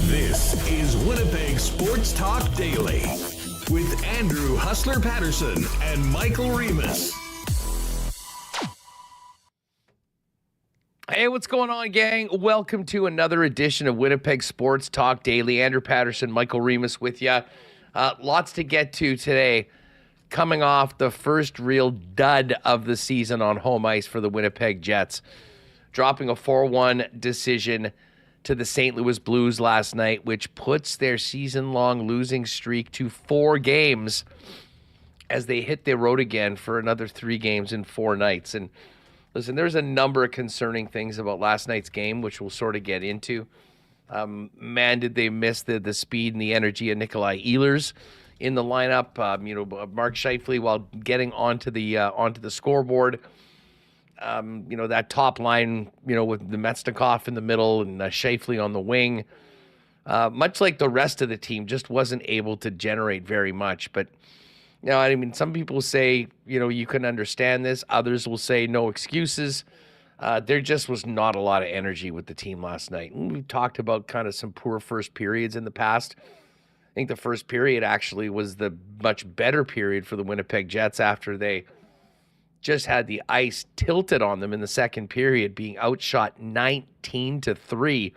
This is Winnipeg Sports Talk Daily with Andrew Hustler Paterson and Michael Remis. Hey, what's going on, gang? Welcome to another edition of Winnipeg Sports Talk Daily. Andrew Paterson, Michael Remis with you. Lots to get to today. Coming off the first real dud of the season on home ice for the Winnipeg Jets, dropping a 4-1 decision to the St. Louis Blues last night, which puts their season-long losing streak to 4 games as they hit their road again for another 3 games in 4 nights. And listen, there's a number of concerning things about last night's game, which we'll sort of get into. Man, did they miss the speed and the energy of Nikolai Ehlers in the lineup. Mark Scheifele, while getting onto the scoreboard, that top line, with the Metsnikov in the middle and Scheifele on the wing, much like the rest of the team, just wasn't able to generate very much. But, some people say, you can understand this. Others will say no excuses. There just was not a lot of energy with the team last night. And we've talked about kind of some poor first periods in the past. I think the first period actually was the much better period for the Winnipeg Jets after they just had the ice tilted on them in the second period, being outshot 19-3.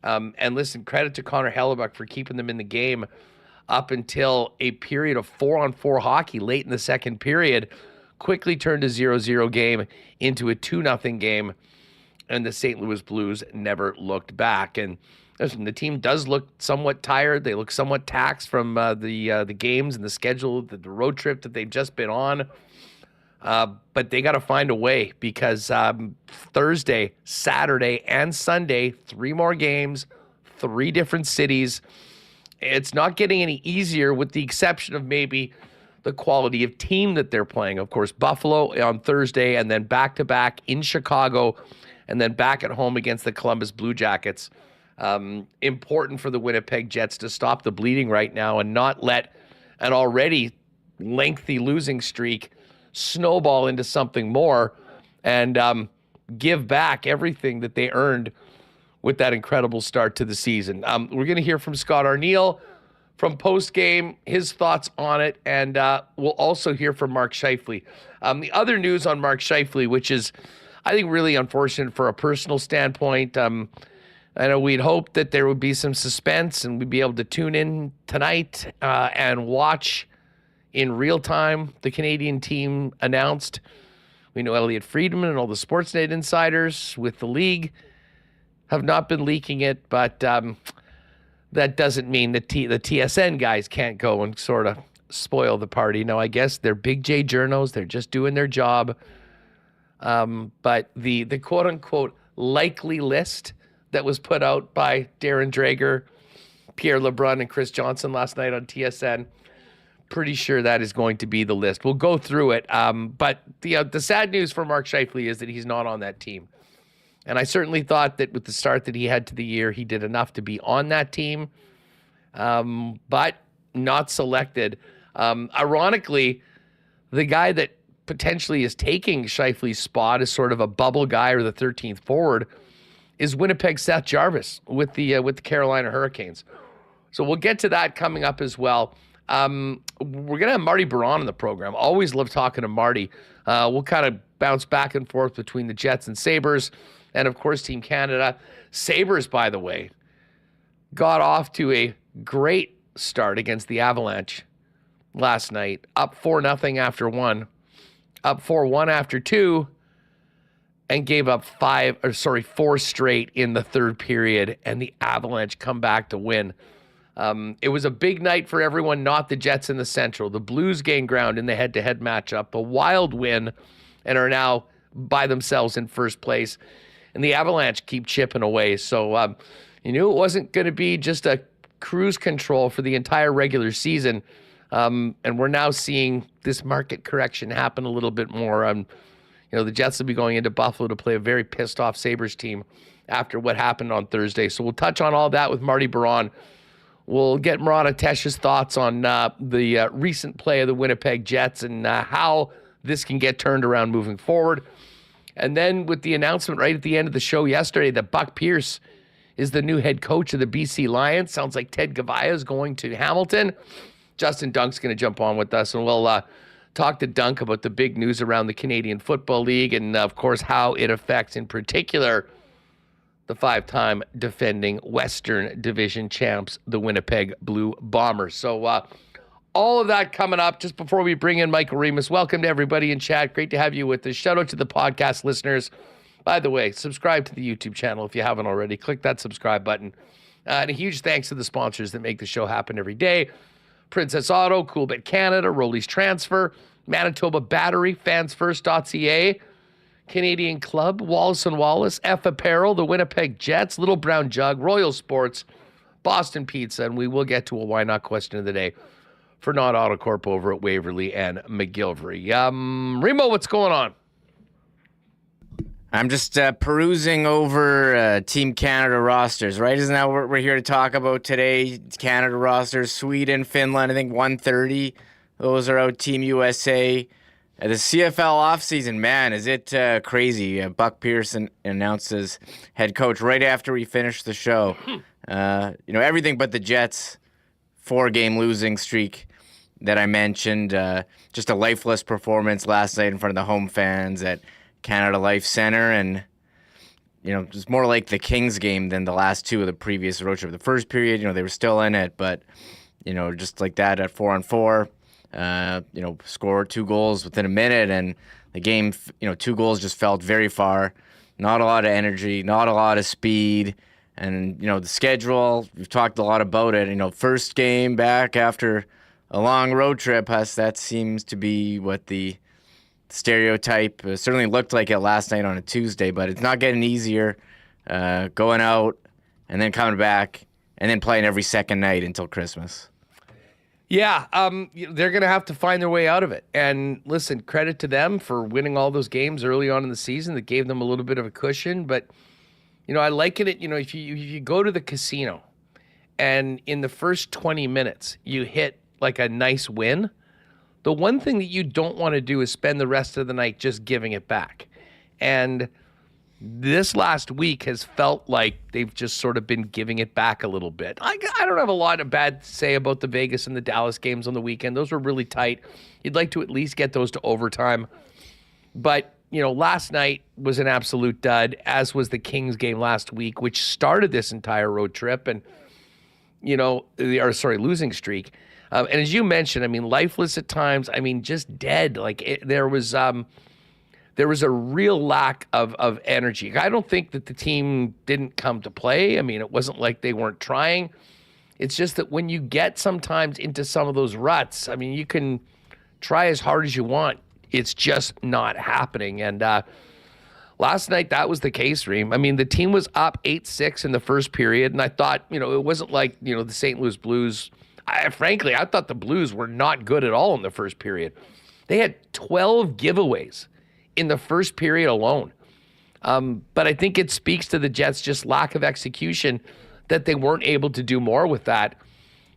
And listen, credit to Connor Hellebuck for keeping them in the game up until a period of 4-on-4 hockey late in the second period quickly turned a 0-0 game into a 2-0 game, and the St. Louis Blues never looked back. And listen, the team does look somewhat tired. They look somewhat taxed from the games and the schedule, the road trip that they've just been on. But they got to find a way because Thursday, Saturday, and Sunday, 3 more games, 3 different cities. It's not getting any easier with the exception of maybe the quality of team that they're playing. Of course, Buffalo on Thursday and then back-to-back in Chicago and then back at home against the Columbus Blue Jackets. Important for the Winnipeg Jets to stop the bleeding right now and not let an already lengthy losing streak snowball into something more and give back everything that they earned with that incredible start to the season. We're going to hear from Scott Arniel from postgame, his thoughts on it, and we'll also hear from Mark Scheifele. The other news on Mark Scheifele, which is, I think, really unfortunate for a personal standpoint. I know we'd hoped that there would be some suspense and we'd be able to tune in tonight and watch in real time the Canadian team announced. We know Elliot Friedman and all the Sportsnet insiders with the league have not been leaking it, but that doesn't mean that the TSN guys can't go and sort of spoil the party. Now, I guess they're big J journos. They're just doing their job. But the quote-unquote likely list that was put out by Darren Drager, Pierre LeBrun, and Chris Johnson last night on TSN, pretty sure that is going to be the list. We'll go through it. But the sad news for Mark Scheifele is that he's not on that team. And I certainly thought that with the start that he had to the year, he did enough to be on that team, but not selected. Ironically, the guy that potentially is taking Scheifele's spot as sort of a bubble guy or the 13th forward is Winnipeg's Seth Jarvis with the Carolina Hurricanes. So we'll get to that coming up as well. We're going to have Marty Biron on the program. Always love talking to Marty. We'll kind of bounce back and forth between the Jets and Sabres and, of course, Team Canada. Sabres, by the way, got off to a great start against the Avalanche last night. Up 4-0 after 1. Up 4-1 after 2. And gave up 4 straight in the third period. And the Avalanche come back to win. It was a big night for everyone, not the Jets in the Central. The Blues gained ground in the head-to-head matchup. The Wild win and are now by themselves in first place. And the Avalanche keep chipping away. So you knew it wasn't going to be just a cruise control for the entire regular season. And we're now seeing this market correction happen a little bit more. The Jets will be going into Buffalo to play a very pissed-off Sabres team after what happened on Thursday. So we'll touch on all that with Marty Biron. We'll get Murat Ates' thoughts on the recent play of the Winnipeg Jets and how this can get turned around moving forward. And then with the announcement right at the end of the show yesterday that Buck Pierce is the new head coach of the BC Lions. Sounds like Ted Gavaya is going to Hamilton. Justin Dunk's going to jump on with us, and we'll talk to Dunk about the big news around the Canadian Football League and, of course, how it affects, in particular, the 5-time defending Western Division champs, the Winnipeg Blue Bombers. So all of that coming up just before we bring in Michael Remis. Welcome to everybody in chat. Great to have you with us. Shout out to the podcast listeners. By the way, subscribe to the YouTube channel if you haven't already. Click that subscribe button. And a huge thanks to the sponsors that make the show happen every day. Princess Auto, Coolbet Canada, Rollies Transfer, Manitoba Battery, fansfirst.ca, Canadian Club, Wallace & Wallace, F Apparel, the Winnipeg Jets, Little Brown Jug, Royal Sports, Boston Pizza, and we will get to a why not question of the day for Not Autocorp over at Waverly and McGillivray. Remo, what's going on? I'm just perusing over Team Canada rosters, right? Isn't that what we're here to talk about today? Canada rosters, Sweden, Finland, I think 130. Those are out. Team USA. The CFL offseason, man, is it crazy? Buck Pearson announced as head coach right after we finished the show. Everything but the Jets' 4-game losing streak that I mentioned. Just a lifeless performance last night in front of the home fans at Canada Life Center. And, just more like the Kings game than the last two of the previous road trip. The first period, they were still in it, but, just like that at 4-on-4. Score 2 goals within a minute, and the game, 2 goals just felt very far. Not a lot of energy, not a lot of speed, and, the schedule, we've talked a lot about it. First game back after a long road trip, that seems to be what the stereotype certainly looked like it last night on a Tuesday, but it's not getting easier going out and then coming back and then playing every second night until Christmas. Yeah, they're going to have to find their way out of it. And listen, credit to them for winning all those games early on in the season that gave them a little bit of a cushion. But, I liken it, if you go to the casino and in the first 20 minutes you hit like a nice win, the one thing that you don't want to do is spend the rest of the night just giving it back. And this last week has felt like they've just sort of been giving it back a little bit. I don't have a lot of bad to say about the Vegas and the Dallas games on the weekend. Those were really tight. You'd like to at least get those to overtime. But, last night was an absolute dud, as was the Kings game last week, which started this entire road trip and, losing streak. And as you mentioned, lifeless at times, just dead. There was a real lack of energy. I don't think that the team didn't come to play. It wasn't like they weren't trying. It's just that when you get sometimes into some of those ruts, you can try as hard as you want. It's just not happening. And last night, that was the case, Reem. The team was up 8-6 in the first period, and I thought, it wasn't like, the St. Louis Blues. Frankly, I thought the Blues were not good at all in the first period. They had 12 giveaways in the first period alone. But I think it speaks to the Jets' just lack of execution that they weren't able to do more with that.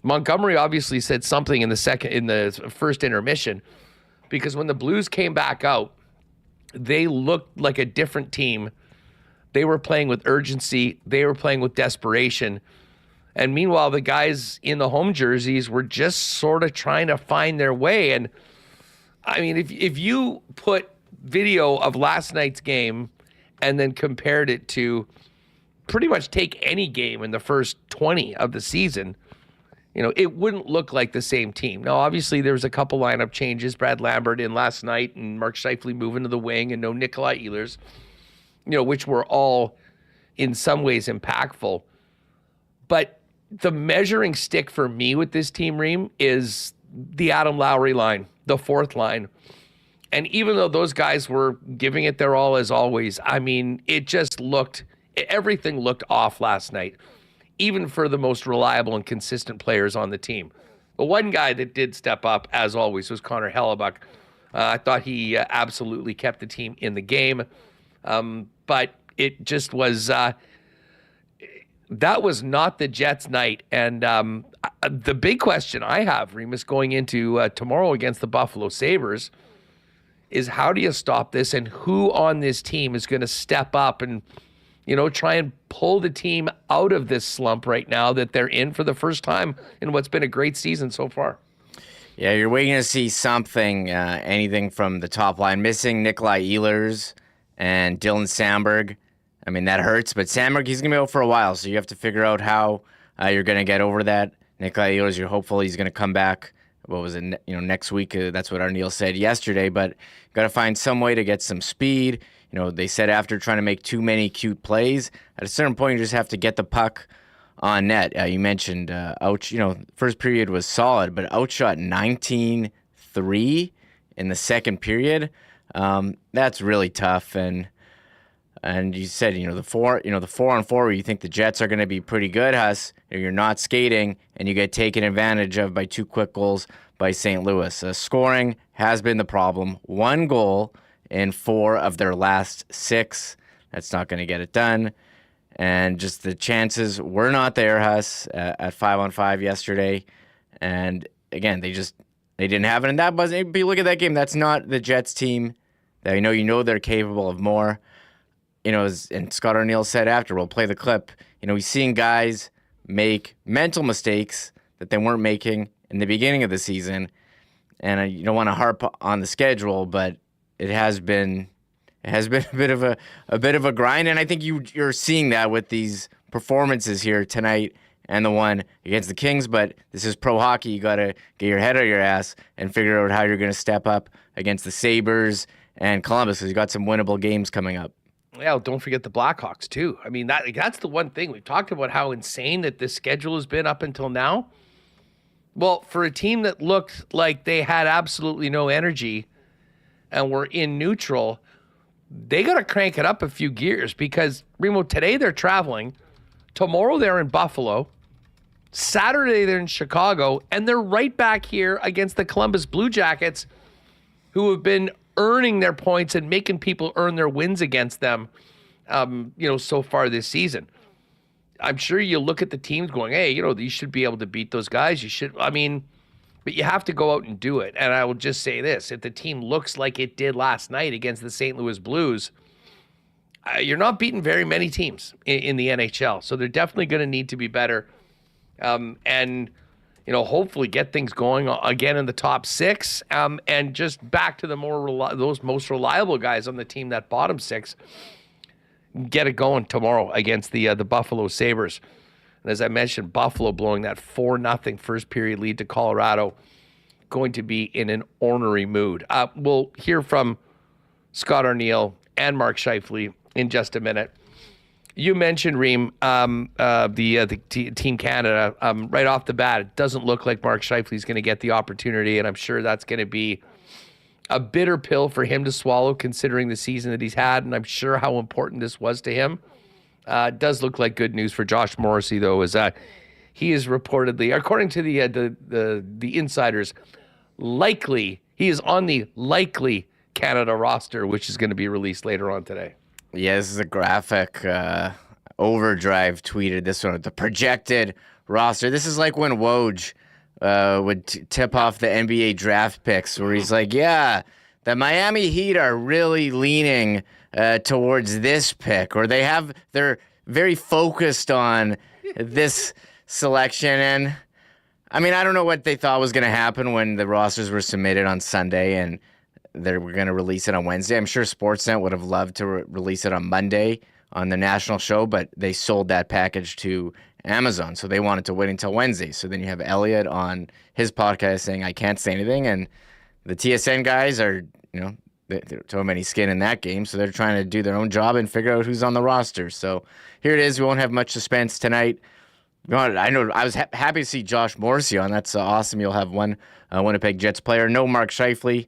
Montgomery obviously said something in the first intermission, because when the Blues came back out, they looked like a different team. They were playing with urgency. They were playing with desperation. And meanwhile, the guys in the home jerseys were just sort of trying to find their way. And if you put video of last night's game and then compared it to pretty much take any game in the first 20 of the season, it wouldn't look like the same team. Now, obviously, there was a couple lineup changes. Brad Lambert in last night and Mark Scheifele moving to the wing and no Nikolai Ehlers, which were all in some ways impactful. But the measuring stick for me with this team, Reem, is the Adam Lowry line, the fourth line. And even though those guys were giving it their all as always, I mean, everything looked off last night, even for the most reliable and consistent players on the team. The one guy that did step up, as always, was Connor Hellebuck. I thought he absolutely kept the team in the game. But it just was, that was not the Jets' night. And the big question I have, Remis, going into tomorrow against the Buffalo Sabres, is how do you stop this, and who on this team is going to step up and, try and pull the team out of this slump right now that they're in for the first time in what's been a great season so far? Yeah, you're waiting to see something, anything from the top line. Missing Nikolai Ehlers and Dylan Samberg. I mean, that hurts, but Samberg, he's going to be out for a while, so you have to figure out how you're going to get over that. Nikolai Ehlers, you're hopeful he's going to come back. What was it, next week? That's what Arneal said yesterday, but got to find some way to get some speed. They said after trying to make too many cute plays, at a certain point, you just have to get the puck on net. You mentioned first period was solid, but outshot 19-3 in the second period. That's really tough. And you said, the 4-on-4 where you think the Jets are going to be pretty good, you're not skating and you get taken advantage of by 2 quick goals by St. Louis. Scoring has been the problem. 1 goal in 4 of their last 6. That's not going to get it done. And just the chances were not there, at 5-on-5 yesterday. And again, they didn't have it. And that wasn't, if you look at that game, that's not the Jets team that they're capable of more. And Scott Arneal said after, we'll play the clip, he's seeing guys make mental mistakes that they weren't making in the beginning of the season. And you don't want to harp on the schedule, but it has been a bit of a grind. And I think you're seeing that with these performances here tonight and the one against the Kings. But this is pro hockey. You got to get your head out of your ass and figure out how you're going to step up against the Sabres and Columbus, because you got some winnable games coming up. Yeah, don't forget the Blackhawks, too. I mean, that's the one thing. We've talked about how insane that this schedule has been up until now. Well, for a team that looked like they had absolutely no energy and were in neutral, they got to crank it up a few gears, because, Remo, today they're traveling. Tomorrow they're in Buffalo. Saturday they're in Chicago. And they're right back here against the Columbus Blue Jackets, who have been earning their points and making people earn their wins against them, so far this season. I'm sure you look at the teams going, hey, you should be able to beat those guys. But you have to go out and do it. And I will just say this, if the team looks like it did last night against the St. Louis Blues, you're not beating very many teams in the NHL. So they're definitely going to need to be better. And hopefully get things going again in the top 6, and just back to those most reliable guys on the team, that bottom 6, get it going tomorrow against the Buffalo Sabres. And as I mentioned, Buffalo blowing that 4-0 first period lead to Colorado, going to be in an ornery mood. We'll hear from Scott Arneal and Mark Scheifele in just a minute. You mentioned, Reem, Team Canada. Right off the bat, it doesn't look like Mark Scheifele is going to get the opportunity, and I'm sure that's going to be a bitter pill for him to swallow, considering the season that he's had, and I'm sure how important this was to him. It does look like good news for Josh Morrissey, though, as he is reportedly, according to the insiders, he is on the likely Canada roster, which is going to be released later on today. Yeah, this is a graphic. Overdrive tweeted this one, the projected roster. This is like when Woj would tip off the NBA draft picks, where he's like, yeah, the Miami Heat are really leaning towards this pick, or they're very focused on this selection. And I mean, I don't know what they thought was going to happen when the rosters were submitted on Sunday and they were going to release it on Wednesday. I'm sure Sportsnet would have loved to release it on Monday on the national show, but they sold that package to Amazon, so they wanted to wait until Wednesday. So then you have Elliot on his podcast saying, I can't say anything, and the TSN guys are, they don't have any skin in that game, so they're trying to do their own job and figure out who's on the roster. So here it is. We won't have much suspense tonight. I know I was happy to see Josh Morrissey on. That's awesome. You'll have one Winnipeg Jets player. No Mark Scheifele.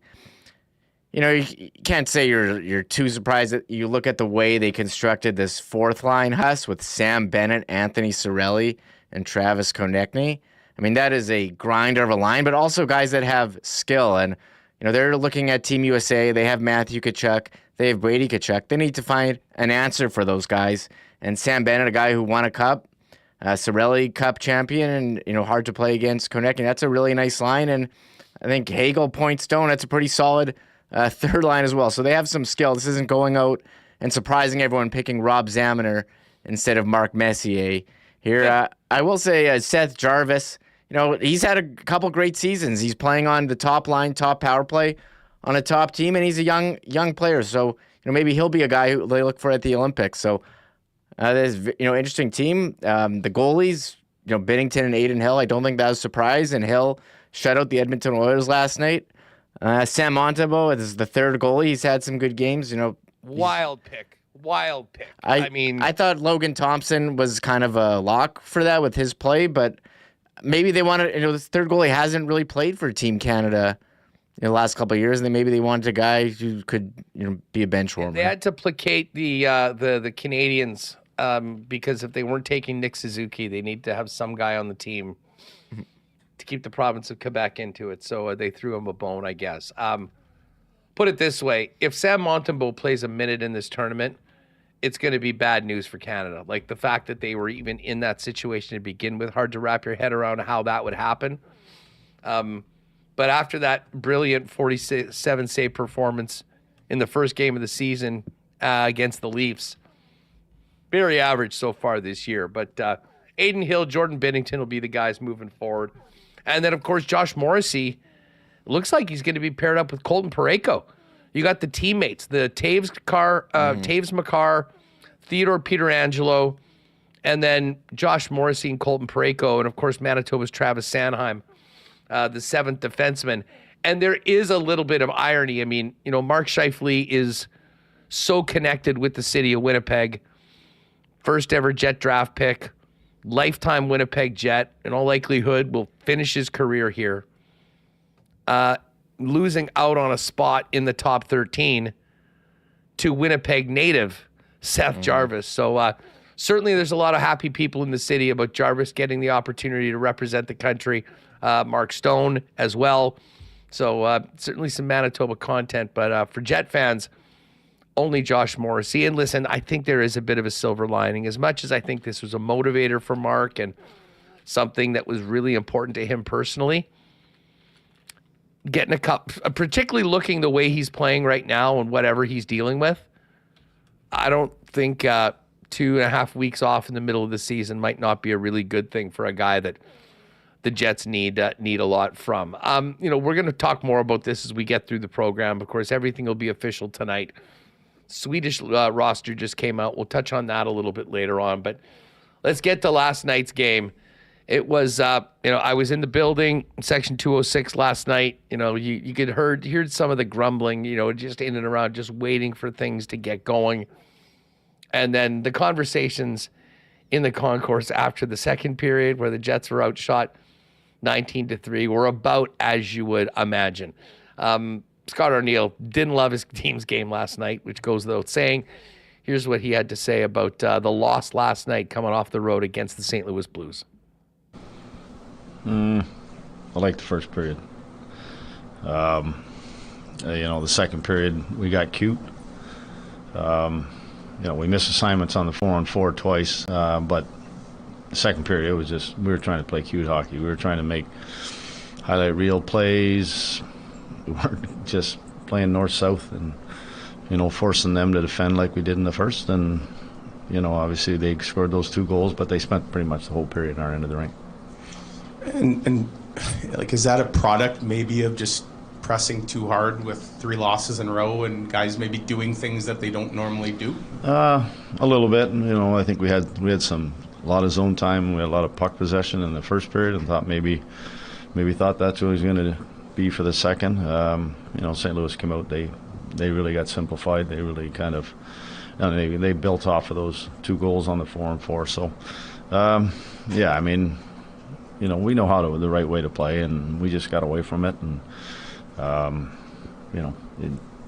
You can't say you're too surprised that you look at the way they constructed this fourth line, Huss, with Sam Bennett, Anthony Cirelli, and Travis Konechny. I mean, that is a grinder of a line, but also guys that have skill. And, they're looking at Team USA. They have Matthew Tkachuk. They have Brady Tkachuk. They need to find an answer for those guys. And Sam Bennett, a guy who won a cup, Cirelli Cup champion, and, hard to play against Konechny. That's a really nice line. And I think Hagel, Point Stone, that's a pretty solid third line as well. So they have some skill. This isn't going out and surprising everyone picking Rob Zaminer instead of Mark Messier. Here, I will say Seth Jarvis, he's had a couple great seasons. He's playing on the top line, top power play on a top team, and he's a young player. So, maybe he'll be a guy who they look for at the Olympics. So, this interesting team. The goalies, Binnington and Aiden Hill, I don't think that was a surprise. And Hill shut out the Edmonton Oilers last night. Sam Montembeault is the third goalie. He's had some good games. Wild pick. I thought Logan Thompson was kind of a lock for that with his play, but maybe they wanted, this third goalie hasn't really played for Team Canada in the last couple of years, and maybe they wanted a guy who could, be a bench warmer. They had to placate the Canadians because if they weren't taking Nick Suzuki, they need to have some guy on the team to keep the province of Quebec into it. So they threw him a bone, I guess. Put it this way: if Sam Montembeault plays a minute in this tournament, it's going to be bad news for Canada. Like the fact that they were even in that situation to begin with, hard to wrap your head around how that would happen. But after that brilliant 47 save performance in the first game of the season against the Leafs, very average so far this year. But Aiden Hill, Jordan Binnington will be the guys moving forward. And then, of course, Josh Morrissey looks like he's going to be paired up with Colton Parayko. You got the teammates, the Taves Makar, Theodore Pietrangelo, and then Josh Morrissey and Colton Parayko, and of course Manitoba's Travis Sanheim, the seventh defenseman. And there is a little bit of irony. I mean, Mark Scheifele is so connected with the city of Winnipeg. First ever Jet draft pick, lifetime Winnipeg Jet, in all likelihood will finish his career here. Losing out on a spot in the top 13 to Winnipeg native Seth Jarvis. So certainly there's a lot of happy people in the city about Jarvis getting the opportunity to represent the country. Mark Stone as well. So certainly some Manitoba content. But for Jet fans, only Josh Morrissey. And listen, I think there is a bit of a silver lining. As much as I think this was a motivator for Mark and something that was really important to him personally, getting a cup, particularly looking the way he's playing right now and whatever he's dealing with, I don't think 2.5 weeks off in the middle of the season might not be a really good thing for a guy that the Jets need a lot from. We're going to talk more about this as we get through the program. Of course, everything will be official tonight. Swedish roster just came out. We'll touch on that a little bit later on. But let's get to last night's game. It was, I was in the building, Section 206 last night. You could heard some of the grumbling, just in and around, just waiting for things to get going. And then the conversations in the concourse after the second period where the Jets were outshot 19-3 were about as you would imagine. Scott Arniel didn't love his team's game last night, which goes without saying. Here's what he had to say about the loss last night coming off the road against the St. Louis Blues. I like the first period. The second period we got cute. We missed assignments on the 4-on-4 twice, but the second period it was just we were trying to play cute hockey. We were trying to make highlight reel plays. We weren't just playing north-south and forcing them to defend like we did in the first. And obviously they scored those 2 goals, but they spent pretty much the whole period in our end of the rink. And is that a product maybe of just pressing too hard with 3 losses in a row and guys maybe doing things that they don't normally do? A little bit. I think we had a lot of zone time. We had a lot of puck possession in the first period, and thought maybe thought that's what it was going to be for the second. St. Louis came out. They really got simplified. They really kind of they built off of those 2 goals on the 4-on-4. So. Yeah, I mean, we know the right way to play, and we just got away from it. And,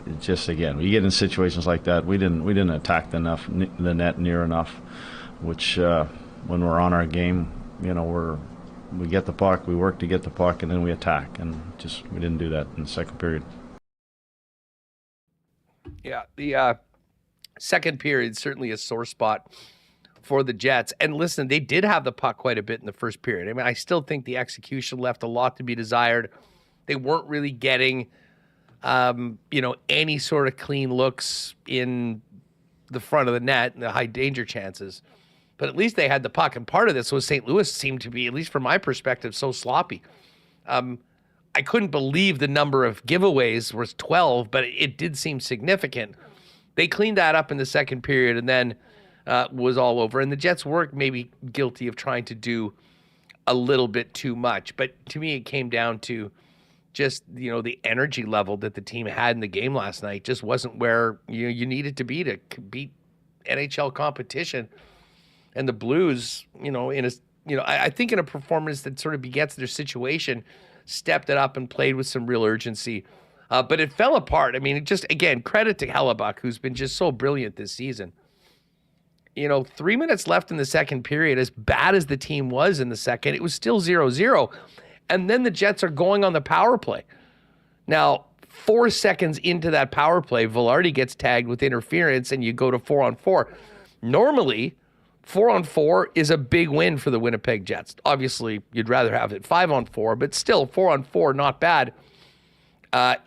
it just, again, we get in situations like that. We didn't attack the net near enough, which when we're on our game, we get the puck, we work to get the puck, and then we attack. And we didn't do that in the second period. Yeah, the second period certainly a sore spot for the Jets. And listen, they did have the puck quite a bit in the first period. I mean, I still think the execution left a lot to be desired. They weren't really getting, any sort of clean looks in the front of the net and the high danger chances. But at least they had the puck. And part of this was St. Louis seemed to be, at least from my perspective, so sloppy. I couldn't believe the number of giveaways was 12, but it did seem significant. They cleaned that up in the second period and then was all over. And the Jets were maybe guilty of trying to do a little bit too much. But to me, it came down to just, the energy level that the team had in the game last night just wasn't where you needed to beat NHL competition. And the Blues, I think in a performance that sort of begets their situation, stepped it up and played with some real urgency. But it fell apart. I mean, again, credit to Hellebuck, who's been just so brilliant this season. 3 minutes left in the second period, as bad as the team was in the second, it was still 0-0. And then the Jets are going on the power play. Now, 4 seconds into that power play, Velarde gets tagged with interference, and you go to 4-on-4. Normally, 4-on-4 is a big win for the Winnipeg Jets. Obviously, you'd rather have it 5-on-4, but still, 4-on-4, not bad.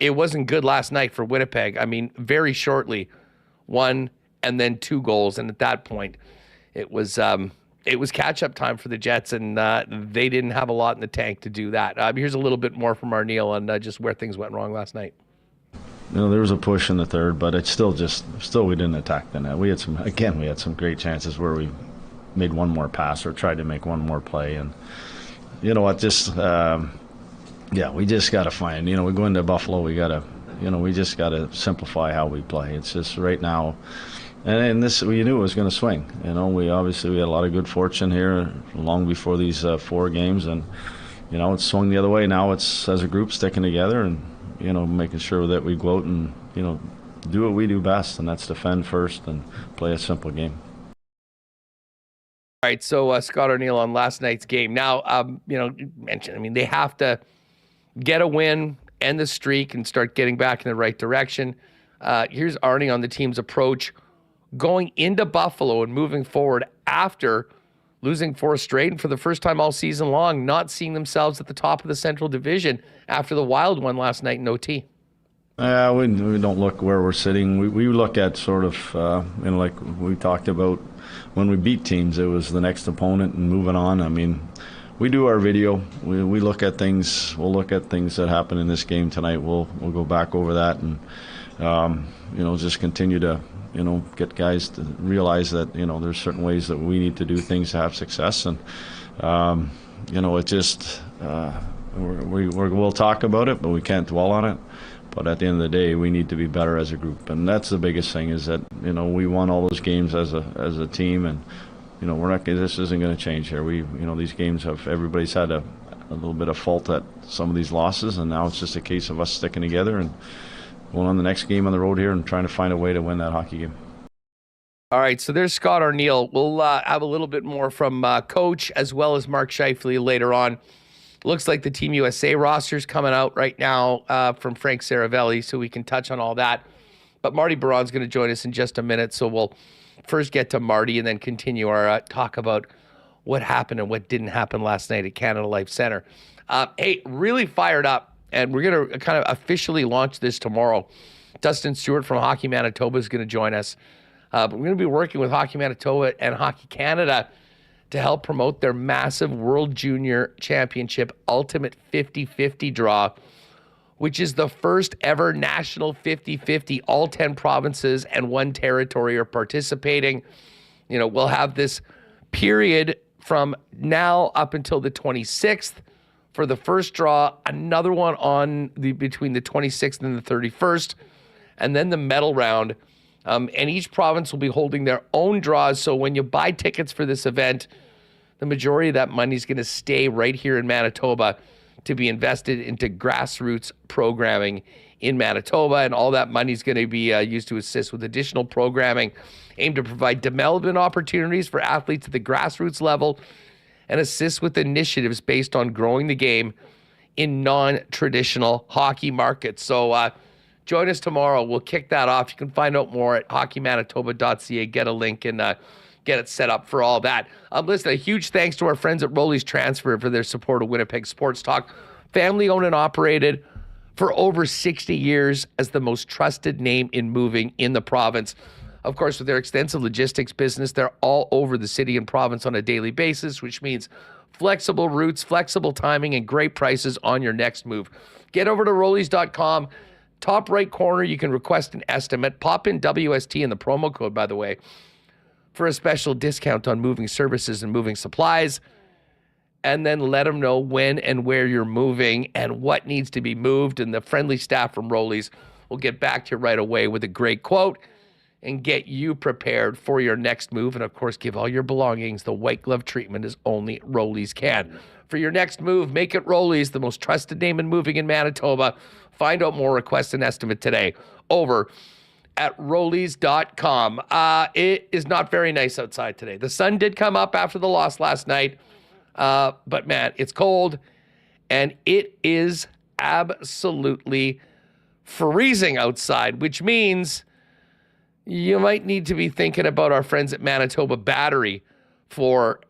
It wasn't good last night for Winnipeg. I mean, very shortly, 1 and then 2 goals, and at that point, it was catch-up time for the Jets, and they didn't have a lot in the tank to do that. Here's a little bit more from Arneal on just where things went wrong last night. There was a push in the third, but it's still we didn't attack the net. We had some great chances where we made one more pass or tried to make one more play, and we just got to find. We go into Buffalo, we just got to simplify how we play. It's just right now, and this we knew it was going to swing. We had a lot of good fortune here long before these 4 games, and it swung the other way. Now it's as a group sticking together and making sure that we go out and do what we do best, and that's defend first and play a simple game. All right, so Scott Arneal on last night's game. Now, you mentioned, they have to get a win, end the streak, and start getting back in the right direction. Here's Arnie on the team's approach going into Buffalo and moving forward after losing 4 straight and for the first time all season long, not seeing themselves at the top of the Central Division after the Wild won last night in OT. We don't look where we're sitting. We look at sort of, like we talked about when we beat teams, it was the next opponent and moving on. I mean, we do our video. We look at things. We'll look at things that happen in this game tonight. We'll go back over that and, just continue to, get guys to realize that, there's certain ways that we need to do things to have success. And, it just, we'll talk about it, but we can't dwell on it. But at the end of the day, we need to be better as a group, and that's the biggest thing. Is that we won all those games as a team, and we're not. This isn't going to change here. These games everybody's had a little bit of fault at some of these losses, and now it's just a case of us sticking together and going on the next game on the road here and trying to find a way to win that hockey game. All right, so there's Scott Arneal. We'll have a little bit more from Coach as well as Mark Scheifele later on. Looks like the Team USA roster's coming out right now from Frank Saravelli, so we can touch on all that. But Marty Biron's going to join us in just a minute, so we'll first get to Marty and then continue our talk about what happened and what didn't happen last night at Canada Life Center. Hey, really fired up, and we're going to kind of officially launch this tomorrow. Dustin Stewart from Hockey Manitoba is going to join us. But we're going to be working with Hockey Manitoba and Hockey Canada to help promote their massive World Junior Championship Ultimate 50-50 draw, which is the first ever national 50-50. All 10 provinces and 1 territory are participating. We'll have this period from now up until the 26th for the first draw, another one on between the 26th and the 31st, and then the medal round. And each province will be holding their own draws. So when you buy tickets for this event, the majority of that money is going to stay right here in Manitoba to be invested into grassroots programming in Manitoba, and all that money is going to be used to assist with additional programming aimed to provide development opportunities for athletes at the grassroots level and assist with initiatives based on growing the game in non-traditional hockey markets. So join us tomorrow. We'll kick that off. You can find out more at hockeymanitoba.ca. Get a link and get it set up for all that. Listen, a huge thanks to our friends at Rolly's Transfer for their support of Winnipeg Sports Talk. Family owned and operated for over 60 years as the most trusted name in moving in the province. Of course, with their extensive logistics business, they're all over the city and province on a daily basis, which means flexible routes, flexible timing, and great prices on your next move. Get over to Rollies.com. Top right corner, you can request an estimate. Pop in WST in the promo code, by the way, for a special discount on moving services and moving supplies. And then let them know when and where you're moving and what needs to be moved. And the friendly staff from Rollies will get back to you right away with a great quote and get you prepared for your next move. And of course, give all your belongings the white glove treatment as only Rollies can. For your next move, make it Rollies, the most trusted name in moving in Manitoba. Find out more, request an estimate today over at Rollies.com. It is not very nice outside today. The sun did come up after the loss last night, but man, it's cold and it is absolutely freezing outside, which means you might need to be thinking about our friends at Manitoba Battery for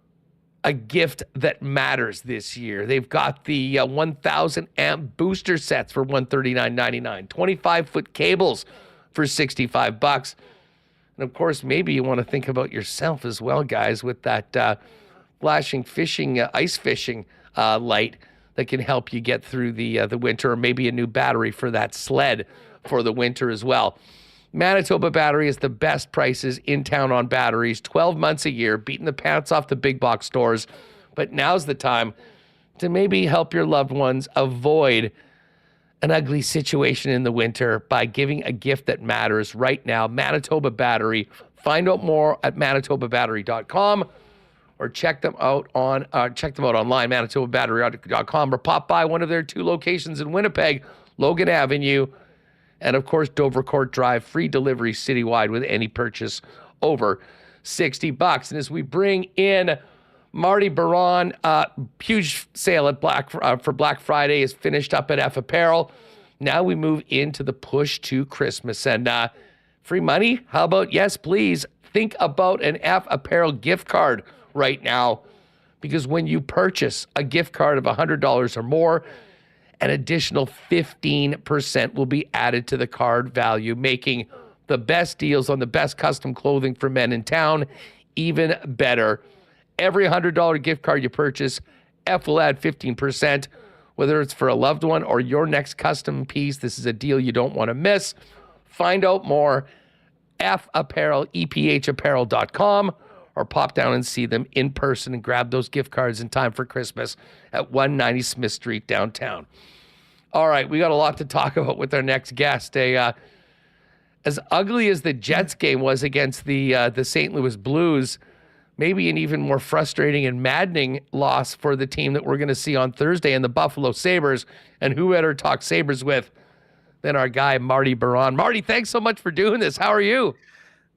a gift that matters this year. They've got the 1,000 amp booster sets for $139.99, 25-foot cables for $65. And of course, maybe you want to think about yourself as well, guys, with that flashing fishing, ice fishing light that can help you get through the winter, or maybe a new battery for that sled for the winter as well. Manitoba Battery is the best prices in town on batteries, 12 months a year, beating the pants off the big box stores. But now's the time to maybe help your loved ones avoid an ugly situation in the winter by giving a gift that matters right now. Manitoba Battery. Find out more at manitobabattery.com or check them out online, manitobabattery.com, or pop by one of their 2 locations in Winnipeg, Logan Avenue, and of course, Dovercourt Drive, free delivery citywide with any purchase over $60. And as we bring in Marty Biron, huge sale at for Black Friday is finished up at F Apparel. Now we move into the push to Christmas. And free money? How about yes, please? Think about an F Apparel gift card right now, because when you purchase a gift card of $100 or more, an additional 15% will be added to the card value, making the best deals on the best custom clothing for men in town even better. Every $100 gift card you purchase, F will add 15%, whether it's for a loved one or your next custom piece. This is a deal you don't want to miss. Find out more, F Apparel, EPHapparel.com, or pop down and see them in person and grab those gift cards in time for Christmas at 190 Smith Street downtown. All right, we got a lot to talk about with our next guest. As ugly as the Jets game was against the St. Louis Blues, maybe an even more frustrating and maddening loss for the team that we're going to see on Thursday in the Buffalo Sabres. And who better talk Sabres with than our guy, Marty Biron. Marty, thanks so much for doing this. How are you?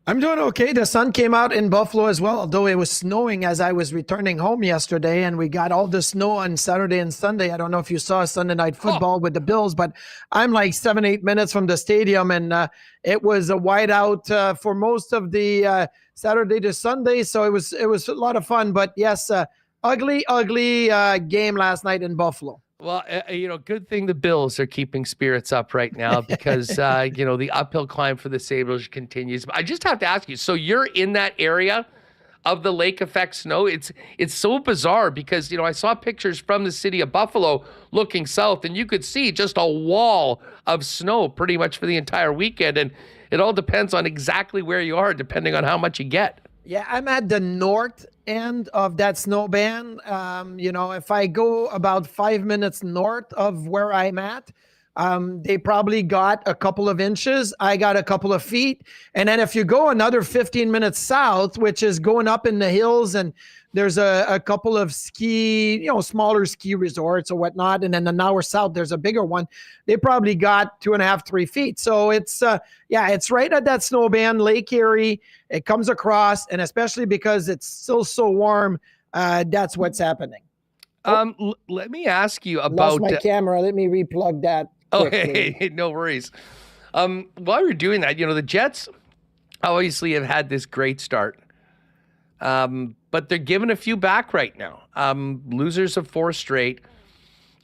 I'm doing okay. The sun came out in Buffalo as well, although it was snowing as I was returning home yesterday, and we got all the snow on Saturday and Sunday. I don't know if you saw Sunday Night Football with the Bills, but I'm like 7-8 minutes from the stadium, and it was a whiteout for most of the Saturday to Sunday, so it was a lot of fun. But yes, ugly game last night in Buffalo. Well, good thing the Bills are keeping spirits up right now because, the uphill climb for the Sabres continues. But I just have to ask you, so you're in that area of the lake effect snow? It's so bizarre because, I saw pictures from the city of Buffalo looking south, and you could see just a wall of snow pretty much for the entire weekend. And it all depends on exactly where you are, depending on how much you get. Yeah, I'm at the north end of that snow band. If I go about 5 minutes north of where I'm at, They probably got a couple of inches. I got a couple of feet. And then if you go another 15 minutes south, which is going up in the hills, and there's a couple of ski, smaller ski resorts or whatnot. And then an hour south, there's a bigger one. They probably got 2.5, 3 feet. So it's right at that snow band, Lake Erie. It comes across, and especially because it's still so warm, that's what's happening. Let me ask you about lost my camera. Let me replug that. Okay, no worries. While you're doing that, the Jets obviously have had this great start, but they're giving a few back right now. Losers of 4 straight,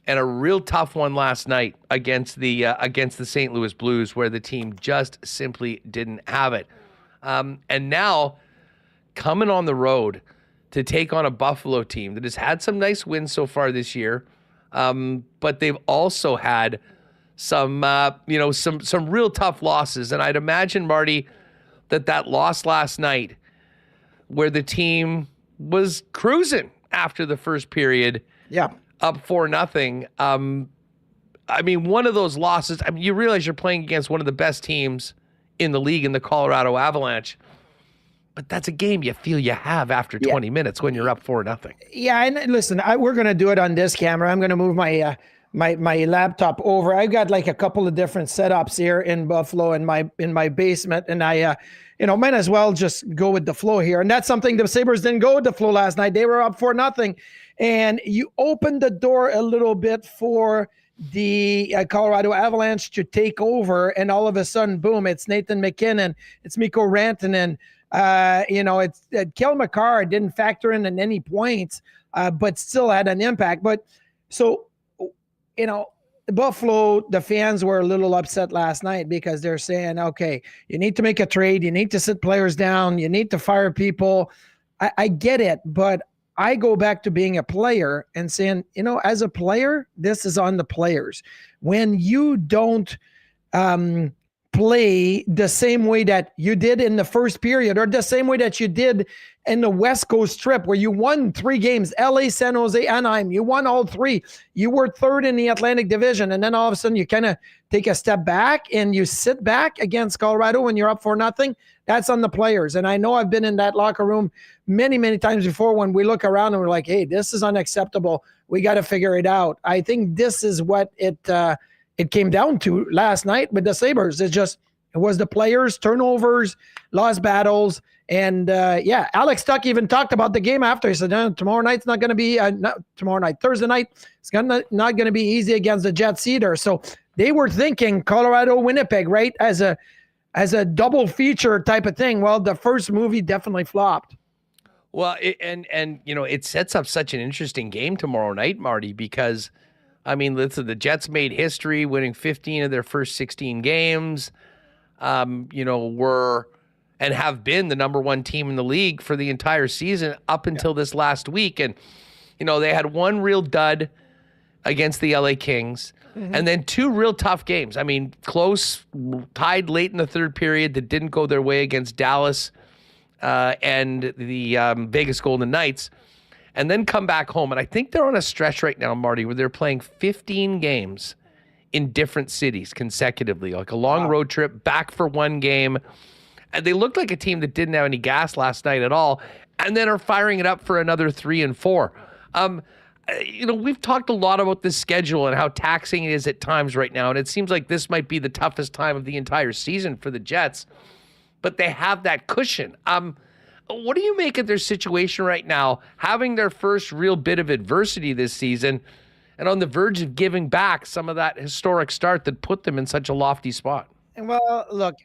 and a real tough one last night against the St. Louis Blues, where the team just simply didn't have it. And now coming on the road to take on a Buffalo team that has had some nice wins so far this year, but they've also had some real tough losses. And I'd imagine, Marty, that loss last night, where the team was cruising after the first period, up 4-0. One of those losses. You realize you're playing against one of the best teams in the league, in the Colorado Avalanche. But that's a game you feel you have after 20 minutes when you're up 4-0. Yeah, and listen, we're going to do it on this camera. I'm going to move my my laptop over. I've got like a couple of different setups here in Buffalo in my basement, and I might as well just go with the flow here. And that's something the Sabres didn't go with the flow last night. They were up 4-0, and you opened the door a little bit for the Colorado Avalanche to take over, and all of a sudden, boom, it's Nathan McKinnon, it's Mikko Rantanen. It's Kel McCarr didn't factor in at any points, but still had an impact. But so, Buffalo, the fans were a little upset last night because they're saying, okay, you need to make a trade. You need to sit players down. You need to fire people. I get it, but I go back to being a player and saying, as a player, this is on the players. When you don't, play the same way that you did in the first period, or the same way that you did in the West Coast trip, where you won 3 games, LA, San Jose, Anaheim, you won all 3. You were 3rd in the Atlantic Division, and then all of a sudden you kind of take a step back and you sit back against Colorado when you're up 4-0. That's on the players. And I know I've been in that locker room many, many times before when we look around and we're like, hey, this is unacceptable. We got to figure it out. I think this is what it came down to last night with the Sabres. It was the players, turnovers, lost battles. And Alex Tuck even talked about the game after. He said, tomorrow night's not going to be, Thursday night, it's not going to be easy against the Jets either. So they were thinking Colorado, Winnipeg, right, as a double feature type of thing. Well, the first movie definitely flopped. Well, it sets up such an interesting game tomorrow night, Marty, because listen, the Jets made history winning 15 of their first 16 games, were and have been the number 1 team in the league for the entire season up until this last week. And, they had one real dud against the LA Kings, and then 2 real tough games. Close, tied late in the third period that didn't go their way against Dallas and the Vegas Golden Knights. And then come back home. And I think they're on a stretch right now, Marty, where they're playing 15 games in different cities consecutively, like a long road trip, back for 1 game. And they looked like a team that didn't have any gas last night at all, and then are firing it up for another 3 and 4. We've talked a lot about this schedule and how taxing it is at times right now, and it seems like this might be the toughest time of the entire season for the Jets, but they have that cushion. What do you make of their situation right now, having their first real bit of adversity this season and on the verge of giving back some of that historic start that put them in such a lofty spot? Well, look,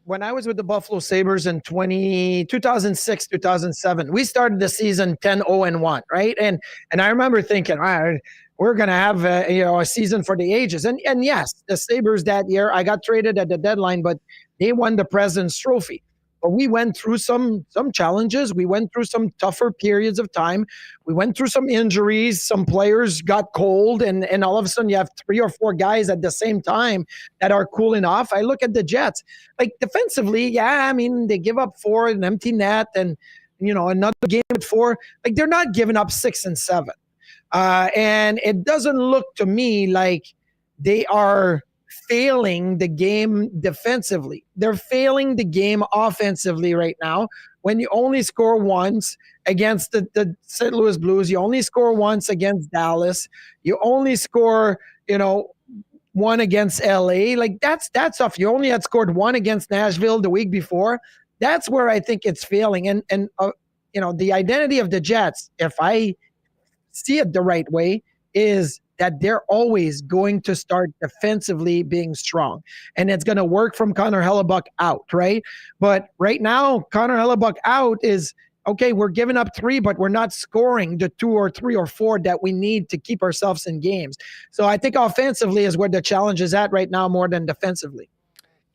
when I was with the Buffalo Sabres in 2006, 2007, we started the season 10-0-1, right? And I remember thinking, all right, we're going to have a season for the ages. And yes, the Sabres that year, I got traded at the deadline, but they won the President's Trophy. But we went through some challenges. We went through some tougher periods of time. We went through some injuries. Some players got cold, and all of a sudden you have 3 or 4 guys at the same time that are cooling off. I look at the Jets, like defensively, they give up 4, an empty net, and another game at 4. Like they're not giving up 6 and 7, and it doesn't look to me like they are failing the game defensively. They're failing the game offensively right now. When you only score once against the St. Louis Blues, you only score once against Dallas, you only score, one against LA. Like that's tough. You only had scored one against Nashville the week before. That's where I think it's failing. And the identity of the Jets, if I see it the right way, is that they're always going to start defensively being strong. And it's going to work from Connor Hellebuck out, right? But right now, Connor Hellebuck out is, okay, we're giving up 3, but we're not scoring the 2 or 3 or 4 that we need to keep ourselves in games. So I think offensively is where the challenge is at right now more than defensively.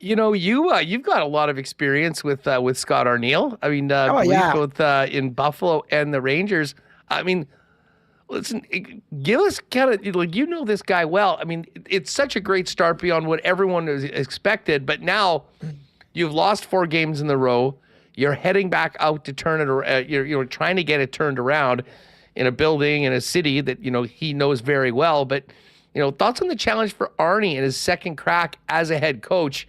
You've got a lot of experience with Scott Arniel. I mean, both in Buffalo and the Rangers. I mean, listen, give us kind of, this guy well. I mean, it's such a great start beyond what everyone has expected, but now you've lost 4 games in a row. You're heading back out to turn it around. You're trying to get it turned around in a building, in a city that, he knows very well. But, thoughts on the challenge for Arnie in his second crack as a head coach,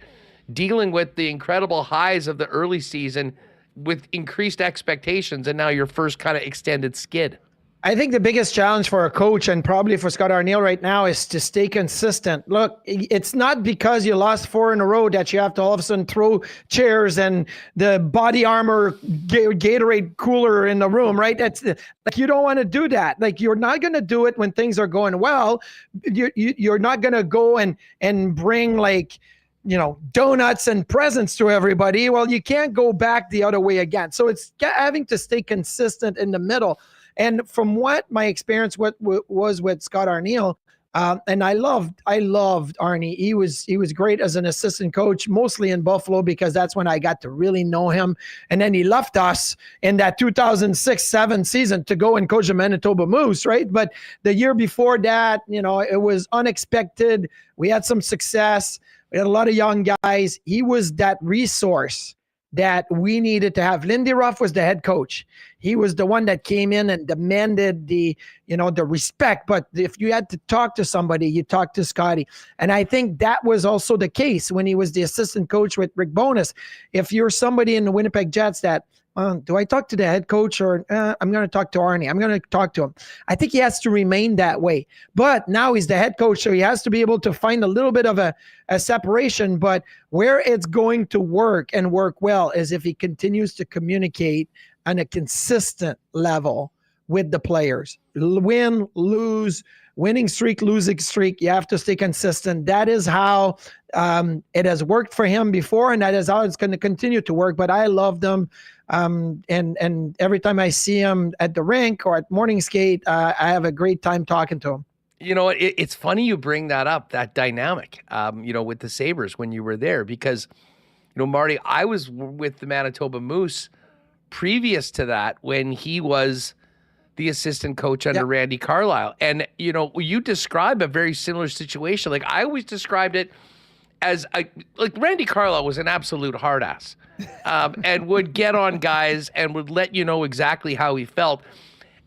dealing with the incredible highs of the early season with increased expectations and now your first kind of extended skid? I think the biggest challenge for a coach and probably for Scott Arniel right now is to stay consistent. Look, it's not because you lost 4 in a row that you have to all of a sudden throw chairs and the body armor Gatorade cooler in the room, right? That's like, you don't want to do that. Like, you're not going to do it when things are going well. You're not going to go and bring donuts and presents to everybody. Well, you can't go back the other way again. So it's having to stay consistent in the middle. And from what my experience was with Scott Arniel, and I loved Arnie. He was great as an assistant coach, mostly in Buffalo, because that's when I got to really know him. And then he left us in that 2006-07 season to go and coach the Manitoba Moose, right? But the year before that, it was unexpected. We had some success. We had a lot of young guys. He was that resource that we needed to have. Lindy Ruff was the head coach. He was the one that came in and demanded the respect. But if you had to talk to somebody, you talked to Scotty. And I think that was also the case when he was the assistant coach with Rick Bowness. If you're somebody in the Winnipeg Jets that, do I talk to the head coach or I'm going to talk to Arnie? I'm going to talk to him. I think he has to remain that way. But now he's the head coach, so he has to be able to find a little bit of a separation. But where it's going to work and work well is if he continues to communicate on a consistent level with the players. Win, lose, winning streak, losing streak. You have to stay consistent. That is how it has worked for him before, and that is how it's going to continue to work. But I love them. And every time I see him at the rink or at morning skate, I have a great time talking to him. It's funny you bring that up, that dynamic, with the Sabres when you were there, because, Marty, I was with the Manitoba Moose previous to that when he was the assistant coach under Randy Carlyle. And, you describe a very similar situation. Like, I always described it as Randy Carlyle was an absolute hard ass. And would get on guys and would let you know exactly how he felt.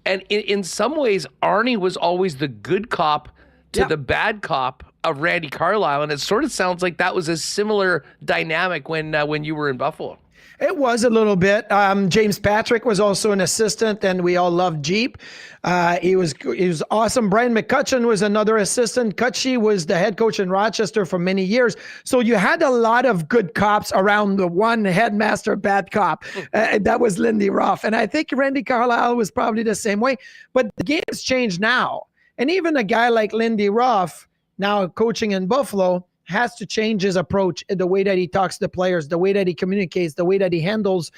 And in some ways, Arnie was always the good cop to the bad cop of Randy Carlyle. And it sort of sounds like that was a similar dynamic when you were in Buffalo. It was a little bit. James Patrick was also an assistant, and we all loved Jeep. He was awesome. Brian McCutcheon was another assistant. Cutchy was the head coach in Rochester for many years. So you had a lot of good cops around the one headmaster bad cop. That was Lindy Ruff. And I think Randy Carlyle was probably the same way. But the game's changed now. And even a guy like Lindy Ruff, now coaching in Buffalo, has to change his approach, the way that he talks to players, the way that he communicates, the way that he handles,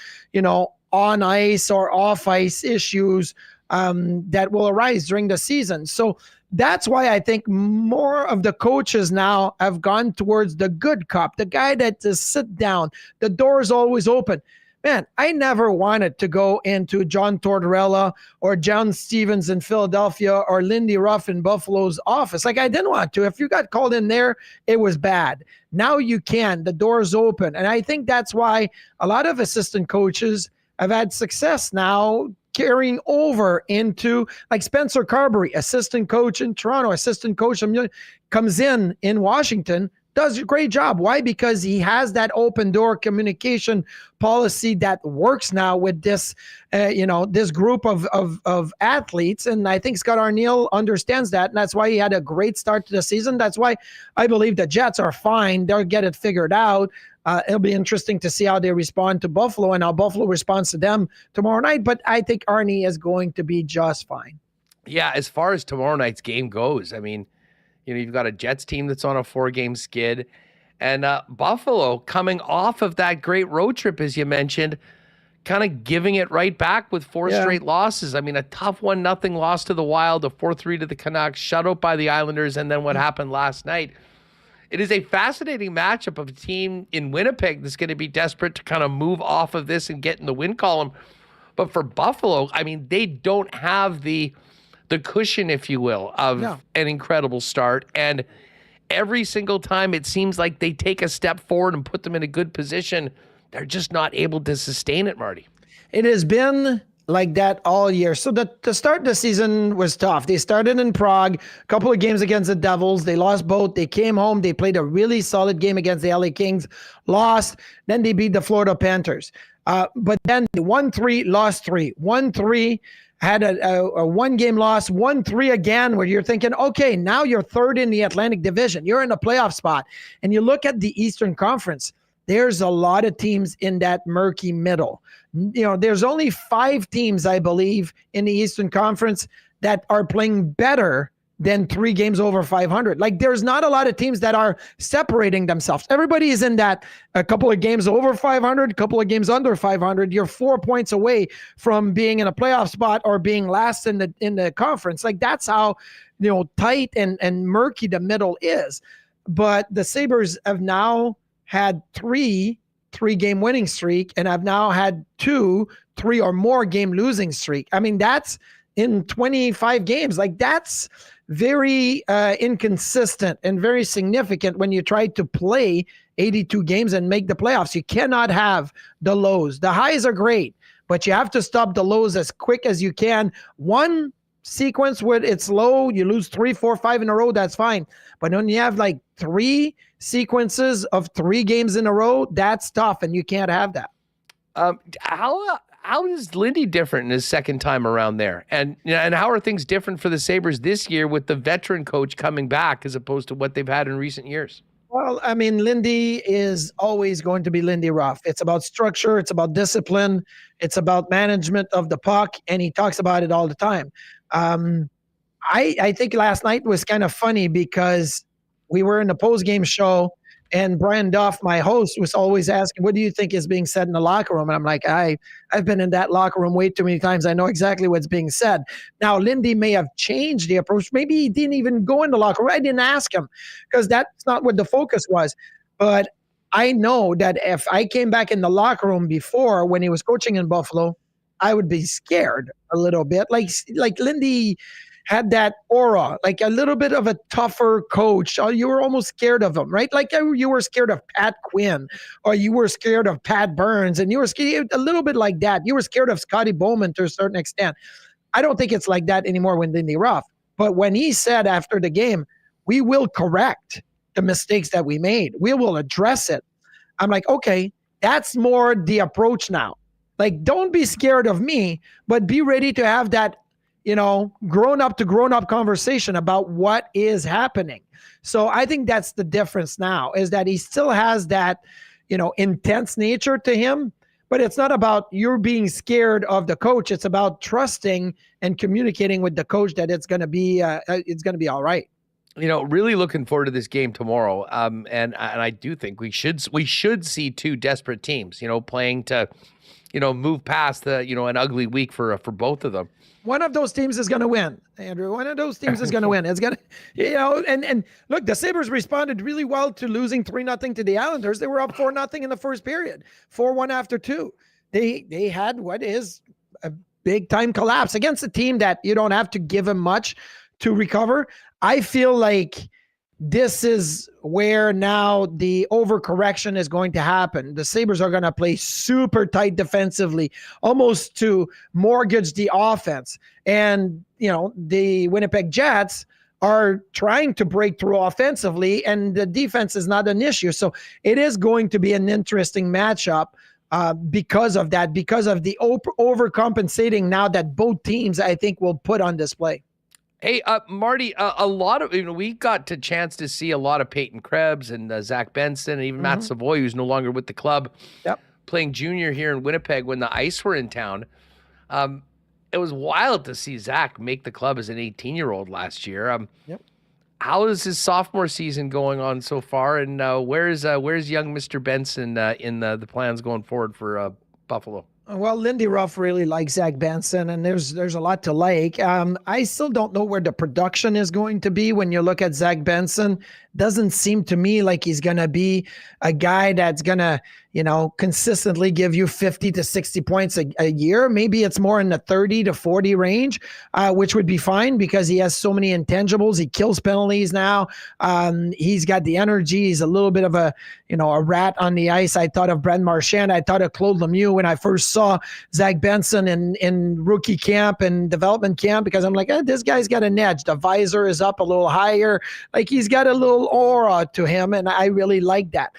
on ice or off ice issues that will arise during the season. So that's why I think more of the coaches now have gone towards the good cop, the guy that just sit down, the door is always open. Man, I never wanted to go into John Tortorella or John Stevens in Philadelphia or Lindy Ruff in Buffalo's office. Like, I didn't want to. If you got called in there, it was bad. Now you can. The door's open. And I think that's why a lot of assistant coaches have had success now carrying over into like Spencer Carberry, assistant coach in Toronto, assistant coach comes in Washington, does a great job. Why? Because he has that open door communication policy that works now with this, this group of athletes. And I think Scott Arniel understands that. And that's why he had a great start to the season. That's why I believe the Jets are fine. They'll get it figured out. It'll be interesting to see how they respond to Buffalo and how Buffalo responds to them tomorrow night. But I think Arnie is going to be just fine. Yeah, as far as tomorrow night's game goes, I mean, you've got a Jets team that's on a 4-game skid, and Buffalo coming off of that great road trip, as you mentioned, kind of giving it right back with 4 straight losses. I mean, a tough 1-0 loss to the Wild, a 4-3 to the Canucks, shut out by the Islanders, and then what happened last night. It is a fascinating matchup of a team in Winnipeg that's going to be desperate to kind of move off of this and get in the win column. But for Buffalo, I mean, they don't have the cushion, if you will, of an incredible start. And every single time it seems like they take a step forward and put them in a good position, they're just not able to sustain it, Marty. It has been like that all year. So the start of the season was tough. They started in Prague, a couple of games against the Devils. They lost both. They came home. They played a really solid game against the LA Kings, lost. Then they beat the Florida Panthers. But then they won 3, lost 3. 1-3. Had a 1-game loss, 1-3 again, where you're thinking, okay, now you're third in the Atlantic Division. You're in a playoff spot. And you look at the Eastern Conference, there's a lot of teams in that murky middle. There's only 5 teams, I believe, in the Eastern Conference that are playing better than 3 games over 500. Like, there's not a lot of teams that are separating themselves. Everybody is in that a couple of games over 500, a couple of games under 500. You're 4 points away from being in a playoff spot or being last in the conference. Like, that's how, tight and murky the middle is. But the Sabres have now had 3-game winning streak and have now had 2 3 or more game losing streak. I mean, that's in 25 games. Like, that's very inconsistent and very significant when you try to play 82 games and make the playoffs. You cannot have the lows. The highs are great, but you have to stop the lows as quick as you can. One sequence where it's low, you lose 3, 4, 5 in a row, that's fine. But when you have like 3 sequences of 3 games in a row, that's tough, and you can't have that. How is Lindy different in his second time around there? And how are things different for the Sabres this year with the veteran coach coming back as opposed to what they've had in recent years? Well, I mean, Lindy is always going to be Lindy Ruff. It's about structure. It's about discipline. It's about management of the puck, and he talks about it all the time. I think last night was kind of funny because we were in the post-game show, and Brian Duff, my host, was always asking, what do you think is being said in the locker room? And I'm like, I've been in that locker room way too many times. I know exactly what's being said. Now, Lindy may have changed the approach. Maybe he didn't even go in the locker room. I didn't ask him because that's not what the focus was. But I know that if I came back in the locker room before when he was coaching in Buffalo, I would be scared a little bit. Like Lindy had that aura, like a little bit of a tougher coach. You were almost scared of him, right? Like you were scared of Pat Quinn, or you were scared of Pat Burns, and you were scared a little bit like that. You were scared of Scotty Bowman to a certain extent. I don't think it's like that anymore with Lindy Ruff. But when he said after the game, we will correct the mistakes that we made. We will address it. I'm like, okay, that's more the approach now. Like, don't be scared of me, but be ready to have that, grown up to grown up conversation about what is happening. So I think that's the difference now, is that he still has that, intense nature to him, but it's not about you're being scared of the coach. It's about trusting and communicating with the coach that it's going to be all right. Really looking forward to this game tomorrow. And I do think we should see 2 desperate teams, playing to, move past the, an ugly week for both of them. One of those teams is going to win, Andrew. One of those teams is going to win. It's going to, and look, the Sabres responded really well to losing 3-0 to the Islanders. They were up 4-0 in the first period, 4-1 after 2. They had what is a big time collapse against a team that you don't have to give them much to recover. I feel like this is where now the overcorrection is going to happen. The Sabres are going to play super tight defensively, almost to mortgage the offense. And, the Winnipeg Jets are trying to break through offensively, and the defense is not an issue. So it is going to be an interesting matchup because of that, because of the overcompensating now that both teams, I think, will put on display. Hey, Marty, a lot of, we got a chance to see a lot of Peyton Krebs and Zach Benson and even Matt Savoy, who's no longer with the club, playing junior here in Winnipeg when the Ice were in town. It was wild to see Zach make the club as an 18-year-old last year. How is his sophomore season going on so far, and where's young Mr. Benson in the plans going forward for Buffalo? Well, Lindy Ruff really likes Zach Benson, and there's a lot to like. I still don't know where the production is going to be when you look at Zach Benson. Doesn't seem to me like he's going to be a guy that's going to, consistently give you 50 to 60 points a year. Maybe it's more in the 30 to 40 range, which would be fine because he has so many intangibles. He kills penalties now. He's got the energy. He's a little bit of a rat on the ice. I thought of Brent Marchand. I thought of Claude Lemieux when I first saw Zach Benson in rookie camp and development camp, because I'm like, this guy's got an edge. The visor is up a little higher. Like, he's got a little aura to him, and I really like that.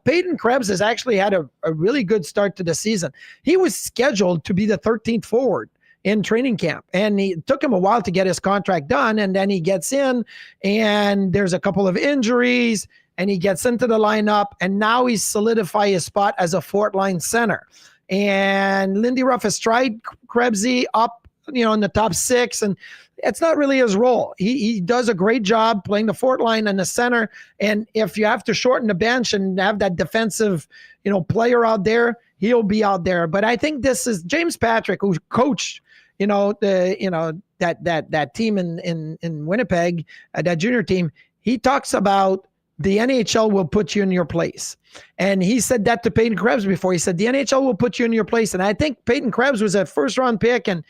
Peyton Krebs has actually had a really good start to the season. He was scheduled to be the 13th forward in training camp, and it took him a while to get his contract done, and then he gets in, and there's a couple of injuries, and he gets into the lineup, and now he's solidified his spot as a fourth line center. And Lindy Ruff has tried Krebsy up, in the top six, and it's not really his role. He does a great job playing the fourth line and the center. And if you have to shorten the bench and have that defensive, player out there, he'll be out there. But I think this is James Patrick, who coached, that team in Winnipeg, that junior team. He talks about the NHL will put you in your place. And he said that to Peyton Krebs before. He said the NHL will put you in your place. And I think Peyton Krebs was a first-round pick and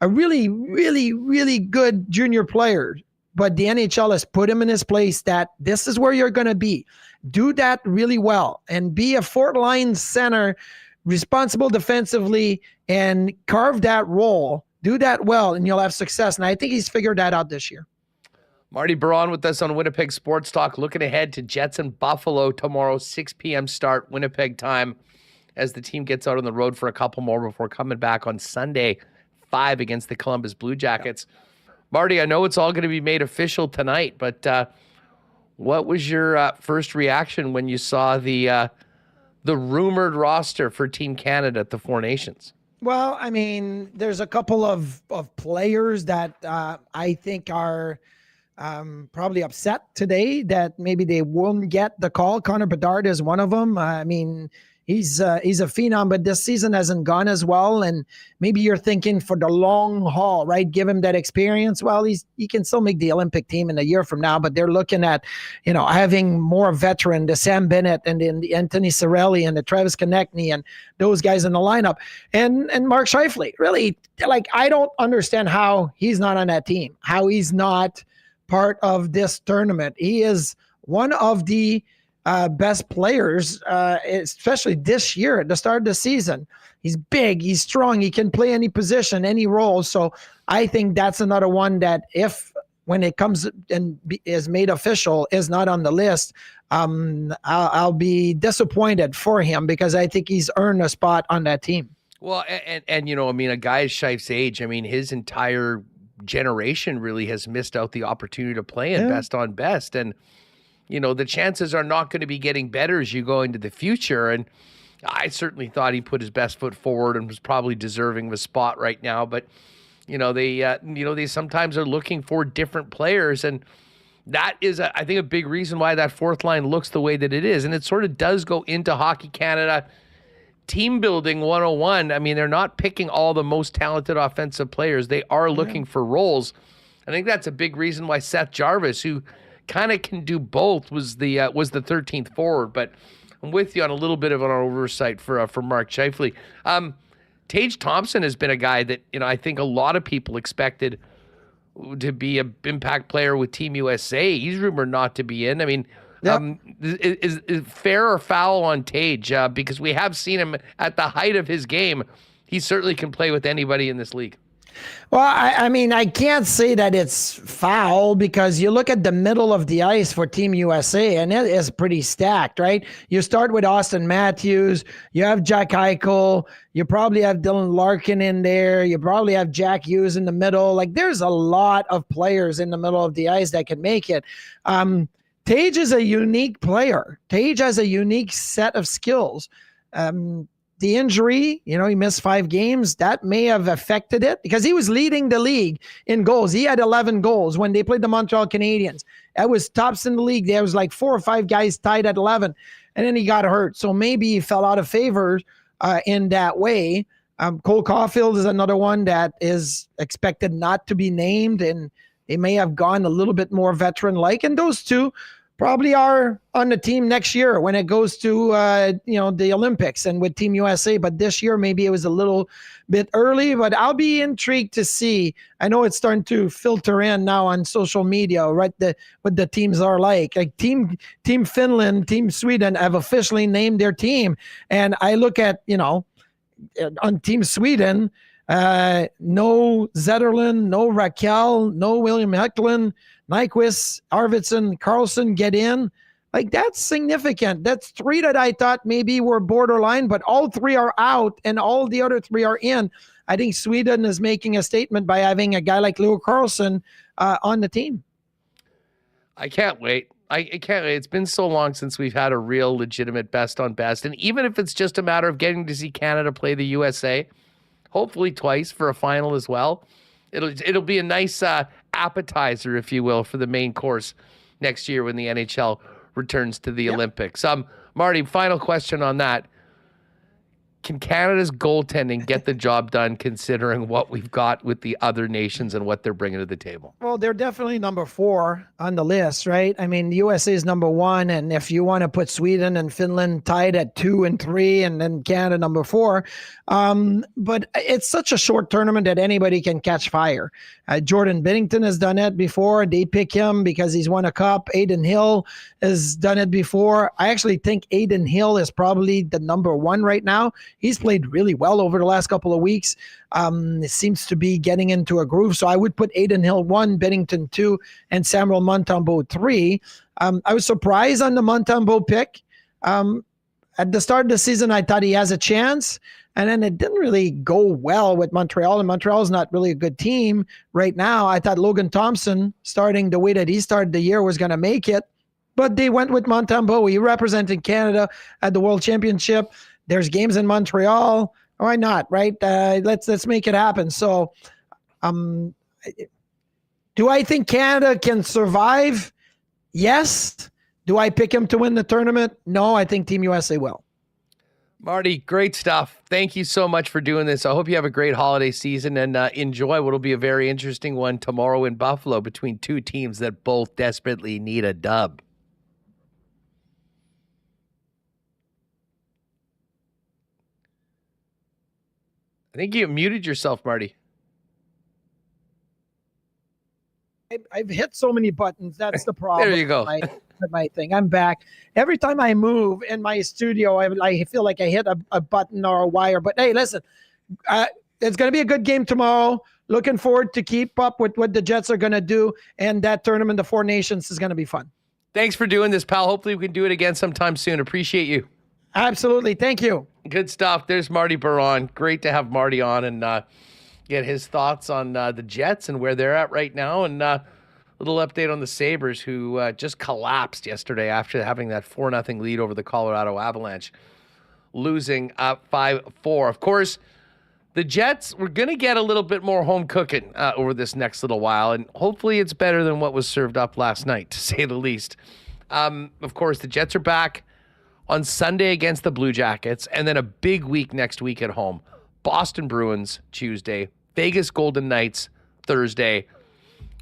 a really, really, really good junior player. But the NHL has put him in his place, that this is where you're going to be. Do that really well and be a fourth-line center, responsible defensively, and carve that role. Do that well, and you'll have success. And I think he's figured that out this year. Marty Biron with us on Winnipeg Sports Talk, looking ahead to Jets and Buffalo tomorrow, 6 p.m. start, Winnipeg time, as the team gets out on the road for a couple more before coming back on Sunday, 5 against the Columbus Blue Jackets. Marty, I know it's all going to be made official tonight, but what was your first reaction when you saw the rumored roster for Team Canada at the Four Nations? Well, I mean, there's a couple of players that I think are probably upset today that maybe they won't get the call. Connor Bedard is one of them. I mean, he's a phenom, but this season hasn't gone as well. And maybe you're thinking for the long haul, right? Give him that experience. Well, he can still make the Olympic team in a year from now, but they're looking at, having more veteran, the Sam Bennett and the Anthony Cirelli and the Travis Konechny and those guys in the lineup. And Mark Scheifele, really, I don't understand how he's not on that team, how he's not part of this tournament. He is one of the best players, especially this year at the start of the season. He's big, he's strong, he can play any position, any role. So I think that's another one that when it comes and is made official, is not on the list, I'll be disappointed for him, because I think he's earned a spot on that team. Well, and a guy Scheif's age, his entire generation really has missed out the opportunity to play in best on best. And, the chances are not going to be getting better as you go into the future. And I certainly thought he put his best foot forward and was probably deserving of a spot right now. But, they sometimes are looking for different players. And that is, I think, a big reason why that fourth line looks the way that it is. And it sort of does go into Hockey Canada team building 101. They're not picking all the most talented offensive players. They are looking for roles. I think that's a big reason why Seth Jarvis, who kind of can do both, was the 13th forward. But I'm with you on a little bit of an oversight for Mark Scheifele. Tage Thompson has been a guy that I think a lot of people expected to be an impact player with Team USA. He's rumored not to be in. I mean, is fair or foul on Tage? Because we have seen him at the height of his game. He certainly can play with anybody in this league. Well, I mean, I can't say that it's foul because you look at the middle of the ice for Team USA, and it is pretty stacked, right? You start with Austin Matthews. You have Jack Eichel. You probably have Dylan Larkin in there. You probably have Jack Hughes in the middle. Like, there's a lot of players in the middle of the ice that can make it. Tage is a unique player. Tage has a unique set of skills. The injury, he missed 5 games. That may have affected it because he was leading the league in goals. He had 11 goals when they played the Montreal Canadiens. That was tops in the league. There was like 4 or 5 guys tied at 11, and then he got hurt. So maybe he fell out of favor in that way. Cole Caulfield is another one that is expected not to be named, and they may have gone a little bit more veteran-like. And those two probably are on the team next year when it goes to the Olympics and with Team USA. But this year maybe it was a little bit early. But I'll be intrigued to see. I know it's starting to filter in now on social media, right? What the teams are like. Like Team Finland, Team Sweden have officially named their team, and I look at on Team Sweden. No Zetterlund, no Raquel, no William Hecklund, Nyquist, Arvidsson, Carlson get in. Like, that's significant. That's 3 that I thought maybe were borderline, but all 3 are out and all the other 3 are in. I think Sweden is making a statement by having a guy like Leo Carlson on the team. I can't wait. I can't wait. It's been so long since we've had a real legitimate best on best. And even if it's just a matter of getting to see Canada play the USA, hopefully twice for a final as well, it'll be a nice appetizer, if you will, for the main course next year when the NHL returns to the Olympics. Marty, final question on that. Can Canada's goaltending get the job done considering what we've got with the other nations and what they're bringing to the table? Well, they're definitely number 4 on the list, right? I mean, the USA is number 1, and if you want to put Sweden and Finland tied at 2 and 3, and then Canada number 4, but it's such a short tournament that anybody can catch fire. Jordan Binnington has done it before. They pick him because he's won a cup. Aiden Hill has done it before. I actually think Aiden Hill is probably the number 1 right now. He's played really well over the last couple of weeks. It seems to be getting into a groove. So I would put Aiden Hill 1, Binnington 2, and Samuel Montembeault 3. I was surprised on the Montembeault pick. At the start of the season, I thought he has a chance. And then it didn't really go well with Montreal. And Montreal is not really a good team right now. I thought Logan Thompson, starting the way that he started the year, was going to make it. But they went with Montembeault. He represented Canada at the World Championship. There's games in Montreal. Why not, right? Let's make it happen. So do I think Canada can survive? Yes. Do I pick him to win the tournament? No, I think Team USA will. Marty, great stuff. Thank you so much for doing this. I hope you have a great holiday season and enjoy what will be a very interesting one tomorrow in Buffalo between 2 teams that both desperately need a dub. I think you muted yourself, Marty. I've hit so many buttons. That's the problem. There you go. With my thing. I'm back. Every time I move in my studio, I feel like I hit a button or a wire. But hey, listen, it's going to be a good game tomorrow. Looking forward to keep up with what the Jets are going to do. And that tournament, the 4 Nations, is going to be fun. Thanks for doing this, pal. Hopefully we can do it again sometime soon. Appreciate you. Absolutely. Thank you. Good stuff. There's Marty Biron. Great to have Marty on and get his thoughts on the Jets and where they're at right now. And little update on the Sabres, who just collapsed yesterday after having that 4-0 lead over the Colorado Avalanche, losing 5-4. Of course, the Jets were going to get a little bit more home cooking over this next little while, and hopefully it's better than what was served up last night, to say the least. Of course, the Jets are back on Sunday against the Blue Jackets, and then a big week next week at home. Boston Bruins Tuesday, Vegas Golden Knights Thursday,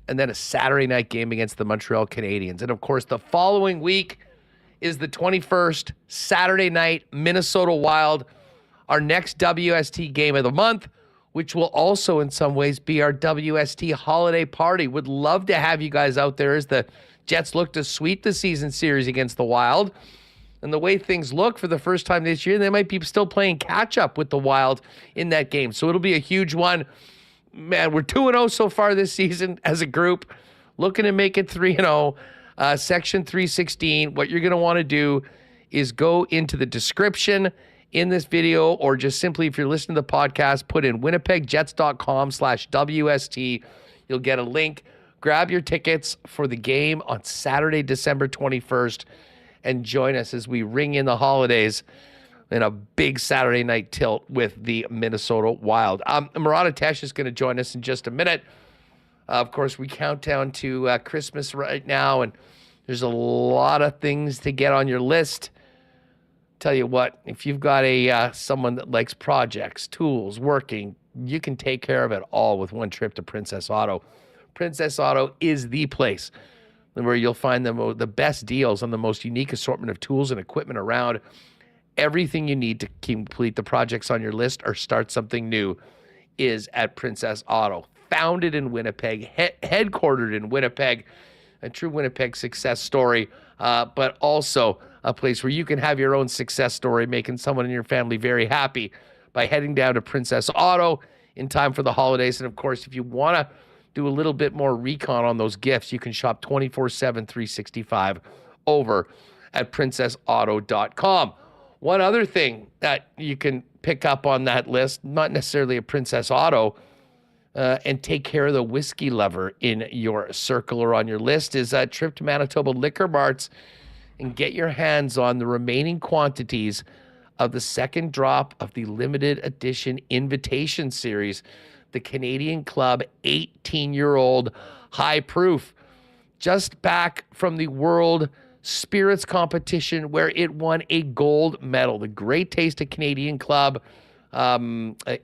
and then a Saturday night game against the Montreal Canadiens. And, of course, the following week is the 21st, Saturday night, Minnesota Wild. Our next WST game of the month which will also in some ways be our WST holiday party. Would love to have you guys out there as the Jets look to sweep the season series against the Wild. And the way things look for the first time this year, they might be still playing catch up with the Wild in that game. So it'll be a huge one. Man, we're 2-0 so far this season as a group, looking to make it 3-0. Section 316, what you're going to want to do is go into the description in this video, or just simply, if you're listening to the podcast, put in winnipegjets.com/WST. You'll get a link. Grab your tickets for the game on Saturday, December 21st, and join us as we ring in the holidays in a big Saturday night tilt with the Minnesota Wild. Murat Ates is going to join us in just a minute. Of course, we count down to Christmas right now, and there's a lot of things to get on your list. Tell you what, if you've got someone that likes projects, tools, working, you can take care of it all with one trip to Princess Auto. Princess Auto is the place where you'll find the best deals on the most unique assortment of tools and equipment around. Everything you need to complete the projects on your list or start something new is at Princess Auto. Founded in Winnipeg, headquartered in Winnipeg, a true Winnipeg success story, but also a place where you can have your own success story, making someone in your family very happy by heading down to Princess Auto in time for the holidays. And of course, if you want to do a little bit more recon on those gifts, you can shop 24/7, 365 over at princessauto.com. One other thing that you can pick up on that list, not necessarily a Princess Auto, and take care of the whiskey lover in your circle or on your list, is a trip to Manitoba Liquor Marts and get your hands on the remaining quantities of the second drop of the limited edition invitation series, the Canadian Club 18-year-old high proof, just back from the World Spirits competition where it won a gold medal. The Great Taste of Canadian Club,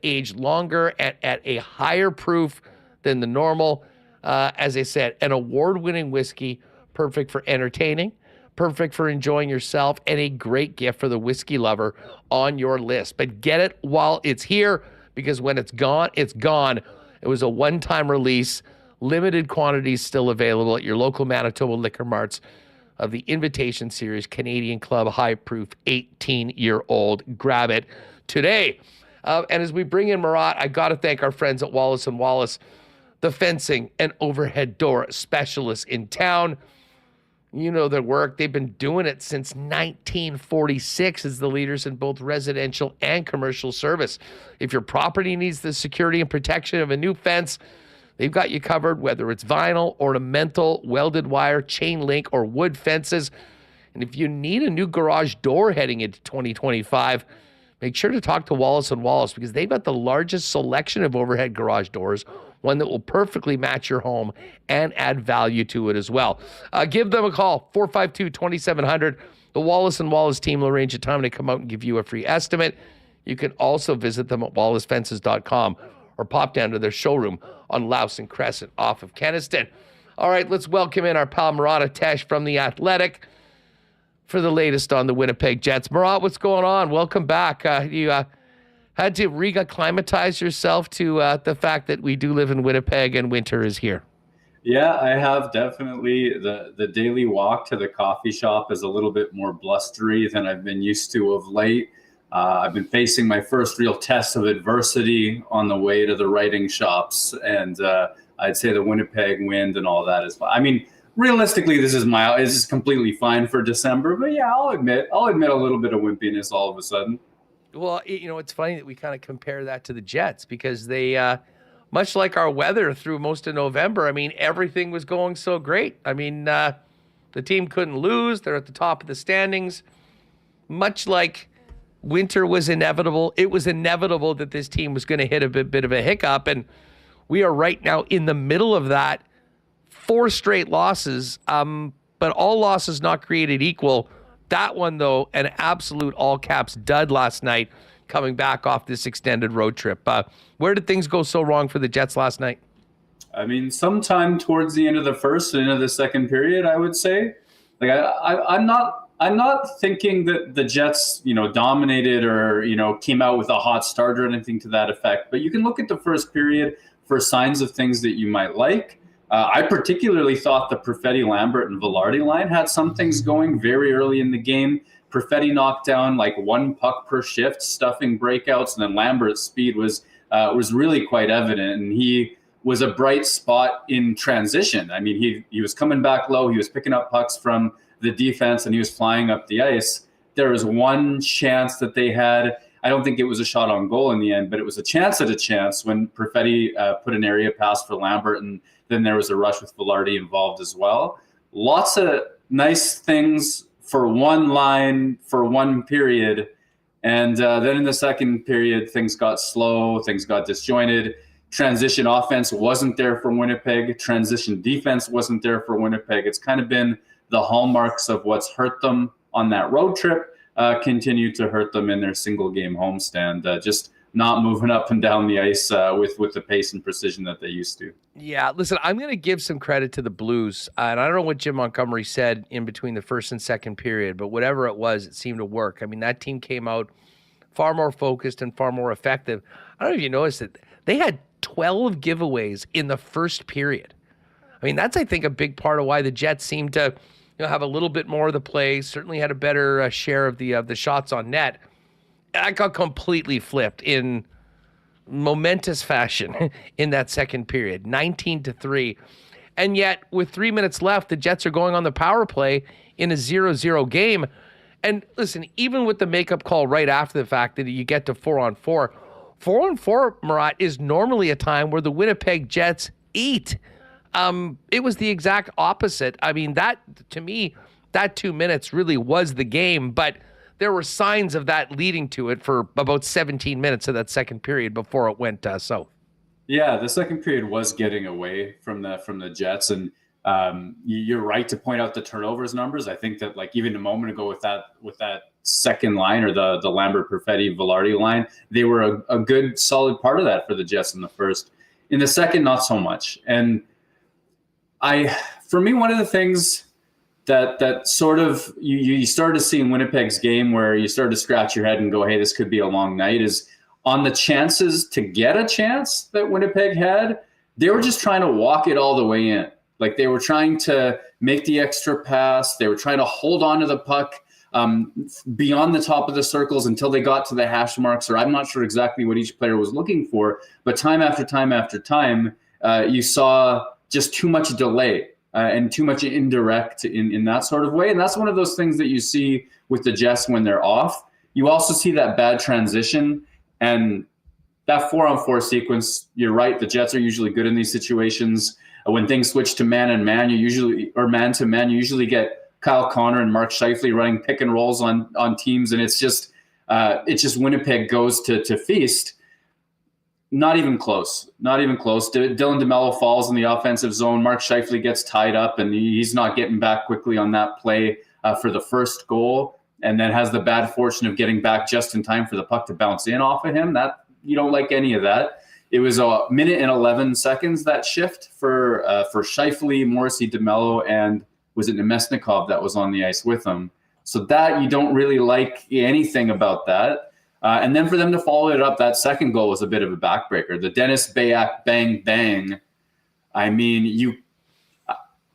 aged longer at a higher proof than the normal. As I said, an award-winning whiskey, perfect for entertaining, perfect for enjoying yourself, and a great gift for the whiskey lover on your list. But get it while it's here, because when it's gone, it's gone. It was a one-time release, limited quantities still available at your local Manitoba Liquor Marts of the Invitation Series Canadian Club High Proof 18-year-old. Grab it today. And as we bring in Murat, I got to thank our friends at Wallace & Wallace, the fencing and overhead door specialists in town. You know their work. They've been doing it since 1946 as the leaders in both residential and commercial service. If your property needs the security and protection of a new fence, they've got you covered, whether it's vinyl, ornamental, welded wire, chain link, or wood fences. And if you need a new garage door heading into 2025, make sure to talk to Wallace & Wallace, because they've got the largest selection of overhead garage doors, one that will perfectly match your home and add value to it as well. Give them a call, 452-2700. The Wallace & Wallace team will arrange a time to come out and give you a free estimate. You can also visit them at wallacefences.com or pop down to their showroom on Louse and Crescent off of Kenniston. All right, let's welcome in our pal Murat Ates from The Athletic for the latest on the Winnipeg Jets. Murat, what's going on? Welcome back. You had to re-acclimatize yourself to the fact that we do live in Winnipeg and winter is here. Yeah, I have definitely. The daily walk to the coffee shop is a little bit more blustery than I've been used to of late. I've been facing my first real test of adversity on the way to the writing shops, and I'd say the Winnipeg wind and all that is fine. I mean, realistically, this is completely fine for December, but yeah, I'll admit a little bit of wimpiness all of a sudden. Well, it's funny that we kind of compare that to the Jets, because they, much like our weather through most of November, I mean, everything was going so great. I mean, the team couldn't lose. They're at the top of the standings. Much like winter was inevitable, it was inevitable that this team was going to hit a bit of a hiccup, and we are right now in the middle of that. 4 straight losses, but all losses not created equal. That one, though, an absolute all-caps dud last night, coming back off this extended road trip. Where did things go so wrong for the Jets last night? I mean, sometime towards the end of the first and into the second period, I would say. Like I'm not I'm not thinking that the Jets, dominated or, came out with a hot start or anything to that effect. But you can look at the first period for signs of things that you might like. I particularly thought the Perfetti, Lambert, and Velarde line had some things going very early in the game. Perfetti knocked down like one puck per shift, stuffing breakouts, and then Lambert's speed was really quite evident, and he was a bright spot in transition. I mean, he was coming back low, he was picking up pucks from the defense, and he was flying up the ice. There was one chance that they had. I don't think it was a shot on goal in the end, but it was a chance at a chance when Perfetti put an area pass for Lambert, and then there was a rush with Velarde involved as well. Lots of nice things for one line, for one period. And then in the second period, things got slow, things got disjointed. Transition offense wasn't there for Winnipeg. Transition defense wasn't there for Winnipeg. It's kind of been the hallmarks of what's hurt them on that road trip, continue to hurt them in their single game homestand. Just not moving up and down the ice with the pace and precision that they used to. Yeah, listen, I'm going to give some credit to the Blues. And I don't know what Jim Montgomery said in between the first and second period, but whatever it was, it seemed to work. I mean, that team came out far more focused and far more effective. I don't know if you noticed that they had 12 giveaways in the first period. I mean, that's, I think, a big part of why the Jets seemed to have a little bit more of the play, certainly had a better share of the shots on net. That got completely flipped in momentous fashion in that second period, 19-3. And yet, with 3 minutes left, the Jets are going on the power play in a 0-0 game. And listen, even with the makeup call right after the fact that you get to 4-on-4, 4-on-4, Murat, is normally a time where the Winnipeg Jets eat. It was the exact opposite. I mean, that, to me, that 2 minutes really was the game, but there were signs of that leading to it for about 17 minutes of that second period before it went south. Yeah, the second period was getting away from the Jets, and you're right to point out the turnovers numbers. I think that, like, even a moment ago with that second line, or the Lambert, Perfetti, Velarde line, they were a good solid part of that for the Jets in the first. In the second, not so much. And for me, one of the things that sort of you started to see in Winnipeg's game, where you started to scratch your head and go, hey, this could be a long night, is on the chances to get a chance that Winnipeg had, they were just trying to walk it all the way in. Like, they were trying to make the extra pass. They were trying to hold on to the puck beyond the top of the circles until they got to the hash marks, or I'm not sure exactly what each player was looking for. But time after time after time, you saw just too much delay and too much indirect in that sort of way. And that's one of those things that you see with the Jets when they're off. You also see that bad transition and that 4-on-4 sequence. You're right. The Jets are usually good in these situations. When things switch to man and man, man to man, you usually get Kyle Connor and Mark Scheifele running pick and rolls on teams. And it's just Winnipeg goes to feast. Not even close. Dylan DeMello falls in the offensive zone. Mark Scheifele gets tied up, and he's not getting back quickly on that play for the first goal, and then has the bad fortune of getting back just in time for the puck to bounce in off of him. That, you don't like any of that. It was a minute and 11 seconds, that shift for Scheifele, Morrissey, DeMello, and was it Nemesnikov that was on the ice with him. So that, you don't really like anything about that. And then for them to follow it up, that second goal was a bit of a backbreaker. The Dennis Bayak bang, bang. I mean,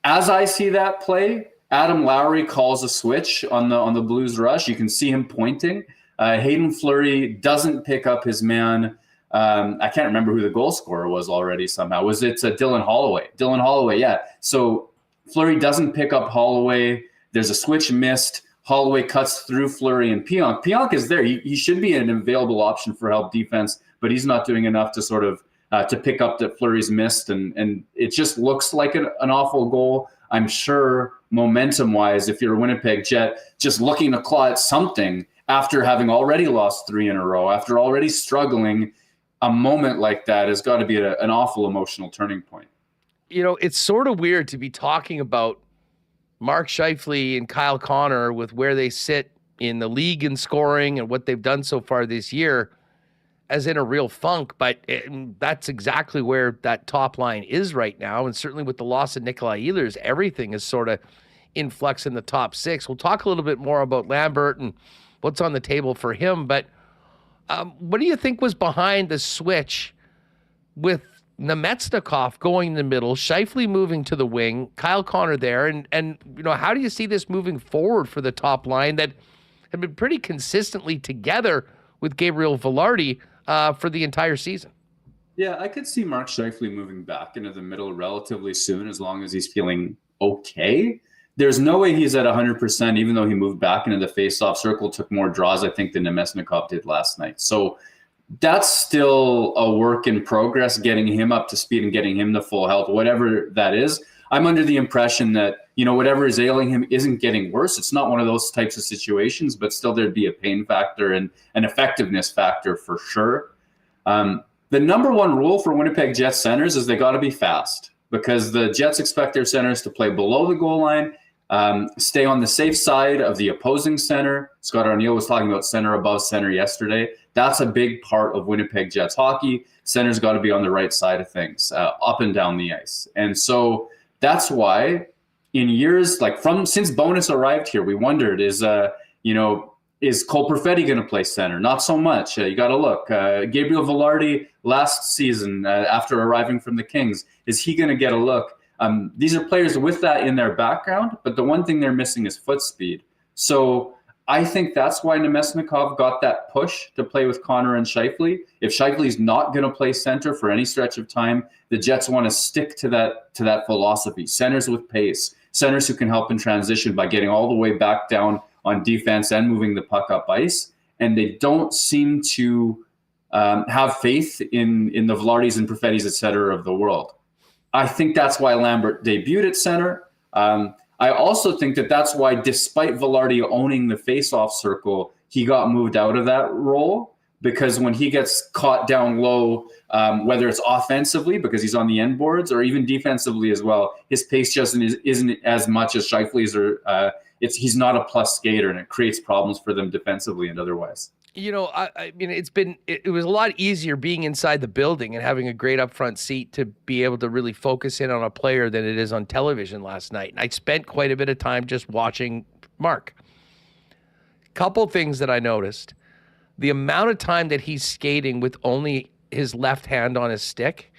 as I see that play, Adam Lowry calls a switch on the Blues rush. You can see him pointing. Hayden Fleury doesn't pick up his man. I can't remember who the goal scorer was already somehow. Was it Dylan Holloway? Dylan Holloway, yeah. So Fleury doesn't pick up Holloway. There's a switch missed. Holloway cuts through Fleury and Pionk. Pionk is there. He should be an available option for help defense, but he's not doing enough to sort of to pick up that Fleury's missed. And it just looks like an awful goal. I'm sure momentum-wise, if you're a Winnipeg Jet, just looking to claw at something after having already lost 3 in a row, after already struggling, a moment like that has got to be an awful emotional turning point. You know, it's sort of weird to be talking about Mark Scheifele and Kyle Connor with where they sit in the league in scoring and what they've done so far this year as in a real funk, but that's exactly where that top line is right now. And certainly with the loss of Nikolai Ehlers, everything is sort of influx in the top 6. We'll talk a little bit more about Lambert and what's on the table for him. But what do you think was behind the switch with Nemetsnikov going in the middle, Scheifele moving to the wing, Kyle Connor there, and how do you see this moving forward for the top line that had been pretty consistently together with Gabriel Velarde for the entire season? Yeah, I could see Mark Scheifele moving back into the middle relatively soon, as long as he's feeling okay. There's no way he's at 100%, even though he moved back into the face-off circle, took more draws, I think, than Nemesnikov did last night. So that's still a work in progress, getting him up to speed and getting him to full health, whatever that is. I'm under the impression that, whatever is ailing him isn't getting worse. It's not one of those types of situations, but still there'd be a pain factor and an effectiveness factor for sure. The number one rule for Winnipeg Jets centers is they got to be fast, because the Jets expect their centers to play below the goal line, stay on the safe side of the opposing center. Scott Arniel was talking about center above center yesterday. That's a big part of Winnipeg Jets hockey. Centers got to be on the right side of things, up and down the ice. And so that's why in years since Bonus arrived here, we wondered, is Cole Perfetti going to play center? Not so much. You got to look. Gabriel Velarde last season, after arriving from the Kings, is he going to get a look? These are players with that in their background, but the one thing they're missing is foot speed. So I think that's why Nemesnikov got that push to play with Connor and Scheifele. If Scheifele's not going to play center for any stretch of time, the Jets want to stick to that philosophy. Centers with pace, centers who can help in transition by getting all the way back down on defense and moving the puck up ice. And they don't seem to have faith in the Velardes and Perfettis, et cetera, of the world. I think that's why Lambert debuted at center. I also think that's why, despite Velarde owning the face-off circle, he got moved out of that role, because when he gets caught down low, whether it's offensively because he's on the end boards or even defensively as well, his pace just isn't as much as Scheifele's, or he's not a plus skater, and it creates problems for them defensively and otherwise. I mean, it was a lot easier being inside the building and having a great upfront seat to be able to really focus in on a player than it is on television last night. And I spent quite a bit of time just watching Mark. Couple things that I noticed. The amount of time that he's skating with only his left hand on his stick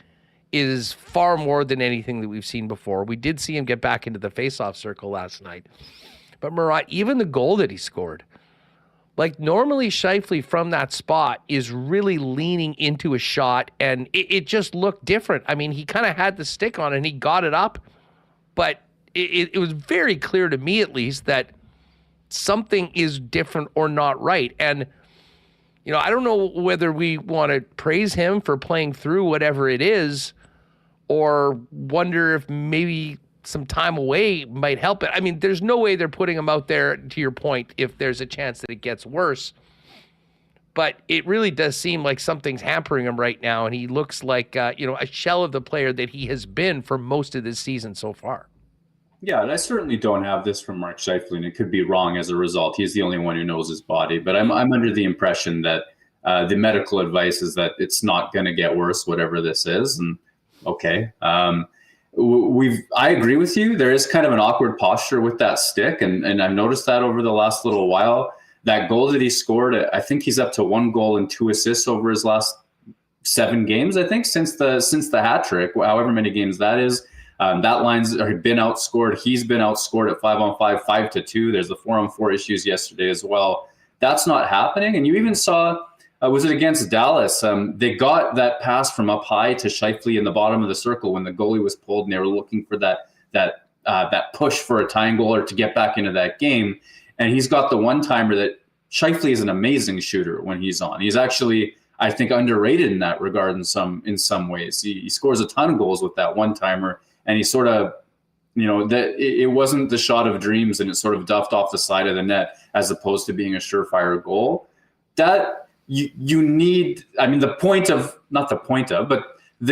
is far more than anything that we've seen before. We did see him get back into the faceoff circle last night. But Murat, even the goal that he scored, normally Scheifele from that spot is really leaning into a shot, and it just looked different. I mean, he kind of had the stick on and he got it up, but it was very clear to me, at least, that something is different or not right. And, I don't know whether we want to praise him for playing through whatever it is, or wonder if maybe some time away might help it. I mean, there's no way they're putting him out there, to your point, if there's a chance that it gets worse. But it really does seem like something's hampering him right now, and he looks like, a shell of the player that he has been for most of this season so far. Yeah, and I certainly don't have this from Mark Scheifele, and it could be wrong as a result. He's the only one who knows his body. But I'm under the impression that the medical advice is that it's not going to get worse, whatever this is. And okay. I agree with you. There is kind of an awkward posture with that stick, and I've noticed that over the last little while. That goal that he scored, I think he's up to 1 goal and 2 assists over his last 7 games, I think, since the hat trick, however many games that is. That line's been outscored. He's been outscored at 5-on-5, 5-2. There's the 4-on-4 issues yesterday as well. That's not happening. And you even saw, was it against Dallas? They got that pass from up high to Scheifele in the bottom of the circle when the goalie was pulled, and they were looking for that push for a tying goal or to get back into that game. And he's got the one-timer that Scheifele is an amazing shooter when he's on. He's actually, I think, underrated in that regard in some ways. He scores a ton of goals with that one-timer, and he sort of, that it wasn't the shot of dreams, and it sort of duffed off the side of the net as opposed to being a surefire goal. That you need, I mean, but the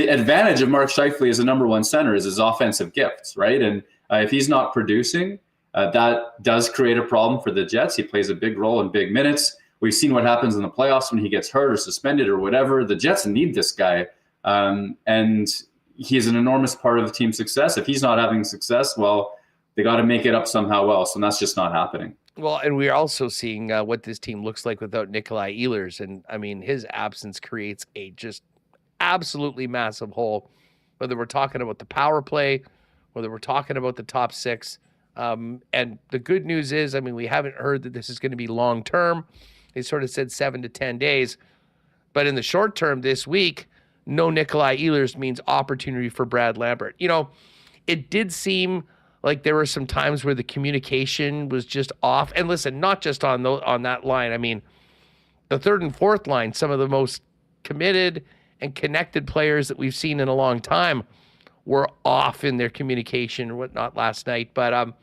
advantage of Mark Scheifele as a number one center is his offensive gifts, right? And if he's not producing, that does create a problem for the Jets. He plays a big role in big minutes. We've seen what happens in the playoffs when he gets hurt or suspended or whatever. The Jets need this guy, and he's an enormous part of the team's success. If he's not having success, well, they got to make it up somehow else, and that's just not happening. Well, and we're also seeing what this team looks like without Nikolai Ehlers. And I mean, his absence creates a just absolutely massive hole, whether we're talking about the power play, whether we're talking about the top six. And the good news is, I mean, we haven't heard that this is going to be long term. They sort of said 7 to 10 days. But in the short term this week, no Nikolai Ehlers means opportunity for Brad Lambert. You know, it did seem like there were some times where the communication was just off. And listen, not just on that line. I mean, the third and fourth line, some of the most committed and connected players that we've seen in a long time were off in their communication and whatnot last night. But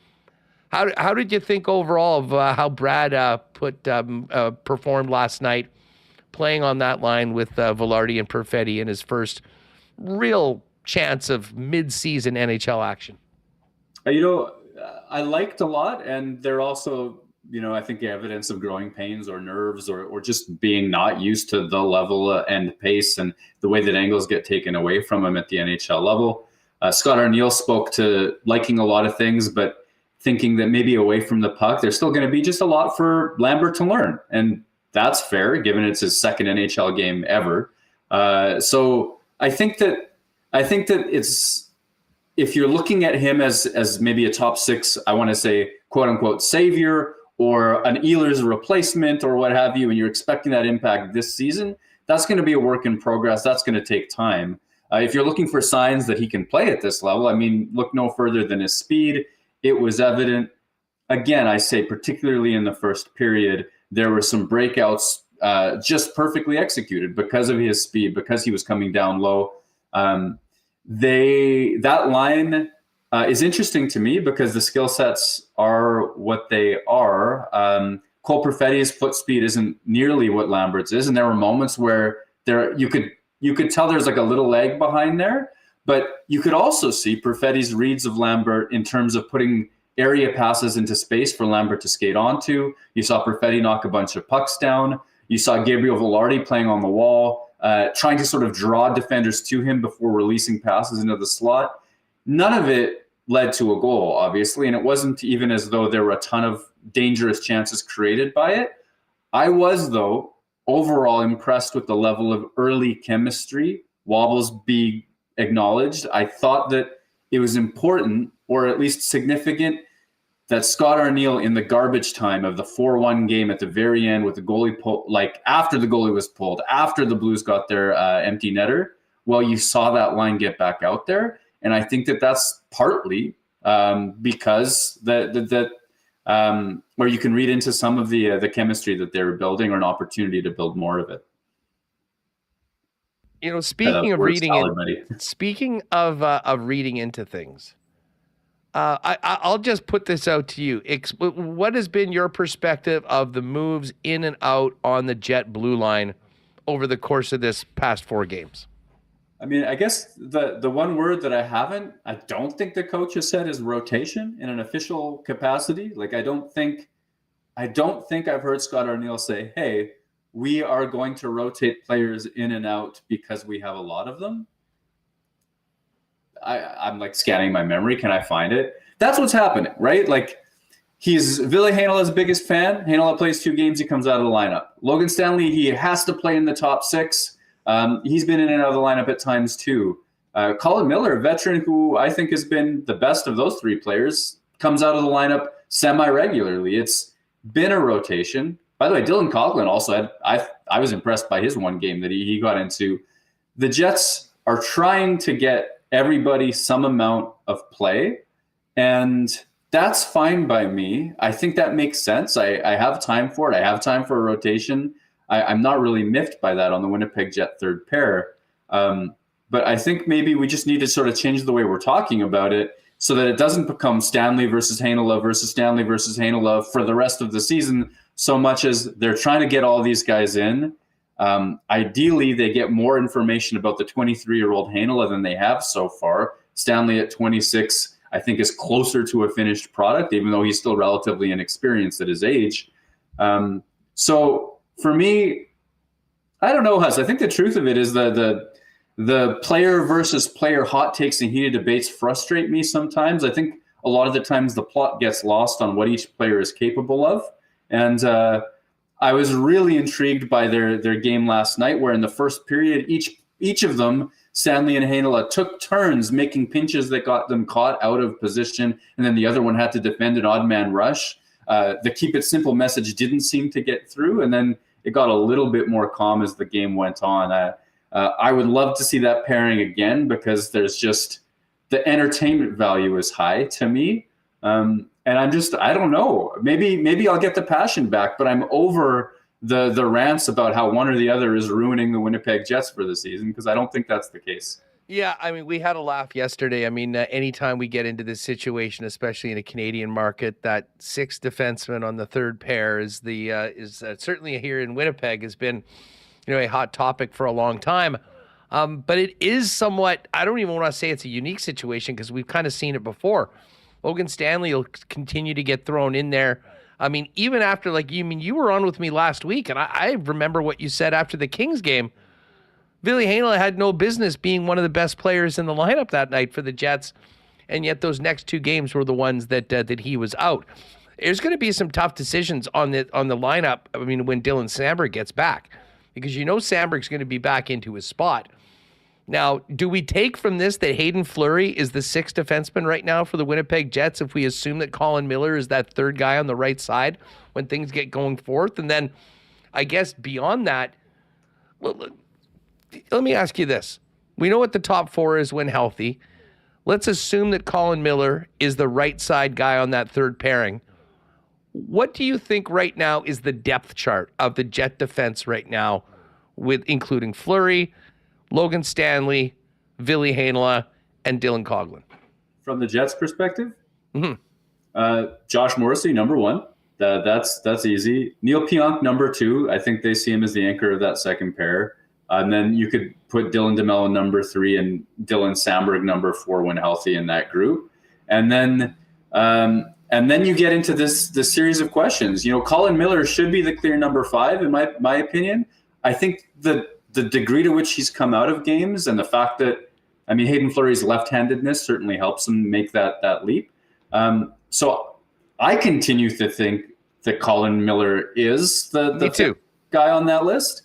how did you think overall of how Brad performed last night, playing on that line with Velarde and Perfetti in his first real chance of mid-season NHL action? I liked a lot, and they're also, I think evidence of growing pains or nerves or just being not used to the level and pace and the way that angles get taken away from him at the NHL level. Scott Arniel spoke to liking a lot of things, but thinking that maybe away from the puck, there's still going to be just a lot for Lambert to learn. And that's fair, given it's his second NHL game ever. So I think that it's, if you're looking at him as maybe a top six, I want to say, quote unquote, savior or an Ehlers replacement or what have you, and you're expecting that impact this season, that's going to be a work in progress. That's going to take time. If you're looking for signs that he can play at this level, I mean, look no further than his speed. It was evident. Again, I say particularly in the first period, there were some breakouts just perfectly executed because of his speed, because he was coming down low. That line is interesting to me because the skill sets are what they are. Cole Perfetti's foot speed isn't nearly what Lambert's is, and there were moments where you could tell there's like a little lag behind there, but you could also see Perfetti's reads of Lambert in terms of putting area passes into space for Lambert to skate onto. You saw Perfetti knock a bunch of pucks down. You saw Gabriel Velarde playing on the wall, trying to sort of draw defenders to him before releasing passes into the slot. None of it led to a goal, obviously, and it wasn't even as though there were a ton of dangerous chances created by it. I was, though, overall impressed with the level of early chemistry. Wobbles be acknowledged. I thought that it was important, or at least significant, that Scott Arniel in the garbage time of the 4-1 game at the very end with the goalie after the goalie was pulled, after the Blues got their empty netter, well, you saw that line get back out there. And I think that that's partly because where you can read into some of the chemistry that they were building or an opportunity to build more of it. Speaking of reading into things, I'll just put this out to you. What has been your perspective of the moves in and out on the Jet blue line over the course of this past 4 games? I mean, I guess the one word that I don't think the coach has said is rotation in an official capacity. Like, I don't think I've heard Scott Arniel say, hey, we are going to rotate players in and out because we have a lot of them. I'm like scanning my memory. Can I find it? That's what's happening, right? Like, he's Ville Heinola's biggest fan. Heinola plays 2 games. He comes out of the lineup. Logan Stanley, he has to play in the top 6. He's been in and out of the lineup at times too. Colin Miller, a veteran who I think has been the best of those 3 players, comes out of the lineup semi-regularly. It's been a rotation. By the way, Dylan Coughlin also had, I was impressed by his 1 game that he got into. The Jets are trying to get everybody some amount of play, and that's fine by me. I think that makes sense. I have time for it. I have time for a rotation. I'm not really miffed by that on the Winnipeg Jet third pair. But I think maybe we just need to sort of change the way we're talking about it so that it doesn't become Stanley versus Heinola versus Stanley versus Heinola for the rest of the season, so much as they're trying to get all these guys in. Ideally, they get more information about the 23-year-old Heinola than they have so far. Stanley at 26, I think, is closer to a finished product, even though he's still relatively inexperienced at his age. So for me, I don't know, Huss. I think the truth of it is the player versus player hot takes and heated debates frustrate me sometimes. I think a lot of the times the plot gets lost on what each player is capable of. And I was really intrigued by their game last night, where in the first period, each of them, Stanley and Heinola, took turns making pinches that got them caught out of position, and then the other one had to defend an odd man rush. The keep it simple message didn't seem to get through, and then it got a little bit more calm as the game went on. I would love to see that pairing again, because there's just the entertainment value is high to me. And I don't know, maybe I'll get the passion back, but I'm over the rants about how one or the other is ruining the Winnipeg Jets for the season, because I don't think that's the case. Yeah, I mean, we had a laugh yesterday. I mean, anytime we get into this situation, especially in a Canadian market, that sixth defenseman on the third pair is certainly here in Winnipeg has been, a hot topic for a long time. But it is somewhat, I don't even want to say it's a unique situation, because we've kind of seen it before. Logan Stanley will continue to get thrown in there. I mean, even after, you were on with me last week, and I remember what you said after the Kings game. Ville Heinola had no business being one of the best players in the lineup that night for the Jets, and yet those next two games were the ones that he was out. There's going to be some tough decisions on the lineup, I mean, when Dylan Samberg gets back, because Samberg's going to be back into his spot. Now, do we take from this that Hayden Fleury is the sixth defenseman right now for the Winnipeg Jets if we assume that Colin Miller is that third guy on the right side when things get going forth? And then I guess beyond that, well, let me ask you this. We know what the top four is when healthy. Let's assume that Colin Miller is the right side guy on that third pairing. What do you think right now is the depth chart of the Jet defense right now, with including Fleury, Logan Stanley, Ville Heinola, and Dylan Coghlan? From the Jets' perspective, Josh Morrissey, number one. That's easy. Neil Pionk, number two. I think they see him as the anchor of that second pair. And then you could put Dylan DeMello number three and Dylan Samberg number four when healthy in that group. And then you get into this series of questions. Colin Miller should be the clear number five, in my opinion. I think the degree to which he's come out of games, and the fact that, Hayden Fleury's left-handedness certainly helps him make that leap. So I continue to think that Colin Miller is the guy on that list.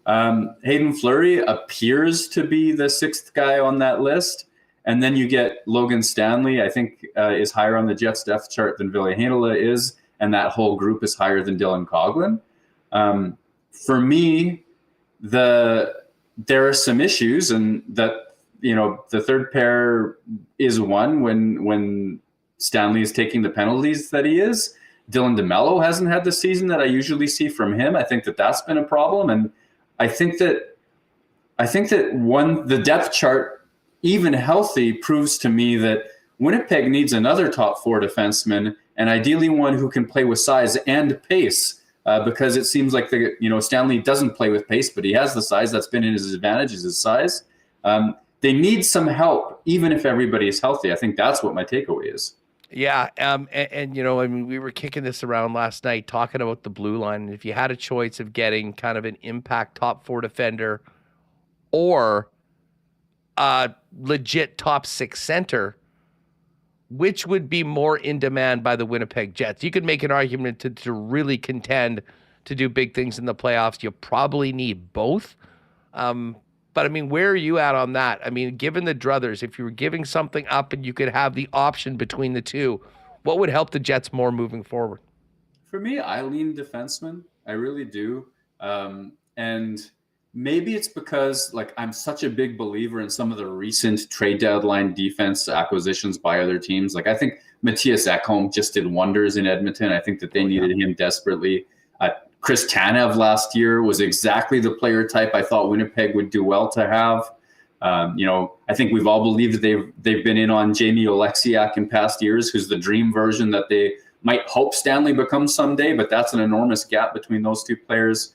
Hayden Fleury appears to be the sixth guy on that list. And then you get Logan Stanley, I think is higher on the Jets depth chart than Ville Heinola is. And that whole group is higher than Dylan Coghlan. For me, there are some issues, and that, the third pair is one when Stanley is taking the penalties that he is. Dylan DeMello hasn't had the season that I usually see from him. I think that's been a problem. And I think that the depth chart, even healthy, proves to me that Winnipeg needs another top four defenseman, and ideally one who can play with size and pace, because it seems like Stanley doesn't play with pace, but he has the size. That's been in his advantage, is his size. They need some help, even if everybody is healthy. I think that's what my takeaway is. Yeah, and we were kicking this around last night, talking about the blue line. And if you had a choice of getting kind of an impact top four defender or a legit top six center, which would be more in demand by the Winnipeg Jets? You could make an argument to really contend to do big things in the playoffs. You probably need both. But, where are you at on that? Given the druthers, if you were giving something up and you could have the option between the two, what would help the Jets more moving forward? For me, I lean defenseman. I really do. And maybe it's because, I'm such a big believer in some of the recent trade deadline defense acquisitions by other teams. I think Matthias Ekholm just did wonders in Edmonton. I think that they needed him desperately. Chris Tanev last year was exactly the player type I thought Winnipeg would do well to have. I think we've all believed that they've been in on Jamie Oleksiak in past years, who's the dream version that they might hope Stanley becomes someday, but that's an enormous gap between those two players.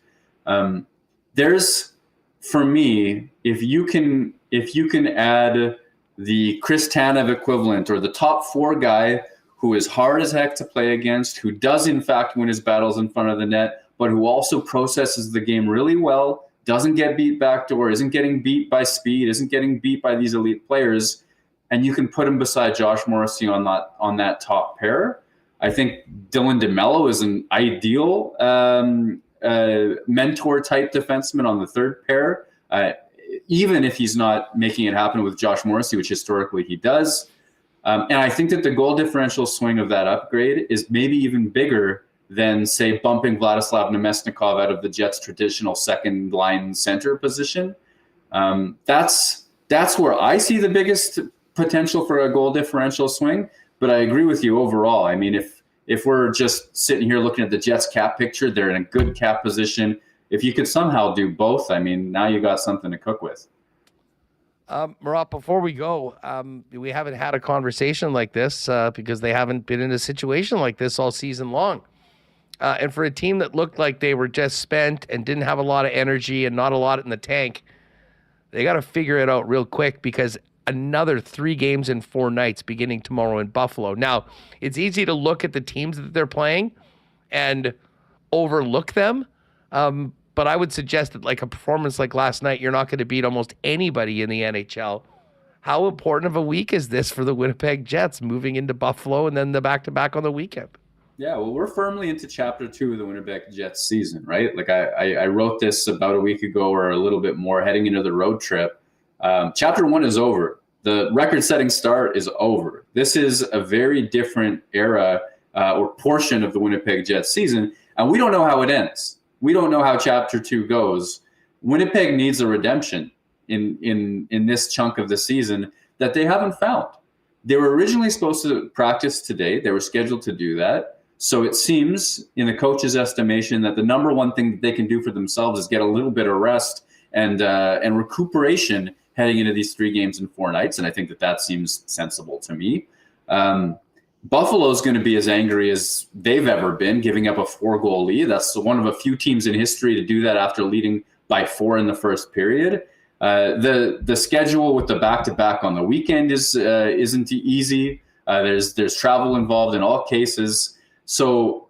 There's, for me, if you can add the Chris Tanev equivalent, or the top four guy who is hard as heck to play against, who does in fact win his battles in front of the net, but who also processes the game really well, doesn't get beat backdoor, isn't getting beat by speed, isn't getting beat by these elite players, and you can put him beside Josh Morrissey on that top pair. I think Dylan DeMello is an ideal mentor-type defenseman on the third pair, even if he's not making it happen with Josh Morrissey, which historically he does. And I think that the goal differential swing of that upgrade is maybe even bigger than, say, bumping Vladislav Nemesnikov out of the Jets' traditional second-line center position. That's where I see the biggest potential for a goal differential swing. But I agree with you overall. I mean, if we're just sitting here looking at the Jets' cap picture, they're in a good cap position. If you could somehow do both, I mean, now you got something to cook with. Murat, before we go, we haven't had a conversation like this because they haven't been in a situation like this all season long. And for a team that looked like they were just spent and didn't have a lot of energy and not a lot in the tank, they got to figure it out real quick because another 3 games in 4 nights beginning tomorrow in Buffalo. Now, it's easy to look at the teams that they're playing and overlook them. But I would suggest that like a performance like last night, you're not going to beat almost anybody in the NHL. How important of a week is this for the Winnipeg Jets moving into Buffalo and then the back-to-back on the weekend? Yeah, well, we're firmly into chapter 2 of the Winnipeg Jets season, right? Like I wrote this about a week ago or a little bit more heading into the road trip. Chapter 1 is over. The record-setting start is over. This is a very different era or portion of the Winnipeg Jets season, and we don't know how it ends. We don't know how chapter 2 goes. Winnipeg needs a redemption in this chunk of the season that they haven't found. They were originally supposed to practice today. They were scheduled to do that. So it seems, in the coach's estimation, that the number one thing that they can do for themselves is get a little bit of rest and recuperation heading into these 3 games in 4 nights. And I think that seems sensible to me. Buffalo's going to be as angry as they've ever been, giving up a 4-goal lead. That's one of a few teams in history to do that after leading by 4 in the first period. The schedule with the back-to-back on the weekend isn't easy. There's travel involved in all cases. So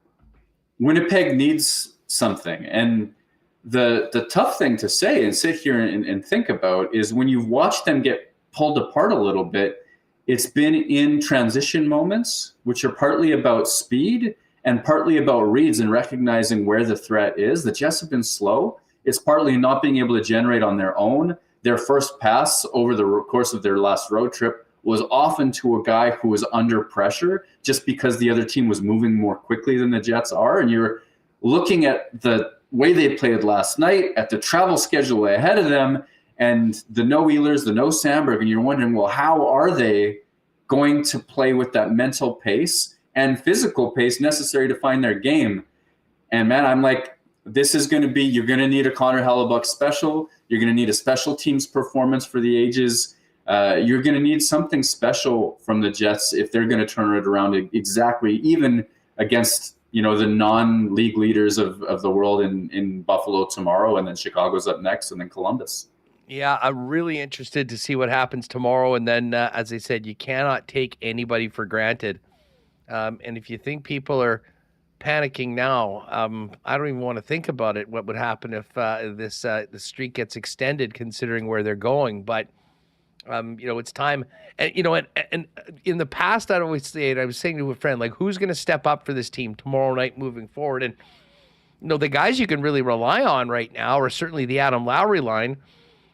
Winnipeg needs something. And the tough thing to say and sit here and think about is when you've watched them get pulled apart a little bit, it's been in transition moments, which are partly about speed and partly about reads and recognizing where the threat is. The Jets have been slow. It's partly not being able to generate on their own. Their first pass over the course of their last road trip was often to a guy who was under pressure just because the other team was moving more quickly than the Jets are. And you're looking at the way they played last night, at the travel schedule ahead of them, and the no Wheelers, the no Sandberg, and you're wondering, well, how are they going to play with that mental pace and physical pace necessary to find their game? And man, I'm like, this is going to be, you're going to need a Connor Hellebuck special. You're going to need a special teams performance for the ages. You're going to need something special from the Jets if they're going to turn it around exactly, even against, the non-league leaders of the world in Buffalo tomorrow, and then Chicago's up next, and then Columbus. Yeah, I'm really interested to see what happens tomorrow. And then, as I said, you cannot take anybody for granted. And if you think people are panicking now, I don't even want to think about it, what would happen if the streak gets extended, considering where they're going. But, it's time. And, and in the past, I'd always say it, I was saying to a friend, like, who's going to step up for this team tomorrow night moving forward? And, the guys you can really rely on right now are certainly the Adam Lowry line.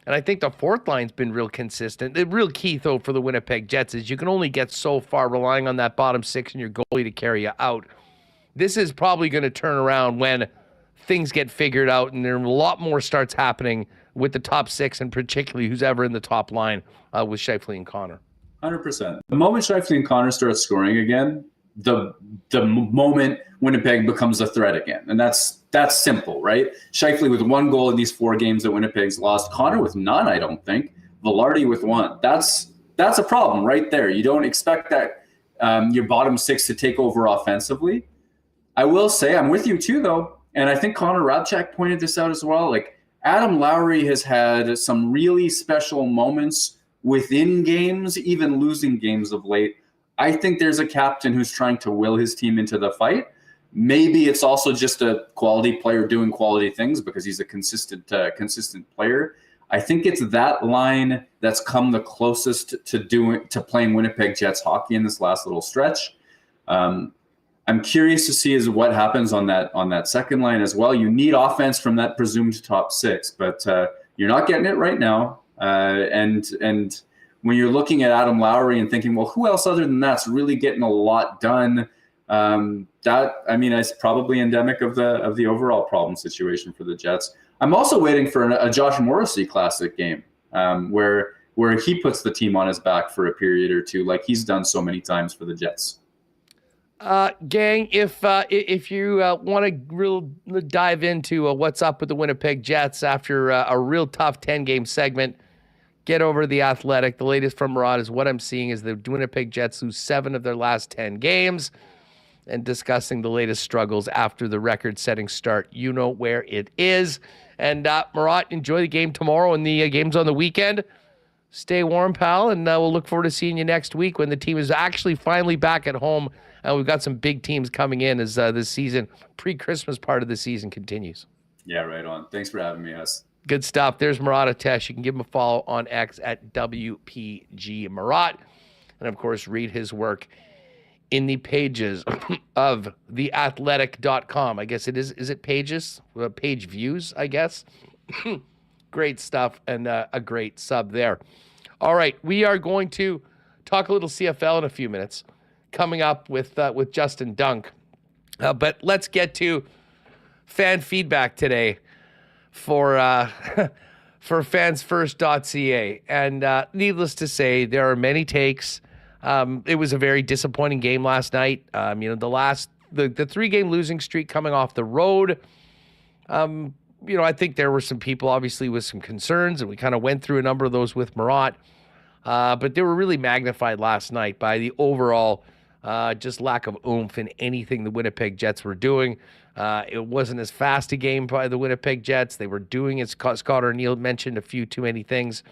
And I think the fourth line's been real consistent. The real key, though, for the Winnipeg Jets is you can only get so far relying on that bottom 6 and your goalie to carry you out. This is probably going to turn around when things get figured out and there are a lot more starts happening with the top 6 and particularly who's ever in the top line with Scheifele and Connor. 100%. The moment Scheifele and Connor start scoring again, the moment Winnipeg becomes a threat again. And that's simple, right? Scheifele with 1 goal in these 4 games that Winnipeg's lost. Connor with none, I don't think. Velarde with 1. That's a problem right there. You don't expect that your bottom 6 to take over offensively. I will say, I'm with you too, though, and I think Connor Rabchak pointed this out as well. Like, Adam Lowry has had some really special moments within games, even losing games of late. I think there's a captain who's trying to will his team into the fight. Maybe it's also just a quality player doing quality things because he's a consistent player. I think it's that line that's come the closest to playing Winnipeg Jets hockey in this last little stretch. I'm curious to see what happens on that second line as well. You need offense from that presumed top six, but you're not getting it right now. And when you're looking at Adam Lowry and thinking, well, who else other than that's really getting a lot done? It's probably endemic of the overall problem situation for the Jets. I'm also waiting for a Josh Morrissey classic game where he puts the team on his back for a period or two, like he's done so many times for the Jets. Gang, if you want to dive into what's up with the Winnipeg Jets after a real tough 10-game segment, get over to The Athletic. The latest from Murat is what I'm seeing is the Winnipeg Jets lose 7 of their last 10 games, and discussing the latest struggles after the record-setting start. You know where it is. And Murat, enjoy the game tomorrow and the games on the weekend. Stay warm, pal, and we'll look forward to seeing you next week when the team is actually finally back at home. We've got some big teams coming in as this season, pre-Christmas part of the season continues. Yeah, right on. Thanks for having me, Huss. Good stuff. There's Murat Ates. You can give him a follow on X at WPG Murat. And, of course, read his work in the pages of theathletic.com. I guess it is. Is it pages? Page views, I guess. Great stuff and a great sub there. All right, we are going to talk a little CFL in a few minutes, coming up with Justin Dunk. But let's get to fan feedback today for fansfirst.ca. And needless to say, there are many takes. It was a very disappointing game last night. The 3-game losing streak coming off the road. I think there were some people obviously with some concerns, and we kind of went through a number of those with Murat. But they were really magnified last night by the overall just lack of oomph in anything the Winnipeg Jets were doing. It wasn't as fast a game by the Winnipeg Jets. They were doing, as Scott O'Neill mentioned, a few too many things.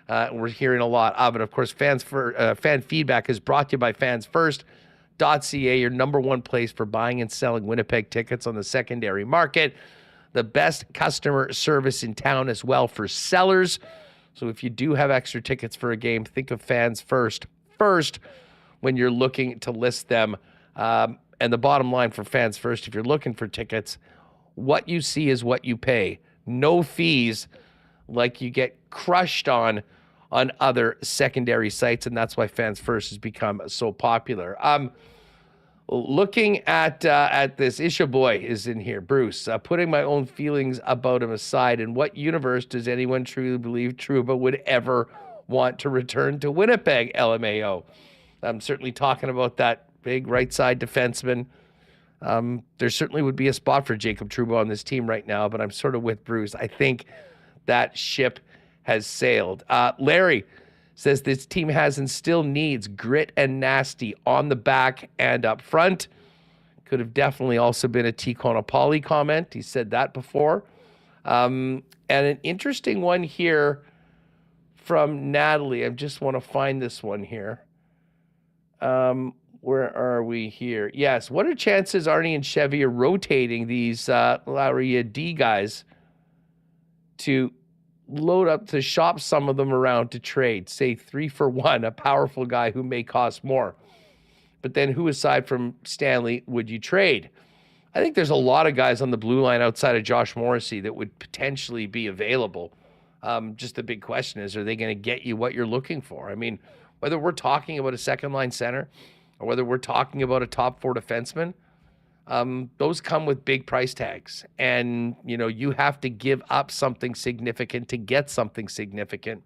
We're hearing a lot of it. Of course, fan feedback is brought to you by fansfirst.ca, your number one place for buying and selling Winnipeg tickets on the secondary market. The best customer service in town as well for sellers. So if you do have extra tickets for a game, think of Fans First when you're looking to list them. And the bottom line for Fans First, if you're looking for tickets, what you see is what you pay. No fees like you get crushed on other secondary sites, and that's why Fans First has become so popular. Looking at this, Isha Boy is in here. Bruce, putting my own feelings about him aside, in what universe does anyone truly believe Trouba would ever want to return to Winnipeg, LMAO? I'm certainly talking about that big right side defenseman. There certainly would be a spot for Jacob Trouba on this team right now, but I'm sort of with Bruce. I think that ship has sailed. Larry says this team has and still needs grit and nasty on the back and up front. Could have definitely also been a T. Konopali comment. He said that before. And an interesting one here from Natalie. I just want to find this one here. Where are we here? Yes. What are chances Arnie and Chevy are rotating these Lowry D guys to load up to shop some of them around to trade, say 3-for-1, a powerful guy who may cost more. But then who aside from Stanley would you trade? I think there's a lot of guys on the blue line outside of Josh Morrissey that would potentially be available. Just the big question is, are they going to get you what you're looking for? I mean, whether we're talking about a second line center or whether we're talking about a top 4 defenseman, those come with big price tags, and you have to give up something significant to get something significant.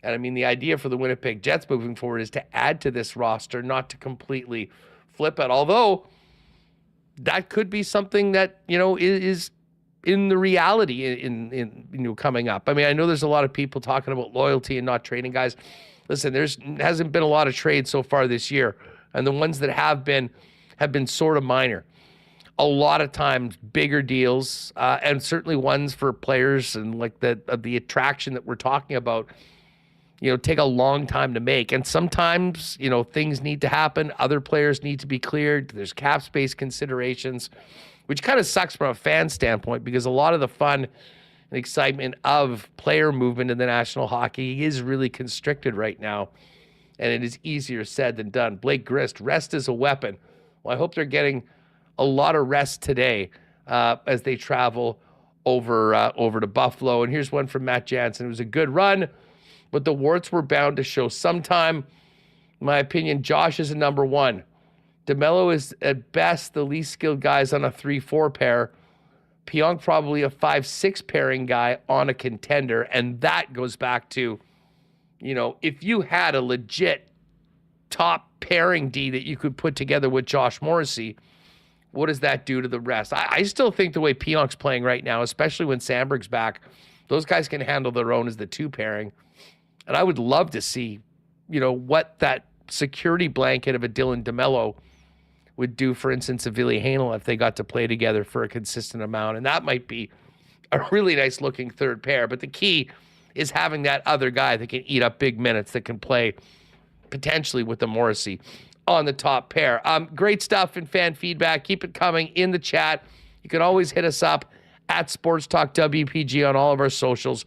And I mean, the idea for the Winnipeg Jets moving forward is to add to this roster, not to completely flip it. Although that could be something that is in the reality in coming up. I mean, I know there's a lot of people talking about loyalty and not trading guys. Listen, hasn't been a lot of trades so far this year, and the ones that have been sort of minor. A lot of times bigger deals, and certainly ones for players and like the attraction that we're talking about, take a long time to make. And sometimes, things need to happen. Other players need to be cleared. There's cap space considerations, which kind of sucks from a fan standpoint because a lot of the fun and excitement of player movement in the National Hockey is really constricted right now, and it is easier said than done. Blake Grist, rest is a weapon. Well, I hope they're getting a lot of rest today as they travel over to Buffalo. And here's one from Matt Jansen. It was a good run, but the warts were bound to show sometime. In my opinion, Josh is a number one. DeMello is at best the least skilled guys on a 3-4 pair. Pionk probably a 5-6 pairing guy on a contender. And that goes back to, if you had a legit top pairing D that you could put together with Josh Morrissey, what does that do to the rest? I still think the way Pionk's playing right now, especially when Sandberg's back, those guys can handle their own as the 2 pairing. And I would love to see, what that security blanket of a Dylan DeMello would do, for instance, a Ville Heinola if they got to play together for a consistent amount. And that might be a really nice looking third pair. But the key is having that other guy that can eat up big minutes, that can play potentially with the Morrissey on the top pair. Great stuff and fan feedback. Keep it coming in the chat. You can always hit us up at Sports Talk WPG on all of our socials.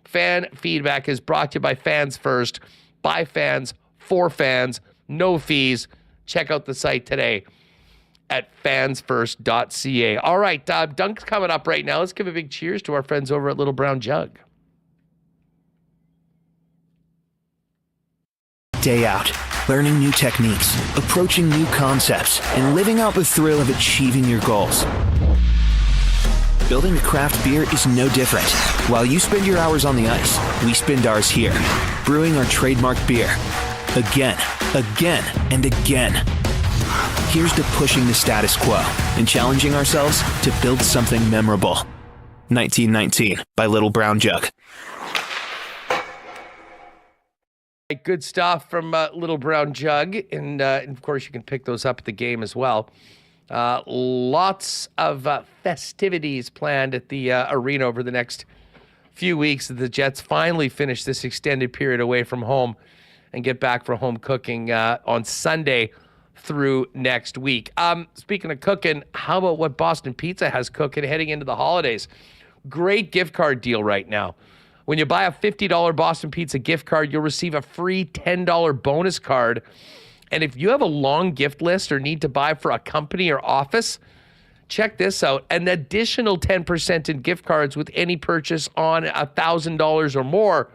Fan feedback is brought to you by Fans First, by fans, for fans, no fees. Check out the site today at fansfirst.ca. All right, Dunk's coming up right now. Let's give a big cheers to our friends over at Little Brown Jug. Day out, learning new techniques, approaching new concepts, and living out the thrill of achieving your goals. Building a craft beer is no different. While you spend your hours on the ice, we spend ours here, brewing our trademark beer. Again, and again. Here's to pushing the status quo and challenging ourselves to build something memorable. 1919 by Little Brown Jug. Good stuff from Little Brown Jug, and of course you can pick those up at the game as well. Lots of festivities planned at the arena over the next few weeks as the Jets finally finish this extended period away from home and get back for home cooking on Sunday through next week. Speaking of cooking, how about what Boston Pizza has cooking heading into the holidays? Great gift card deal right now. When you buy a $50 Boston Pizza gift card, you'll receive a free $10 bonus card. And if you have a long gift list or need to buy for a company or office, check this out. An additional 10% in gift cards with any purchase on $1,000 or more,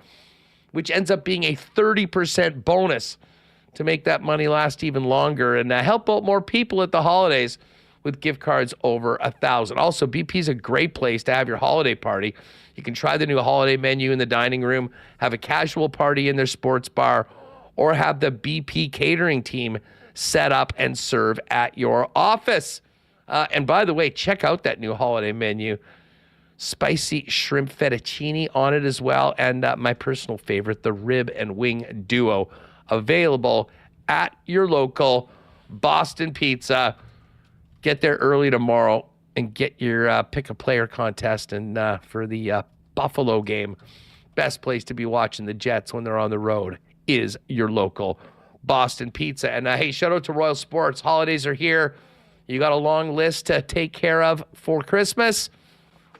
which ends up being a 30% bonus to make that money last even longer and help out more people at the holidays with gift cards over $1,000. Also, BP's a great place to have your holiday party. You can try the new holiday menu in the dining room, have a casual party in their sports bar, or have the BP catering team set up and serve at your office. And by the way, check out that new holiday menu. Spicy shrimp fettuccine on it as well. And my personal favorite, the rib and wing duo, available at your local Boston Pizza. Get there early tomorrow and get your pick a player contest. And for the Buffalo game, best place to be watching the Jets when they're on the road is your local Boston Pizza. And hey, shout out to Royal Sports. Holidays are here. You got a long list to take care of for Christmas.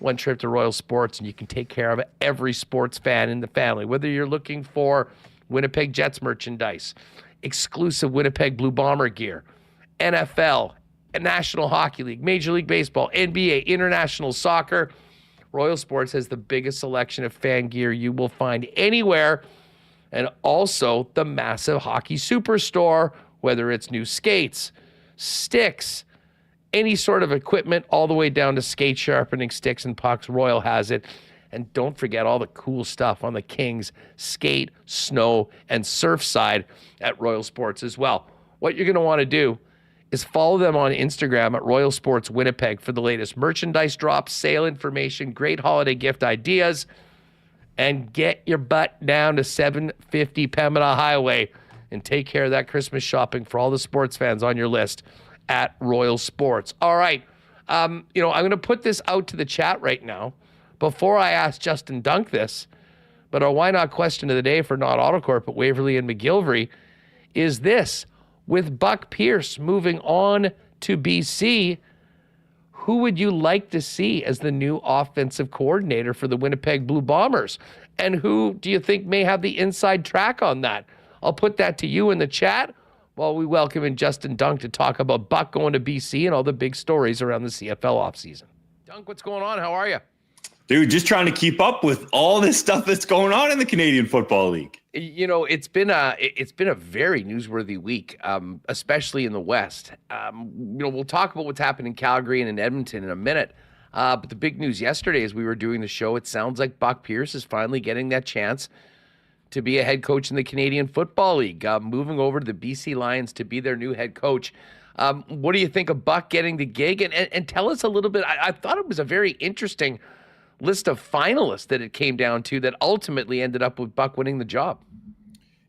One trip to Royal Sports and you can take care of every sports fan in the family. Whether you're looking for Winnipeg Jets merchandise, exclusive Winnipeg Blue Bomber gear, NFL, National Hockey League, Major League Baseball, NBA, international soccer, Royal Sports has the biggest selection of fan gear you will find anywhere. And also the massive hockey superstore, whether it's new skates, sticks, any sort of equipment, all the way down to skate sharpening sticks and pucks. Royal has it. And don't forget all the cool stuff on the Kings skate, snow, and surf side at Royal Sports as well. What you're going to want to do is follow them on Instagram at Royal Sports Winnipeg for the latest merchandise drops, sale information, great holiday gift ideas, and get your butt down to 750 Pembina Highway and take care of that Christmas shopping for all the sports fans on your list at Royal Sports. All right. I'm going to put this out to the chat right now before I ask Justin Dunk this, but our why not question of the day for Not Autocorp at Waverly and McGillivray is this. With Buck Pierce moving on to BC, who would you like to see as the new offensive coordinator for the Winnipeg Blue Bombers? And who do you think may have the inside track on that? I'll put that to you in the chat while we welcome in Justin Dunk to talk about Buck going to BC and all the big stories around the CFL offseason. Dunk, what's going on? How are you? Dude, just trying to keep up with all this stuff that's going on in the Canadian Football League. You know, it's been a very newsworthy week, especially in the West. We'll talk about what's happened in Calgary and in Edmonton in a minute. But the big news yesterday as we were doing the show, it sounds like Buck Pierce is finally getting that chance to be a head coach in the Canadian Football League, moving over to the BC Lions to be their new head coach. What do you think of Buck getting the gig? And tell us a little bit. I thought it was a very interesting list of finalists that it came down to that ultimately ended up with Buck winning the job.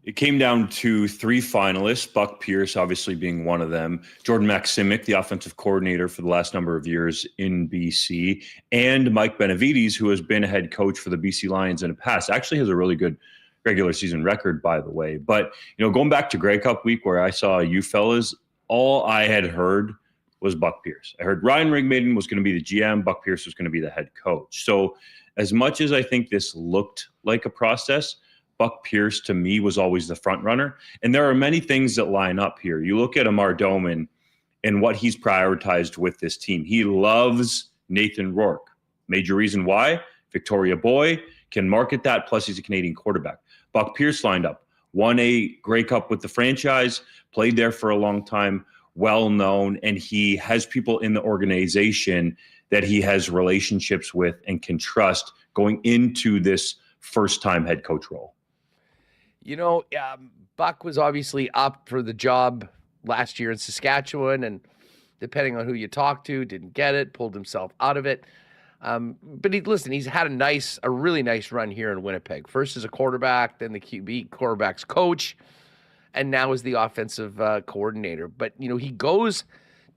It came down to 3 finalists, Buck Pierce obviously being one of them, Jordan Maksimic, the offensive coordinator for the last number of years in BC, and Mike Benavides, who has been a head coach for the BC Lions in the past. Actually has a really good regular season record, by the way. But, going back to Grey Cup week where I saw you fellas, all I had heard was Buck Pierce. I heard Ryan Ringmaiden was going to be the GM, Buck Pierce was going to be the head coach. So as much as I think this looked like a process, Buck Pierce, to me, was always the front runner. And there are many things that line up here. You look at Amar Doman and what he's prioritized with this team. He loves Nathan Rourke. Major reason why? Victoria Boy can market that, plus he's a Canadian quarterback. Buck Pierce lined up, won a Grey Cup with the franchise, played there for a long time, well-known, and he has people in the organization that he has relationships with and can trust going into this first-time head coach role. Buck was obviously up for the job last year in Saskatchewan, and depending on who you talk to, didn't get it, pulled himself out of it. But he's had a really nice run here in Winnipeg. First as a quarterback, then the QB quarterback's coach, and now as the offensive coordinator. But, he goes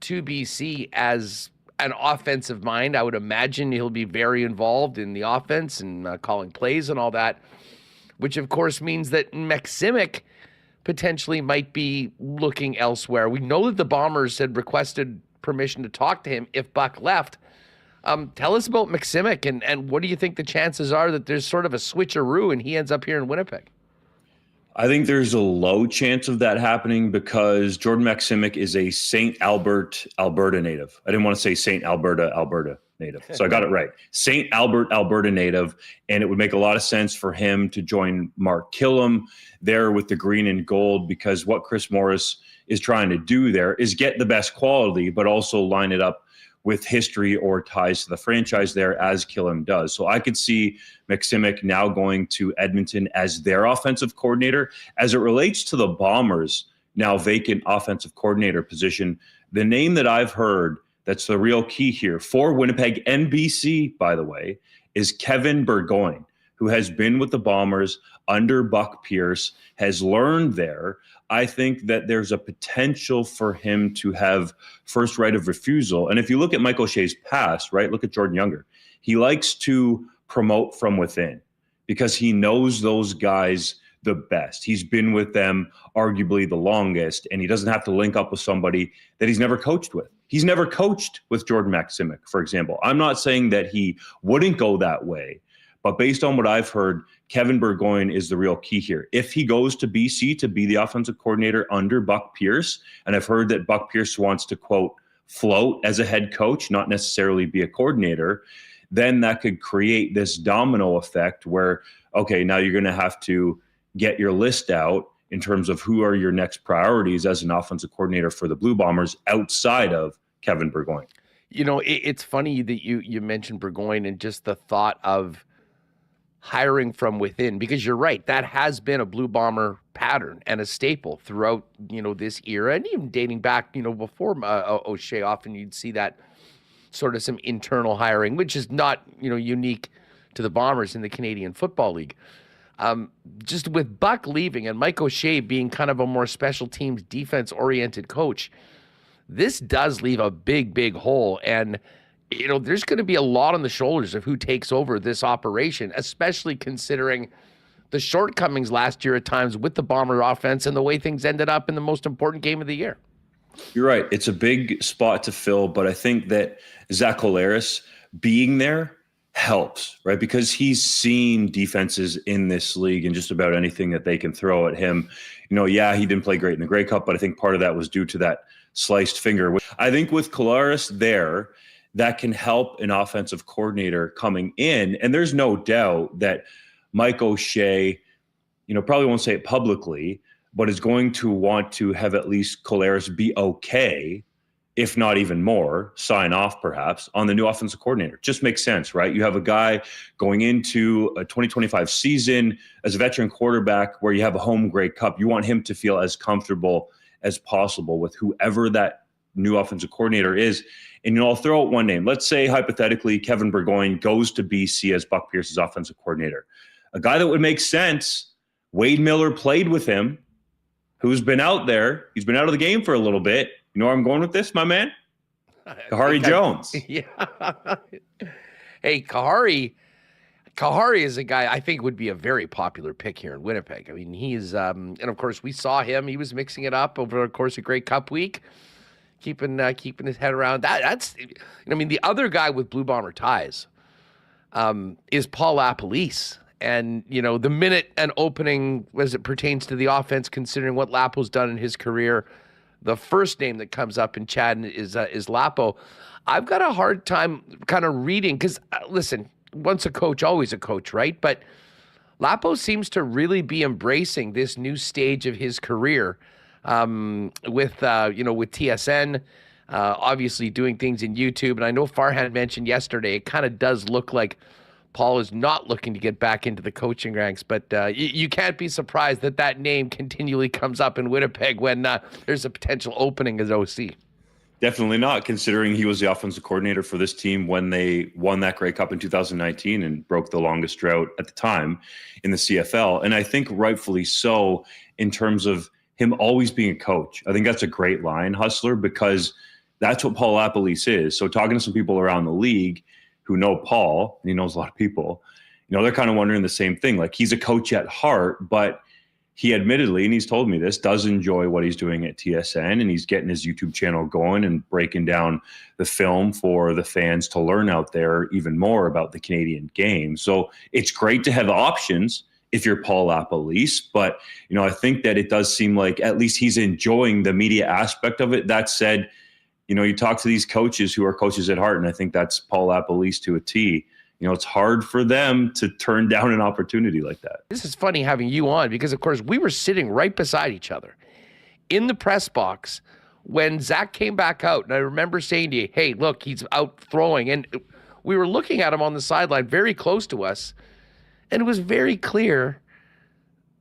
to BC as an offensive mind. I would imagine he'll be very involved in the offense and calling plays and all that, which of course means that Maksimic potentially might be looking elsewhere. We know that the Bombers had requested permission to talk to him if Buck left. Tell us about Maksimic and what do you think the chances are that there's sort of a switcheroo and he ends up here in Winnipeg? I think there's a low chance of that happening because Jordan Maksimic is a St. Albert, Alberta native. I didn't want to say St. Alberta, Alberta native. So I got it right. St. Albert, Alberta native. And it would make a lot of sense for him to join Mark Killam there with the green and gold, because what Chris Morris is trying to do there is get the best quality, but also line it up with history or ties to the franchise there, as Killam does. So I could see Maksimic now going to Edmonton as their offensive coordinator. As it relates to the Bombers' now vacant offensive coordinator position, the name that I've heard that's the real key here for Winnipeg and BC, by the way, is Kevin Burgoyne, who has been with the Bombers under Buck Pierce, has learned there. I think that there's a potential for him to have first right of refusal. And if you look at Michael Shea's past, right, look at Jordan Younger. He likes to promote from within because he knows those guys the best. He's been with them arguably the longest, and he doesn't have to link up with somebody that he's never coached with. He's never coached with Jordan Maksimic, for example. I'm not saying that he wouldn't go that way, but based on what I've heard, Kevin Burgoyne is the real key here. If he goes to BC to be the offensive coordinator under Buck Pierce, and I've heard that Buck Pierce wants to, quote, float as a head coach, not necessarily be a coordinator, then that could create this domino effect where, okay, now you're going to have to get your list out in terms of who are your next priorities as an offensive coordinator for the Blue Bombers outside of Kevin Burgoyne. It's funny that you mentioned Burgoyne and just the thought of hiring from within, because you're right, that has been a Blue Bomber pattern and a staple throughout, this era, and even dating back, before O'Shea. Often you'd see that sort of some internal hiring, which is not, unique to the Bombers in the Canadian Football League. Just with Buck leaving and Mike O'Shea being kind of a more special teams defense-oriented coach, this does leave a big, big hole. And, there's going to be a lot on the shoulders of who takes over this operation, especially considering the shortcomings last year at times with the Bomber offense and the way things ended up in the most important game of the year. You're right. It's a big spot to fill, but I think that Zach Collaros being there helps, right? Because he's seen defenses in this league and just about anything that they can throw at him. Yeah, he didn't play great in the Grey Cup, but I think part of that was due to that sliced finger. I think with Collaros there, that can help an offensive coordinator coming in. And there's no doubt that Mike O'Shea, probably won't say it publicly, but is going to want to have at least Collaros be okay, if not even more, sign off perhaps on the new offensive coordinator. Just makes sense, right? You have a guy going into a 2025 season as a veteran quarterback where you have a home Grey Cup. You want him to feel as comfortable as possible with whoever that new offensive coordinator is. And I'll throw out one name. Let's say hypothetically Kevin Burgoyne goes to BC as Buck Pierce's offensive coordinator. A guy that would make sense, Wade Miller played with him, who's been out there. He's been out of the game for a little bit. You know where I'm going with this, my man? Kahari Jones. Yeah. Hey, Kahari is a guy I think would be a very popular pick here in Winnipeg. I mean, he is, and of course we saw him. He was mixing it up over the course of Grey Cup week, keeping his head around. That's, the other guy with Blue Bomber ties is Paul LaPolice. And, the minute an opening as it pertains to the offense, considering what Lapo's done in his career, the first name that comes up in chat is Lapo. I've got a hard time kind of reading because, listen, once a coach, always a coach, right? But Lapo seems to really be embracing this new stage of his career with TSN, obviously doing things in YouTube. And I know Farhan mentioned yesterday, it kind of does look like Paul is not looking to get back into the coaching ranks, but you can't be surprised that name continually comes up in Winnipeg when there's a potential opening as OC. Definitely not, considering he was the offensive coordinator for this team when they won that Grey Cup in 2019 and broke the longest drought at the time in the CFL. And I think rightfully so in terms of him always being a coach. I think that's a great line, Hustler, because that's what Paul LaPolice is. So talking to some people around the league who know Paul, and he knows a lot of people, they're kind of wondering the same thing. Like, he's a coach at heart, but he admittedly, and he's told me this, does enjoy what he's doing at TSN, and he's getting his YouTube channel going and breaking down the film for the fans to learn out there even more about the Canadian game. So it's great to have options if you're Paul LaPolice, but, I think that it does seem like at least he's enjoying the media aspect of it. That said, you talk to these coaches who are coaches at heart, and I think that's Paul LaPolice to a T. It's hard for them to turn down an opportunity like that. This is funny having you on because, of course, we were sitting right beside each other in the press box when Zach came back out. And I remember saying to you, hey, look, he's out throwing. And we were looking at him on the sideline very close to us, and it was very clear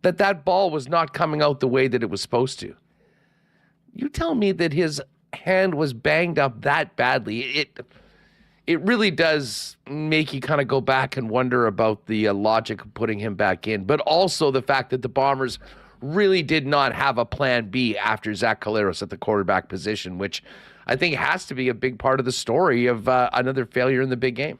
that ball was not coming out the way that it was supposed to. You tell me that his hand was banged up that badly. It really does make you kind of go back and wonder about the logic of putting him back in, but also the fact that the Bombers really did not have a plan B after Zach Collaros at the quarterback position, which I think has to be a big part of the story of another failure in the big game.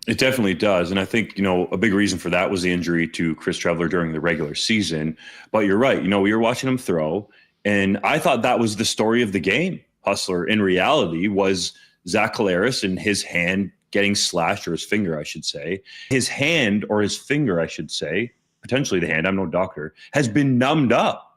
It definitely does. And I think, a big reason for that was the injury to Chris Trevler during the regular season. But you're right. We were watching him throw, and I thought that was the story of the game, Hustler. In reality, was Zach Collaros and his hand getting slashed, or his finger, I should say. His hand, or his finger, I should say, potentially the hand, I'm no doctor, has been numbed up.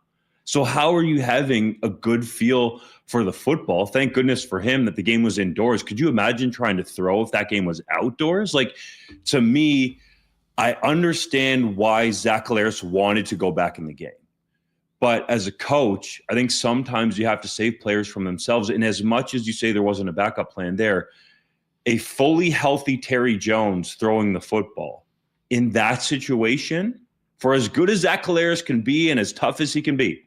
So how are you having a good feel for the football? Thank goodness for him that the game was indoors. Could you imagine trying to throw if that game was outdoors? Like, to me, I understand why Zach Collaros wanted to go back in the game. But as a coach, I think sometimes you have to save players from themselves. And as much as you say there wasn't a backup plan there, a fully healthy Terry Jones throwing the football in that situation, for as good as Zach Collaros can be and as tough as he can be,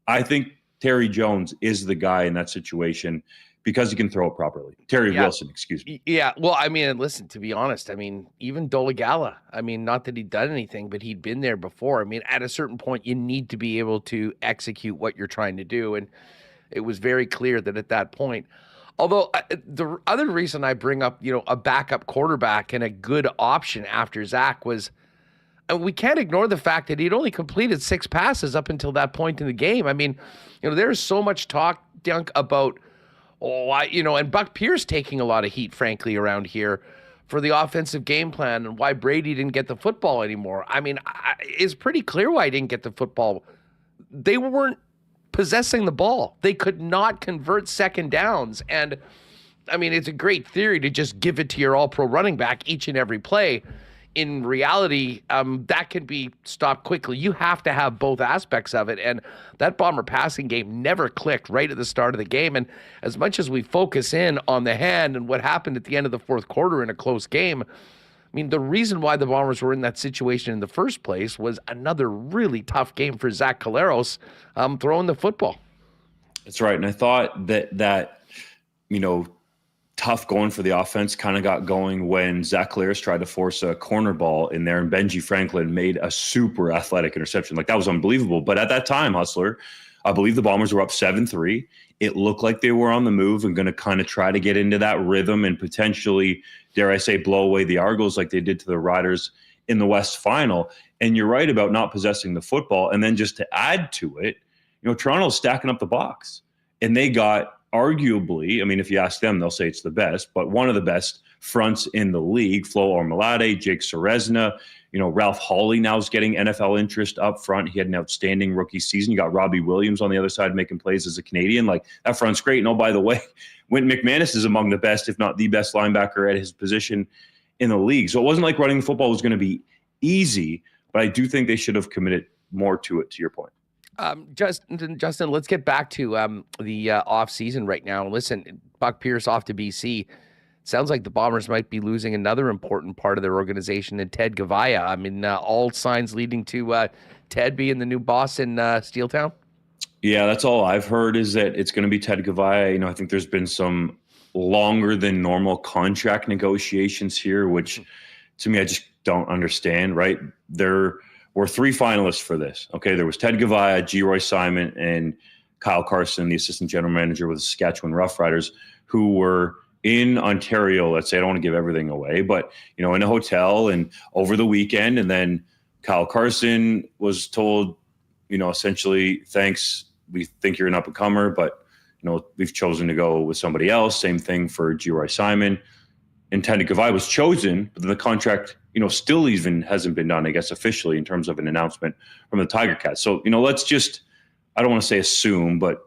I think Terry Jones is the guy in that situation because he can throw it properly. Terry Wilson, excuse me. Yeah, well, listen, to be honest, even Dolegala, not that he'd done anything, but he'd been there before. At a certain point, you need to be able to execute what you're trying to do, and it was very clear that at that point, although the other reason I bring up, a backup quarterback and a good option after Zach was, we can't ignore the fact that he'd only completed 6 passes up until that point in the game. There's so much talk Dunk, about, and Buck Pierce taking a lot of heat, frankly, around here for the offensive game plan and why Brady didn't get the football anymore. I mean, it's pretty clear why he didn't get the football. They weren't possessing the ball. They could not convert second downs. And I mean, it's a great theory to just give it to your all-pro running back each and every play. In reality, that can be stopped quickly. You have to have both aspects of it. And that Bomber passing game never clicked right at the start of the game. And as much as we focus in on the hand and what happened at the end of the fourth quarter in a close game, I mean, the reason why the Bombers were in that situation in the first place was another really tough game for Zach Collaros throwing the football. That's right. And I thought that tough going for the offense kind of got going when Zach Collaros tried to force a corner ball in there, and Benji Franklin made a super athletic interception. Like, that was unbelievable. But at that time, Hustler, I believe the Bombers were up 7-3. It looked like they were on the move and going to kind of try to get into that rhythm and potentially, dare I say, blow away the Argos like they did to the Riders in the West Final. And you're right about not possessing the football. And then just to add to it, Toronto's stacking up the box. And they got arguably, I mean, if you ask them, they'll say it's the best, but one of the best fronts in the league. Flo Ormalade, Jake Serezna, Ralph Hawley now is getting NFL interest up front. He had an outstanding rookie season. You got Robbie Williams on the other side making plays as a Canadian. Like, that front's great. And oh, by the way, Wynton McManus is among the best, if not the best linebacker at his position in the league. So it wasn't like running the football was going to be easy, but I do think they should have committed more to it, to your point. Justin, let's get back to the off season right now. Listen, Buck Pierce off to BC. Sounds like the Bombers might be losing another important part of their organization in Ted Gavaya. I mean, all signs leading to Ted being the new boss in Steeltown. Yeah, that's all I've heard, is that it's going to be Ted Gavaya. I think there's been some longer than normal contract negotiations here, which to me, I just don't understand, right? There were three finalists for this. Okay, there was Ted Gavaya, G. Roy Simon, and Kyle Carson, the assistant general manager with the Saskatchewan Roughriders, who were in Ontario. Let's say, I don't want to give everything away, but in a hotel and over the weekend. And then Kyle Carson was told, essentially, thanks, we think you're an up and comer, but we've chosen to go with somebody else. Same thing for G. Roy Simon. And Ted Gavaya was chosen, but the contract, still even hasn't been done, I guess, officially in terms of an announcement from the Tiger Cats. So, let's just, I don't want to say assume, but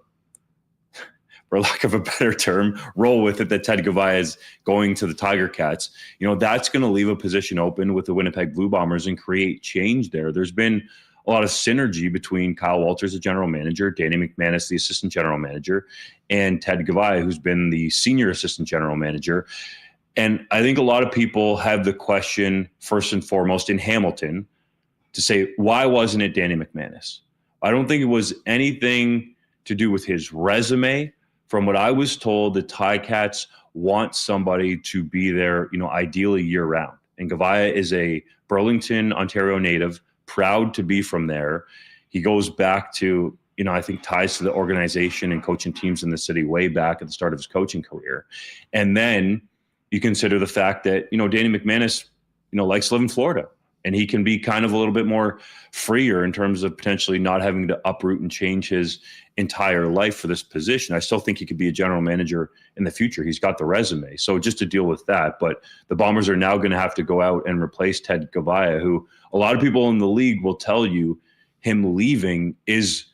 for lack of a better term, roll with it that Ted Gavaya is going to the Tiger Cats. That's going to leave a position open with the Winnipeg Blue Bombers and create change there. There's been a lot of synergy between Kyle Walters, the general manager, Danny McManus, the assistant general manager, and Ted Gavaya, who's been the senior assistant general manager. And I think a lot of people have the question, first and foremost, in Hamilton, to say, why wasn't it Danny McManus? I don't think it was anything to do with his resume. From what I was told, the Ticats want somebody to be there, ideally year-round. And Gavaya is a Burlington, Ontario native, proud to be from there. He goes back to, I think, ties to the organization and coaching teams in the city way back at the start of his coaching career. And then you consider the fact that, Danny McManus, likes to live in Florida, and he can be kind of a little bit more freer in terms of potentially not having to uproot and change his entire life for this position. I still think he could be a general manager in the future. He's got the resume. So just to deal with that, but the Bombers are now going to have to go out and replace Ted Gavaya, who a lot of people in the league will tell you him leaving is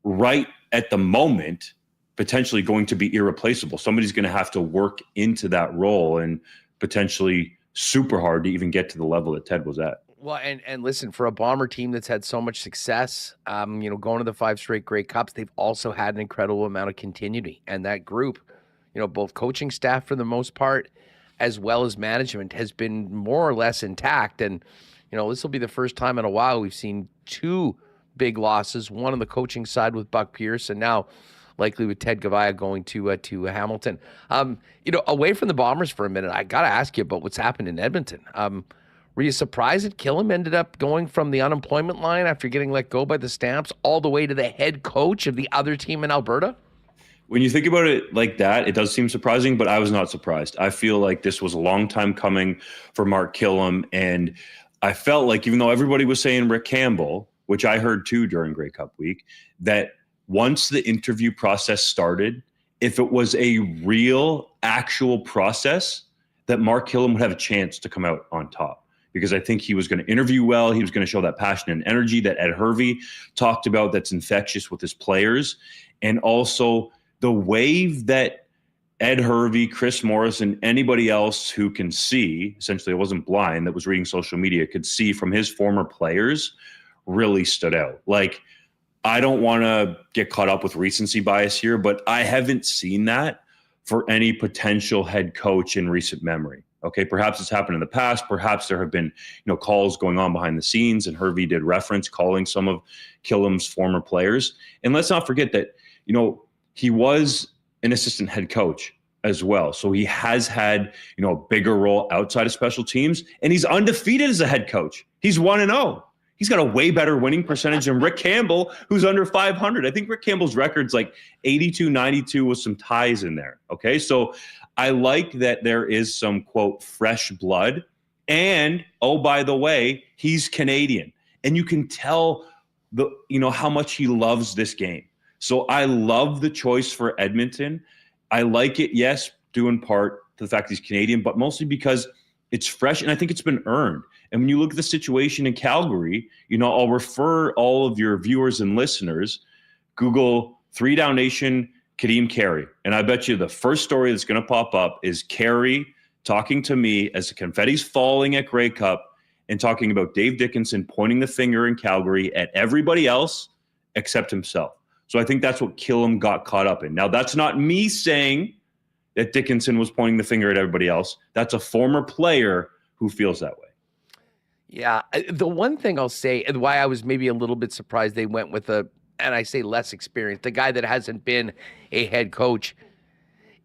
right at the moment potentially going to be irreplaceable. Somebody's going to have to work into that role and potentially super hard to even get to the level that Ted was at. Well, and listen, for a Bomber team that's had so much success, going to the 5 straight Grey Cups, they've also had an incredible amount of continuity. And that group, both coaching staff for the most part, as well as management, has been more or less intact. And, this will be the first time in a while we've seen 2 big losses, one on the coaching side with Buck Pierce, and now likely with Ted Gavaya going to Hamilton. Away from the Bombers for a minute, I got to ask you about what's happened in Edmonton. Were you surprised that Killam ended up going from the unemployment line after getting let go by the Stamps all the way to the head coach of the other team in Alberta? When you think about it like that, it does seem surprising, but I was not surprised. I feel like this was a long time coming for Mark Killam, and I felt like, even though everybody was saying Rick Campbell, which I heard too during Grey Cup week, that once the interview process started, if it was a real, actual process, that Mark Kilam would have a chance to come out on top. Because I think he was going to interview well. He was going to show that passion and energy that Ed Hervey talked about that's infectious with his players. And also the wave that Ed Hervey, Chris Morris, and anybody else who can see, essentially I wasn't blind, that was reading social media, could see from his former players really stood out. Like, I don't want to get caught up with recency bias here, but I haven't seen that for any potential head coach in recent memory. Okay, perhaps it's happened in the past. Perhaps there have been, calls going on behind the scenes, and Hervey did reference calling some of Kilam's former players. And let's not forget that, he was an assistant head coach as well. So he has had, a bigger role outside of special teams, and he's undefeated as a head coach. He's 1-0. He's got a way better winning percentage than Rick Campbell, who's under 500. I think Rick Campbell's record's like 82-92 with some ties in there. Okay, so I like that there is some, quote, fresh blood. And, oh, by the way, he's Canadian. And you can tell how much he loves this game. So I love the choice for Edmonton. I like it, yes, due in part to the fact he's Canadian, but mostly because it's fresh, and I think it's been earned. And when you look at the situation in Calgary, I'll refer all of your viewers and listeners, Google 3 Down Nation, Kadeem Carey. And I bet you the first story that's going to pop up is Carey talking to me as the confetti's falling at Grey Cup and talking about Dave Dickinson pointing the finger in Calgary at everybody else except himself. So I think that's what Kilam got caught up in. Now, that's not me saying that Dickinson was pointing the finger at everybody else. That's a former player who feels that way. Yeah. The one thing I'll say, and why I was maybe a little bit surprised they went with and I say less experienced, the guy that hasn't been a head coach,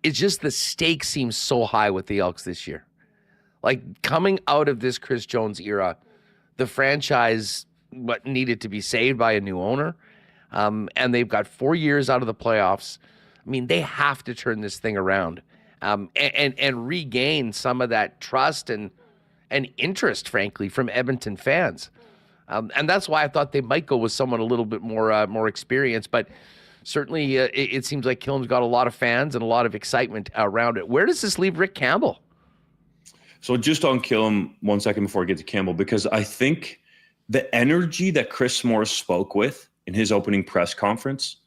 it's just the stakes seem so high with the Elks this year. Like, coming out of this Chris Jones era, the franchise needed to be saved by a new owner. And they've got 4 years out of the playoffs. I mean, they have to turn this thing around and regain some of that trust and interest, frankly, from Edmonton fans. And that's why I thought they might go with someone a little bit more experienced. But certainly it seems like Kilam's got a lot of fans and a lot of excitement around it. Where does this leave Rick Campbell? So just on Kilam, 1 second before I get to Campbell, because I think the energy that Chris Morris spoke with in his opening press conference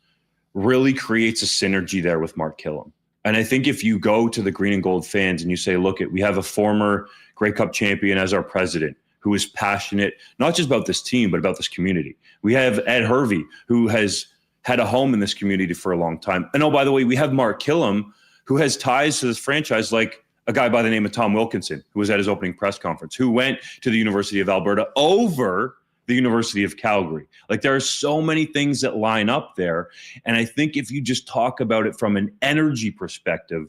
really creates a synergy there with Mark Kilam. And I think if you go to the green and gold fans and you say, look, we have a former Grey Cup champion as our president who is passionate, not just about this team, but about this community. We have Ed Hervey, who has had a home in this community for a long time. And oh, by the way, we have Mark Kilam, who has ties to this franchise, like a guy by the name of Tom Wilkinson, who was at his opening press conference, who went to the University of Alberta over the University of Calgary. Like, there are so many things that line up there. And I think if you just talk about it from an energy perspective,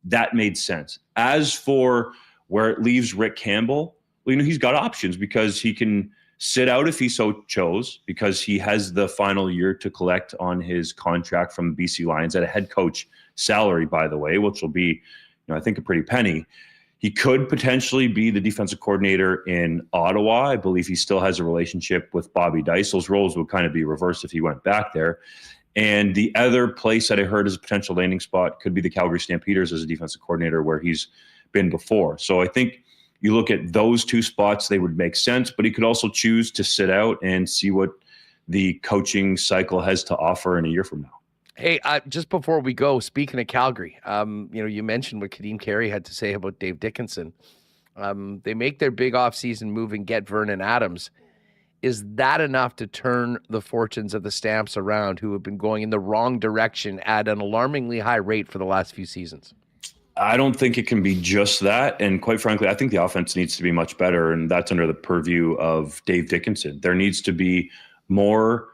that made sense. As for where it leaves Rick Campbell, well, he's got options because he can sit out if he so chose, because he has the final year to collect on his contract from the BC Lions at a head coach salary, by the way, which will be, I think, a pretty penny. He could potentially be the defensive coordinator in Ottawa. I believe he still has a relationship with Bobby Dice. Those roles would kind of be reversed if he went back there. And the other place that I heard as a potential landing spot could be the Calgary Stampeders as a defensive coordinator, where he's been before. So I think you look at those two spots, they would make sense, but he could also choose to sit out and see what the coaching cycle has to offer in a year from now. Hey, just before we go, speaking of Calgary, you mentioned what Kadeem Carey had to say about Dave Dickinson. They make their big offseason move and get Vernon Adams. Is that enough to turn the fortunes of the Stamps around, who have been going in the wrong direction at an alarmingly high rate for the last few seasons? I don't think it can be just that. And quite frankly, I think the offense needs to be much better, and that's under the purview of Dave Dickinson. There needs to be more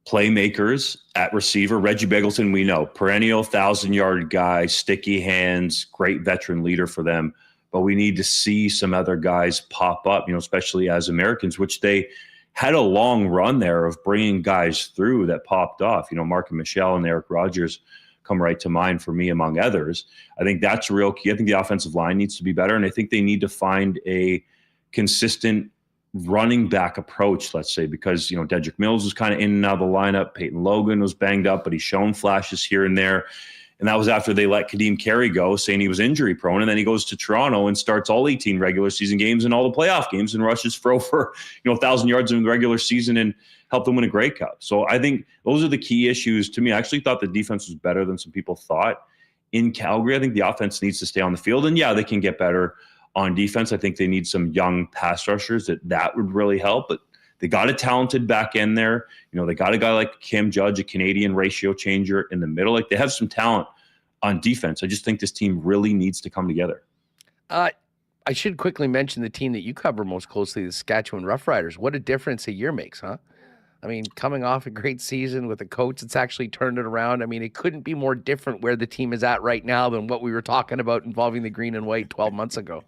playmakers at receiver. Reggie Begelton, we know, perennial 1,000-yard guy, sticky hands, great veteran leader for them. But we need to see some other guys pop up, especially as Americans, which they had a long run there of bringing guys through that popped off. Mark and Michelle and Eric Rogers come right to mind for me, among others. I think that's real key. I think the offensive line needs to be better, and I think they need to find a consistent running back approach, let's say, because, Dedrick Mills was kind of in and out of the lineup. Peyton Logan was banged up, but he's shown flashes here and there. And that was after they let Kadeem Carey go, saying he was injury prone. And then he goes to Toronto and starts all 18 regular season games and all the playoff games and rushes for over 1,000 yards in the regular season and helped them win a Grey Cup. So I think those are the key issues to me. I actually thought the defense was better than some people thought in Calgary. I think the offense needs to stay on the field. And yeah, they can get better on defense. I think they need some young pass rushers that would really help. But they got a talented back end there. They got a guy like Cam Judge, a Canadian ratio changer in the middle. Like, they have some talent on defense. I just think this team really needs to come together. I should quickly mention the team that you cover most closely, the Saskatchewan Roughriders. What a difference a year makes, huh? I mean, coming off a great season with a coach that's actually turned it around. I mean, it couldn't be more different where the team is at right now than what we were talking about involving the green and white 12 months ago.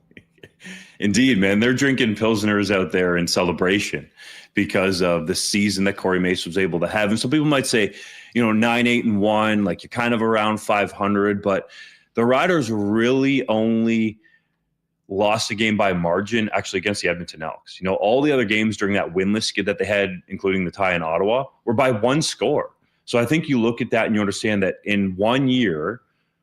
Indeed, man. They're drinking Pilsners out there in celebration because of the season that Corey Mace was able to have. And some people might say, 9-8-1, like, you're kind of around 500, but the Riders really only lost a game by margin actually against the Edmonton Elks. All the other games during that winless skid that they had, including the tie in Ottawa, were by one score. So I think you look at that and you understand that in 1 year,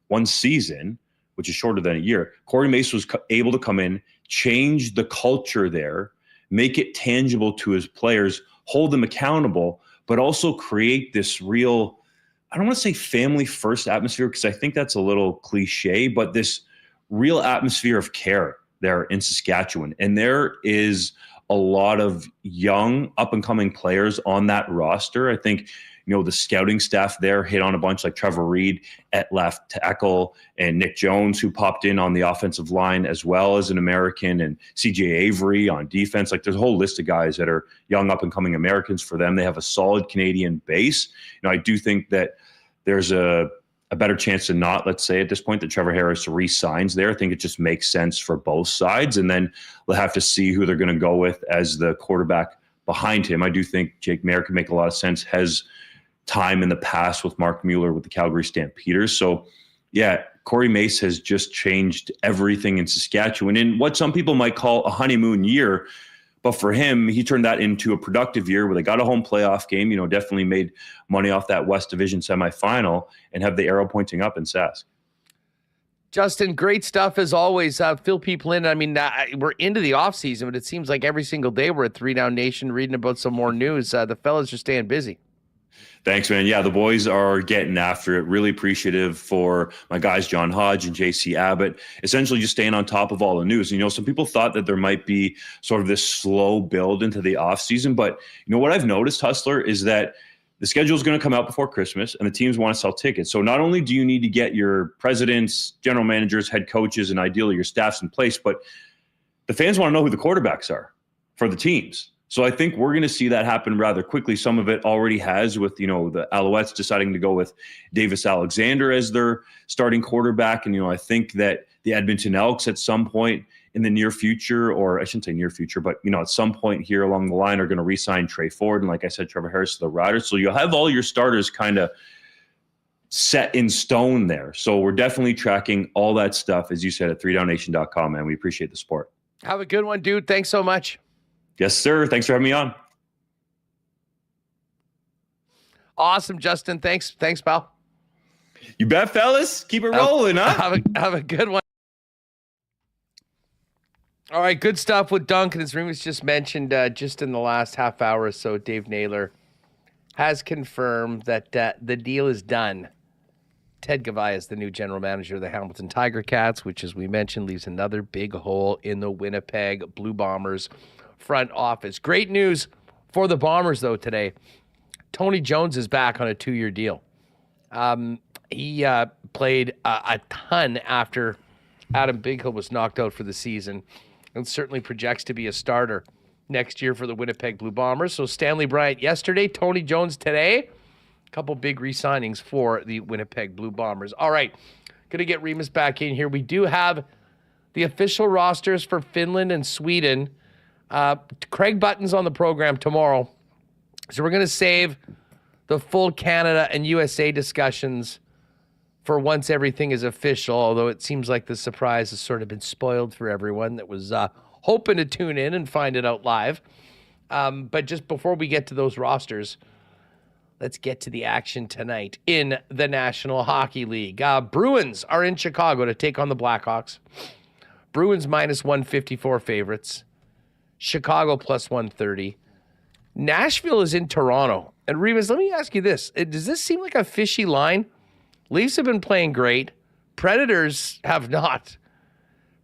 one season, which is shorter than a year, Corey Mace was able to come in, change the culture there, make it tangible to his players, hold them accountable, but also create this real, I don't want to say family first atmosphere, because I think that's a little cliche, but this real atmosphere of care there in Saskatchewan. And there is a lot of young up and coming players on that roster. I think, the scouting staff there hit on a bunch like Trevor Reed at left tackle and Nick Jones, who popped in on the offensive line as well as an American, and CJ Avery on defense. Like, there's a whole list of guys that are young up and coming Americans for them. They have a solid Canadian base. I do think that there's a better chance than not, let's say at this point, that Trevor Harris re-signs there. I think it just makes sense for both sides. And then we'll have to see who they're going to go with as the quarterback behind him. I do think Jake Maier could make a lot of sense, has time in the past with Mark Mueller with the Calgary Stampeders. So yeah, Corey Mace has just changed everything in Saskatchewan in what some people might call a honeymoon year. But for him, he turned that into a productive year where they got a home playoff game, definitely made money off that West Division semifinal and have the arrow pointing up in Sask. Justin, great stuff as always. Fill people in. I mean, we're into the offseason, but it seems like every single day we're at 3 Down Nation reading about some more news. The fellas are staying busy. Thanks, man. Yeah, the boys are getting after it. Really appreciative for my guys, John Hodge and JC Abbott, essentially just staying on top of all the news. Some people thought that there might be sort of this slow build into the offseason, but what I've noticed, Hustler, is that the schedule is going to come out before Christmas and the teams want to sell tickets. So not only do you need to get your presidents, general managers, head coaches, and ideally your staffs in place, but the fans want to know who the quarterbacks are for the teams. So I think we're going to see that happen rather quickly. Some of it already has with, the Alouettes deciding to go with Davis Alexander as their starting quarterback. And, I think that the Edmonton Elks at some point in the near future, or I shouldn't say near future, but, at some point here along the line are going to re-sign Trey Ford. And like I said, Trevor Harris to the Riders. So you'll have all your starters kind of set in stone there. So we're definitely tracking all that stuff, as you said, at 3downnation.com, man. We appreciate the support. Have a good one, dude. Thanks so much. Yes, sir. Thanks for having me on. Awesome, Justin. Thanks, pal. You bet, fellas. Keep it rolling, huh? Have a good one. All right, good stuff with Duncan. As Remis just mentioned, just in the last half hour or so, Dave Naylor has confirmed that the deal is done. Ted Gavai is the new general manager of the Hamilton Tiger Cats, which, as we mentioned, leaves another big hole in the Winnipeg Blue Bombers front office. Great news for the Bombers, though, today. Tony Jones is back on a 2-year deal. He played a ton after Adam Bighill was knocked out for the season and certainly projects to be a starter next year for the Winnipeg Blue Bombers. So Stanley Bryant yesterday, Tony Jones today. A couple big re-signings for the Winnipeg Blue Bombers. All right, going to get Remis back in here. We do have the official rosters for Finland and Sweden. Craig Button's on the program tomorrow. So we're going to save the full Canada and USA discussions for once everything is official, although it seems like the surprise has sort of been spoiled for everyone that was hoping to tune in and find it out live. But just before we get to those rosters, let's get to the action tonight in the National Hockey League. Bruins are in Chicago to take on the Blackhawks. Bruins minus 154 favorites. Chicago plus 130. Nashville is in Toronto. And Remis, let me ask you this. Does this seem like a fishy line? Leafs have been playing great. Predators have not.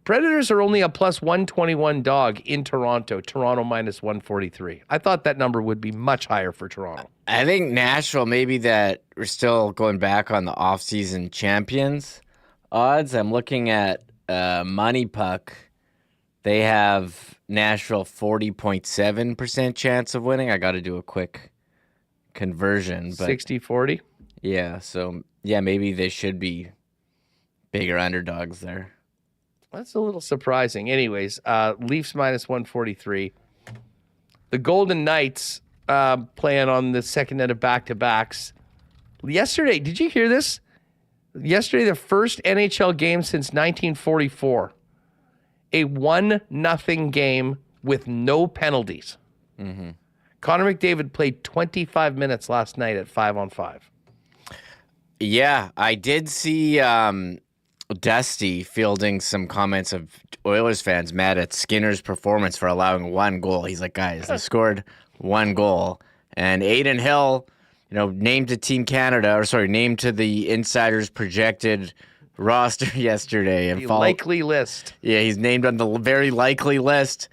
Predators are only a plus 121 dog in Toronto. Toronto minus 143. I thought that number would be much higher for Toronto. I think Nashville, maybe that we're still going back on the offseason champions odds. I'm looking at Money Puck. They have Nashville 40.7% chance of winning. I got to do a quick conversion. But 60-40? Yeah, so yeah, maybe they should be bigger underdogs there. That's a little surprising. Anyways, Leafs minus 143. The Golden Knights playing on the second night of back-to-backs. Yesterday, did you hear this? Yesterday, the first NHL game since 1944. A 1-0 game with no penalties. Mm-hmm. Connor McDavid played 25 minutes last night at 5-on-5. Yeah, I did see Dusty fielding some comments of Oilers fans mad at Skinner's performance for allowing one goal. He's like, guys, they scored one goal. And Aiden Hill, named to Team Canada, named to the Insiders projected roster yesterday. And the likely list. Yeah, he's named on the very likely list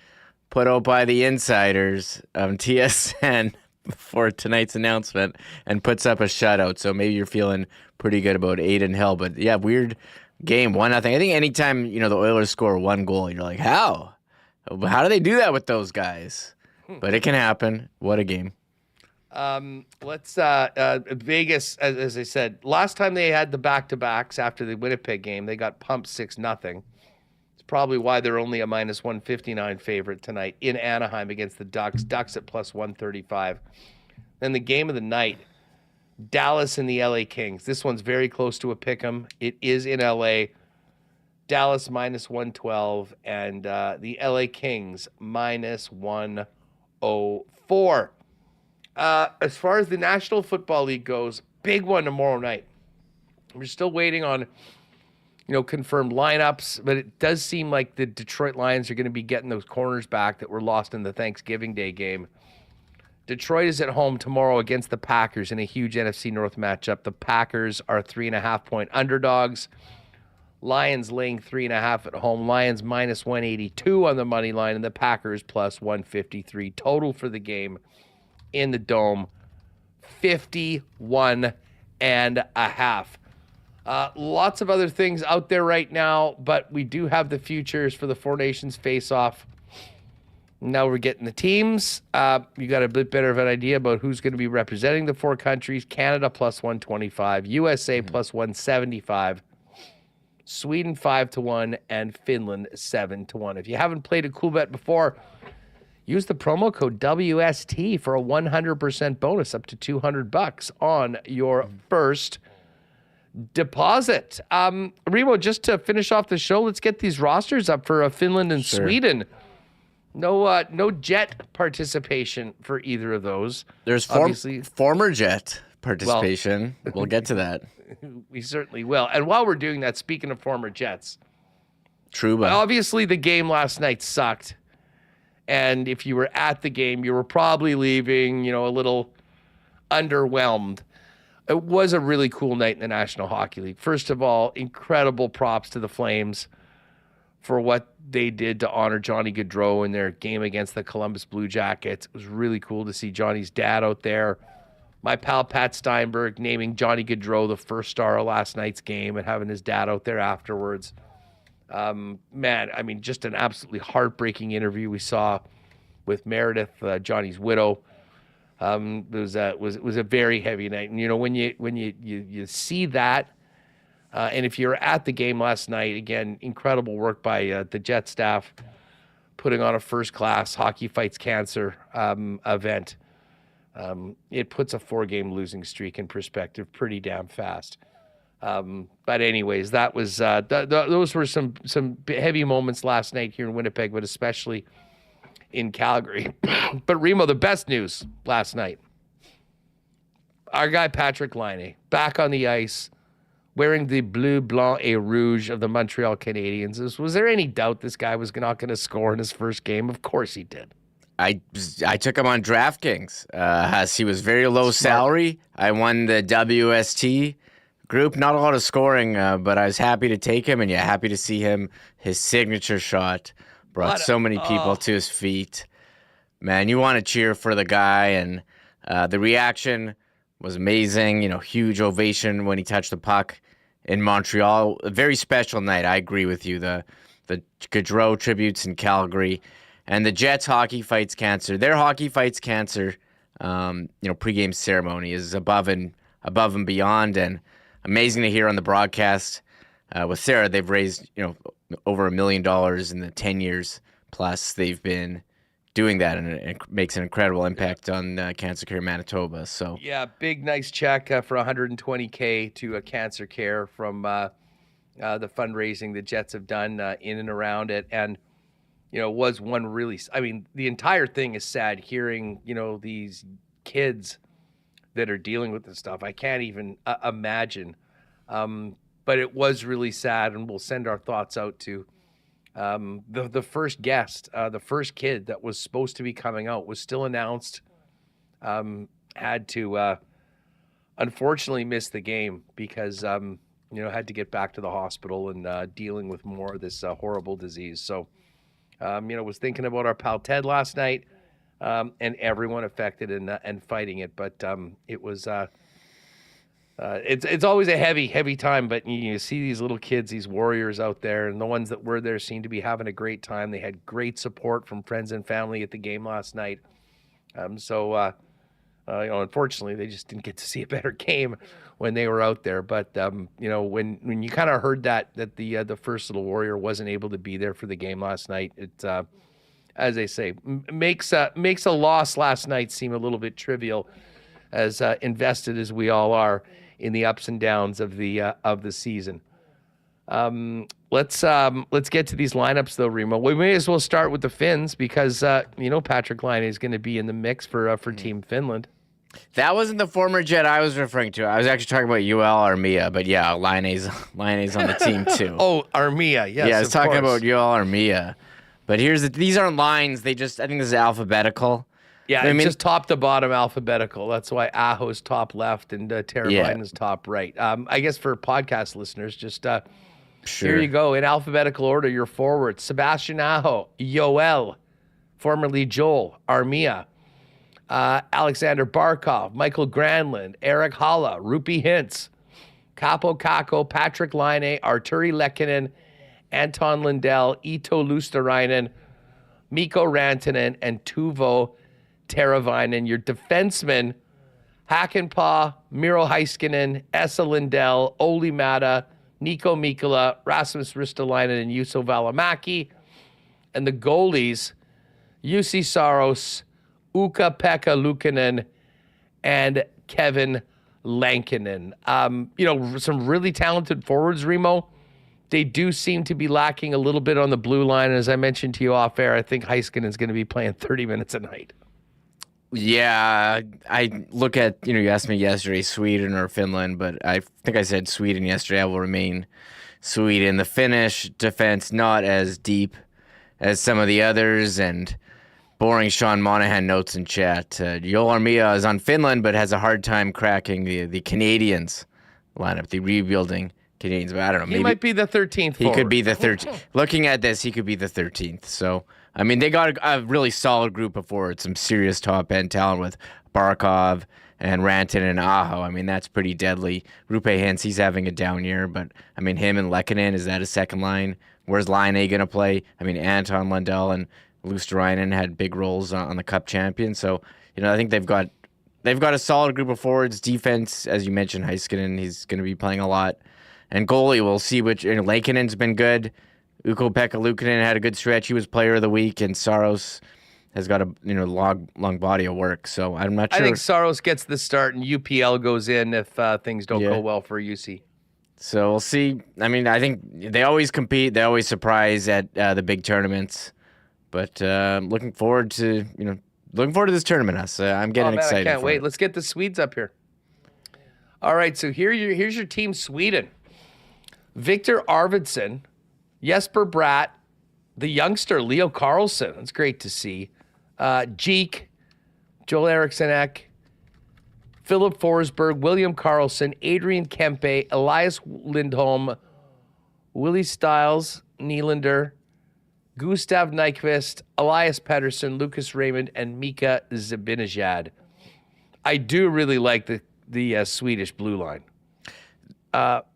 put out by the Insiders TSN for tonight's announcement and puts up a shutout. So maybe you're feeling pretty good about Aiden Hill. But yeah, weird game, 1-0. I think anytime, the Oilers score one goal, you're like, how? How do they do that with those guys? But it can happen. What a game. Let's Vegas, as I said, last time they had the back-to-backs after the Winnipeg game, they got pumped 6-0. It's probably why they're only a minus 159 favorite tonight in Anaheim against the Ducks. Ducks at plus 135. Then the game of the night, Dallas and the LA Kings. This one's very close to a pick'em. It is in LA. Dallas minus 112 and the LA Kings minus 104. As far as the National Football League goes, big one tomorrow night. We're still waiting on, confirmed lineups, but it does seem like the Detroit Lions are going to be getting those corners back that were lost in the Thanksgiving Day game. Detroit is at home tomorrow against the Packers in a huge NFC North matchup. The Packers are 3.5-point underdogs. Lions laying 3.5 at home. Lions minus 182 on the money line, and the Packers plus 153 total for the game in the Dome. 51.5. Lots of other things out there right now, but we do have the futures for the Four Nations face-off. Now we're getting the teams. You got a bit better of an idea about who's going to be representing the four countries. Canada plus 125, USA plus 175, Sweden 5-1, and Finland 7-1. If you haven't played a Coolbet before, use the promo code WST for a 100% bonus up to $200 on your first deposit. Remo, just to finish off the show, let's get these rosters up for Finland and Sweden. No Jet participation for either of those. There's former Jet participation. We'll get to that. We certainly will. And while we're doing that, speaking of former Jets, Trouba. Obviously, the game last night sucked. And if you were at the game, you were probably leaving, a little underwhelmed. It was a really cool night in the National Hockey League. First of all, incredible props to the Flames for what they did to honor Johnny Gaudreau in their game against the Columbus Blue Jackets. It was really cool to see Johnny's dad out there. My pal Pat Steinberg naming Johnny Gaudreau the first star of last night's game and having his dad out there afterwards. Just an absolutely heartbreaking interview we saw with Meredith, Johnny's widow. It was a very heavy night. And when you see that, and if you're at the game last night, again, incredible work by the Jet staff putting on a first-class Hockey Fights Cancer event. It puts a 4-game losing streak in perspective pretty damn fast. But anyways, that was those were some heavy moments last night here in Winnipeg, but especially in Calgary. But Remo, the best news last night. Our guy Patrick Laine back on the ice, wearing the bleu, blanc, et rouge of the Montreal Canadiens. Was there any doubt this guy was not going to score in his first game? Of course he did. I took him on DraftKings as he was very low salary. I won the WST group. Not a lot of scoring, but I was happy to take him, and happy to see him. His signature shot brought so many people to his feet. Man, you want to cheer for the guy, and the reaction was amazing. Huge ovation when he touched the puck in Montreal. A very special night. I agree with you. The Gaudreau tributes in Calgary, and the Jets hockey fights cancer. Their hockey fights cancer. Pregame ceremony is above and beyond, and amazing to hear on the broadcast with Sarah. They've raised over $1 million in the 10 years plus they've been doing that, and it makes an incredible impact on Cancer Care Manitoba. So big nice check for $120K to Cancer Care from the fundraising the Jets have done in and around it, and was one really. I mean, the entire thing is sad. Hearing these kids that are dealing with this stuff, I can't even imagine. But it was really sad, and we'll send our thoughts out to the first guest, the first kid that was supposed to be coming out, was still announced, had to unfortunately miss the game because had to get back to the hospital and dealing with more of this horrible disease. So was thinking about our pal Ted last night, and everyone affected and fighting it, but it was it's always a heavy time, but you see these little kids, these warriors out there, and the ones that were there seem to be having a great time. They had great support from friends and family at the game last night. Unfortunately, they just didn't get to see a better game when they were out there. But when you kind of heard that the first little warrior wasn't able to be there for the game last night, it as they say, makes a loss last night seem a little bit trivial, as invested as we all are in the ups and downs of the season. Let's get to these lineups though, Remo. We may as well start with the Finns because Patrick Laine is going to be in the mix for Team Finland. That wasn't the former Jet I was referring to. I was actually talking about UL Armia, but Laine's on the team too. Oh, Armia, yes. Yeah, I was talking about UL Armia. But these aren't lines. I think this is alphabetical. Yeah, it's just top to bottom alphabetical. That's why Aho's top left and Teravainen is top right. I guess for podcast listeners, just here you go. In alphabetical order, your forwards: Sebastian Aho, Yoel, formerly Joel, Armia, Alexander Barkov, Michael Granlund, Eric Halla, Rupi Hintz, Capo Kakko, Patrick Laine, Arturi Lehkonen, Anton Lindell, Ito Luosterainen, Mikko Rantanen, and Teuvo Teravainen. Your defensemen: Hakanpää, Miro Heiskanen, Esa Lindell, Olli Mata, Nico Mikkola, Rasmus Ristolainen, and Juuso Välimäki. And the goalies: Jussi Saros, Ukko-Pekka Luukkonen, and Kevin Lankinen. Some really talented forwards, Remo. They do seem to be lacking a little bit on the blue line. As I mentioned to you off air, I think Heiskanen is going to be playing 30 minutes a night. Yeah, I look at, you asked me yesterday, Sweden or Finland, but I think I said Sweden yesterday. I will remain Sweden. The Finnish defense not as deep as some of the others, and boring Sean Monahan notes in chat. Joel Armia is on Finland, but has a hard time cracking the Canadiens lineup, the rebuilding Canadiens. But I don't know. Maybe he might be the 13th He could be the 13th. Looking at this, he could be the 13th. So, I mean, they got a really solid group of forwards, some serious top-end talent with Barkov and Rantanen and Aho. I mean, that's pretty deadly. Rupe Hintz, he's having a down year, but, I mean, him and Lehkonen, is that a second line? Where's Laine going to play? I mean, Anton Lundell and Luosterainen had big roles on the Cup champion. So, I think they've got a solid group of forwards. Defense, as you mentioned, Heiskanen, he's going to be playing a lot. And goalie, we'll see which. Lakinen's been good. Ukko-Pekka Luukkonen had a good stretch. He was player of the week, and Saros has got a long body of work. So I'm not sure. I think Saros gets the start, and UPL goes in if things don't go well for UC. So we'll see. I mean, I think they always compete. They always surprise at the big tournaments. But looking forward to this tournament. Us, I'm getting excited. I can't wait. It. Let's get the Swedes up here. All right, so here's your team, Sweden. Victor Arvidsson, Jesper Bratt, the youngster Leo Carlsson. That's great to see. Jeek, Joel Eriksson-Ek, Philip Forsberg, William Karlsson, Adrian Kempe, Elias Lindholm, Willie Stiles, Nylander, Gustav Nyquist, Elias Pettersson, Lucas Raymond, and Mika Zibanejad. I do really like the Swedish blue line.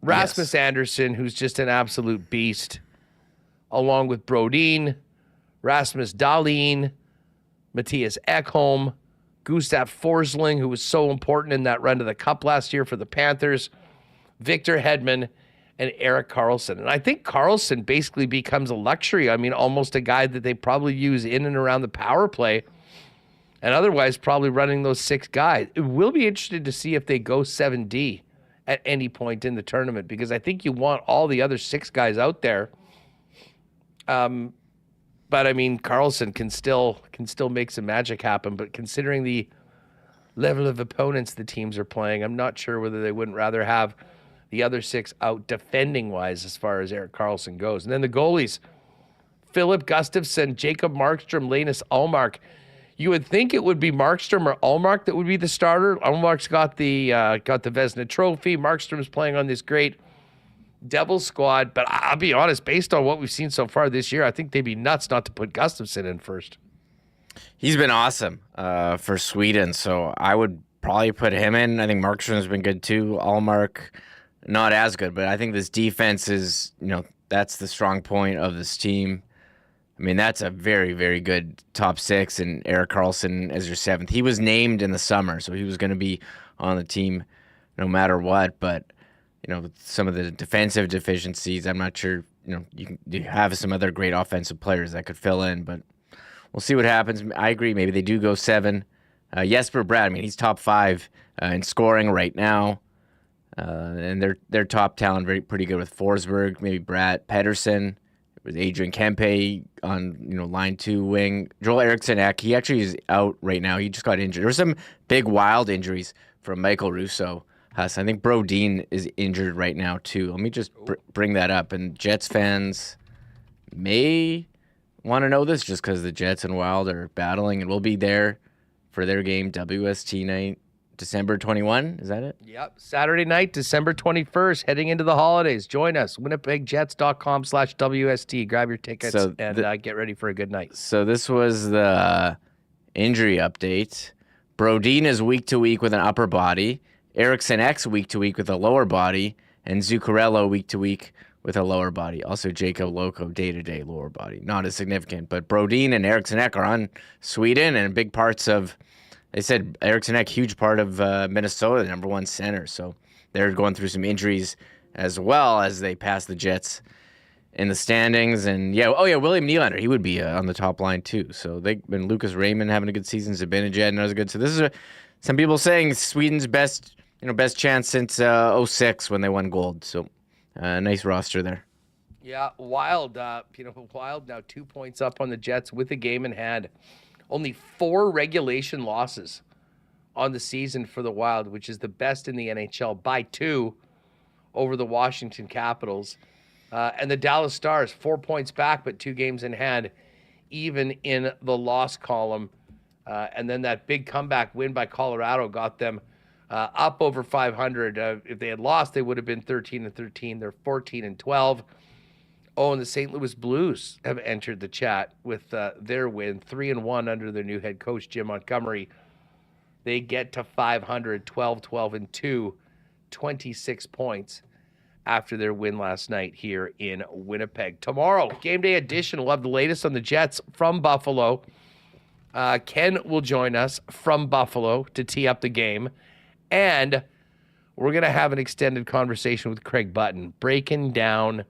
Rasmus Andersson, who's just an absolute beast, along with Brodin, Rasmus Dahlin, Matthias Ekholm, Gustav Forsling, who was so important in that run to the Cup last year for the Panthers, Victor Hedman, and Erik Karlsson. And I think Karlsson basically becomes a luxury. I mean, almost a guy that they probably use in and around the power play, and otherwise probably running those 6 guys. It will be interesting to see if they go 7D at any point in the tournament, because I think you want all the other 6 guys out there. But I mean, Karlsson can still make some magic happen. But considering the level of opponents the teams are playing, I'm not sure whether they wouldn't rather have the other 6 out defending wise as far as Erik Karlsson goes. And then the goalies, Philip Gustafsson, Jacob Markstrom, Linus Ullmark. You would think it would be Markstrom or Ullmark that would be the starter. Ullmark's got the Vezina Trophy. Markstrom's playing on this great Devils squad, but I'll be honest, based on what we've seen so far this year, I think they'd be nuts not to put Gustafsson in first. He's been awesome for Sweden, so I would probably put him in. I think Markstrom's been good too. Ullmark, not as good, but I think this defense is, that's the strong point of this team. I mean, that's a very, very good top 6, and Erik Karlsson as your 7th. He was named in the summer, so he was going to be on the team no matter what, but with some of the defensive deficiencies, I'm not sure, you have some other great offensive players that could fill in, but we'll see what happens. I agree. Maybe they do go 7. Jesper Bratt, I mean, he's top 5 in scoring right now. And their top talent, pretty good with Forsberg, maybe Bratt, Paterson, with Adrian Kempe on, line 2 wing. Joel Eriksson-Ek, he actually is out right now. He just got injured. There were some big wild injuries from Michael Russo. I think Brodin is injured right now, too. Let me just bring that up. And Jets fans may want to know this just because the Jets and Wild are battling, and we'll be there for their game, WST night, December 21. Is that it? Yep. Saturday night, December 21st, heading into the holidays. Join us, winnipegjets.com/WST. Grab your tickets and get ready for a good night. So this was the injury update. Brodin is week to week with an upper body. Eriksson-Ek week to week with a lower body, and Zuccarello week to week with a lower body. Also, Jacob Loco day to day lower body. Not as significant, but Brodin and Eriksson-Ek are on Sweden and big parts of. They said Eriksson-Ek, huge part of Minnesota, the number 1 center. So they're going through some injuries as well as they pass the Jets in the standings. And William Nylander, he would be on the top line too. So they've been Lucas Raymond having a good season, Zibanejad another good. So this is some people saying Sweden's best chance since 06 when they won gold. So nice roster there. Yeah, Wild. Wild now 2 points up on the Jets with a game in hand. Only 4 regulation losses on the season for the Wild, which is the best in the NHL by 2 over the Washington Capitals. And the Dallas Stars, 4 points back, but 2 games in hand, even in the loss column. And then that big comeback win by Colorado got them up over 500. If they had lost, they would have been 13-13. They're 14-12. Oh, and the St. Louis Blues have entered the chat with their win, 3-1 under their new head coach, Jim Montgomery. They get to 500, 12-12-2, 26 points after their win last night here in Winnipeg. Tomorrow, game day edition, we'll have the latest on the Jets from Buffalo. Ken will join us from Buffalo to tee up the game. And we're going to have an extended conversation with Craig Button, breaking down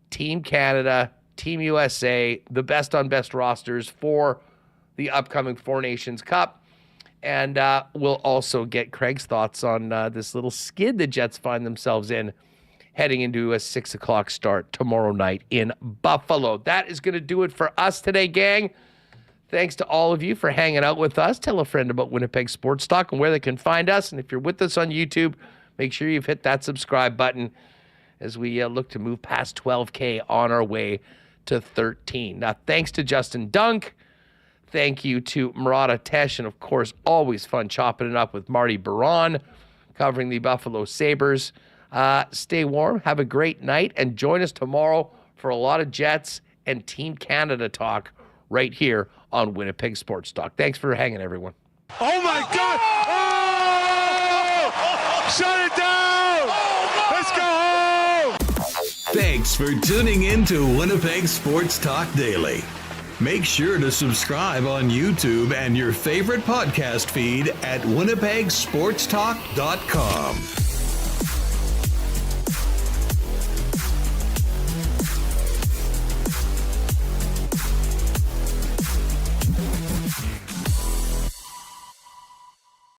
Team Canada, Team USA, the best on best rosters for the upcoming Four Nations Cup. And we'll also get Craig's thoughts on this little skid the Jets find themselves in heading into a 6 o'clock start tomorrow night in Buffalo. That is going to do it for us today, gang. Thanks to all of you for hanging out with us. Tell a friend about Winnipeg Sports Talk and where they can find us. And if you're with us on YouTube, make sure you've hit that subscribe button as we look to move past 12K on our way to 13. Now, thanks to Justin Dunk. Thank you to Murat Ates. And, of course, always fun chopping it up with Marty Biron, covering the Buffalo Sabres. Stay warm, have a great night, and join us tomorrow for a lot of Jets and Team Canada talk right here on Winnipeg Sports Talk. Thanks for hanging, everyone. Oh, my God! Oh! Shut it down! Let's go home! Thanks for tuning in to Winnipeg Sports Talk Daily. Make sure to subscribe on YouTube and your favorite podcast feed at winnipegsportstalk.com.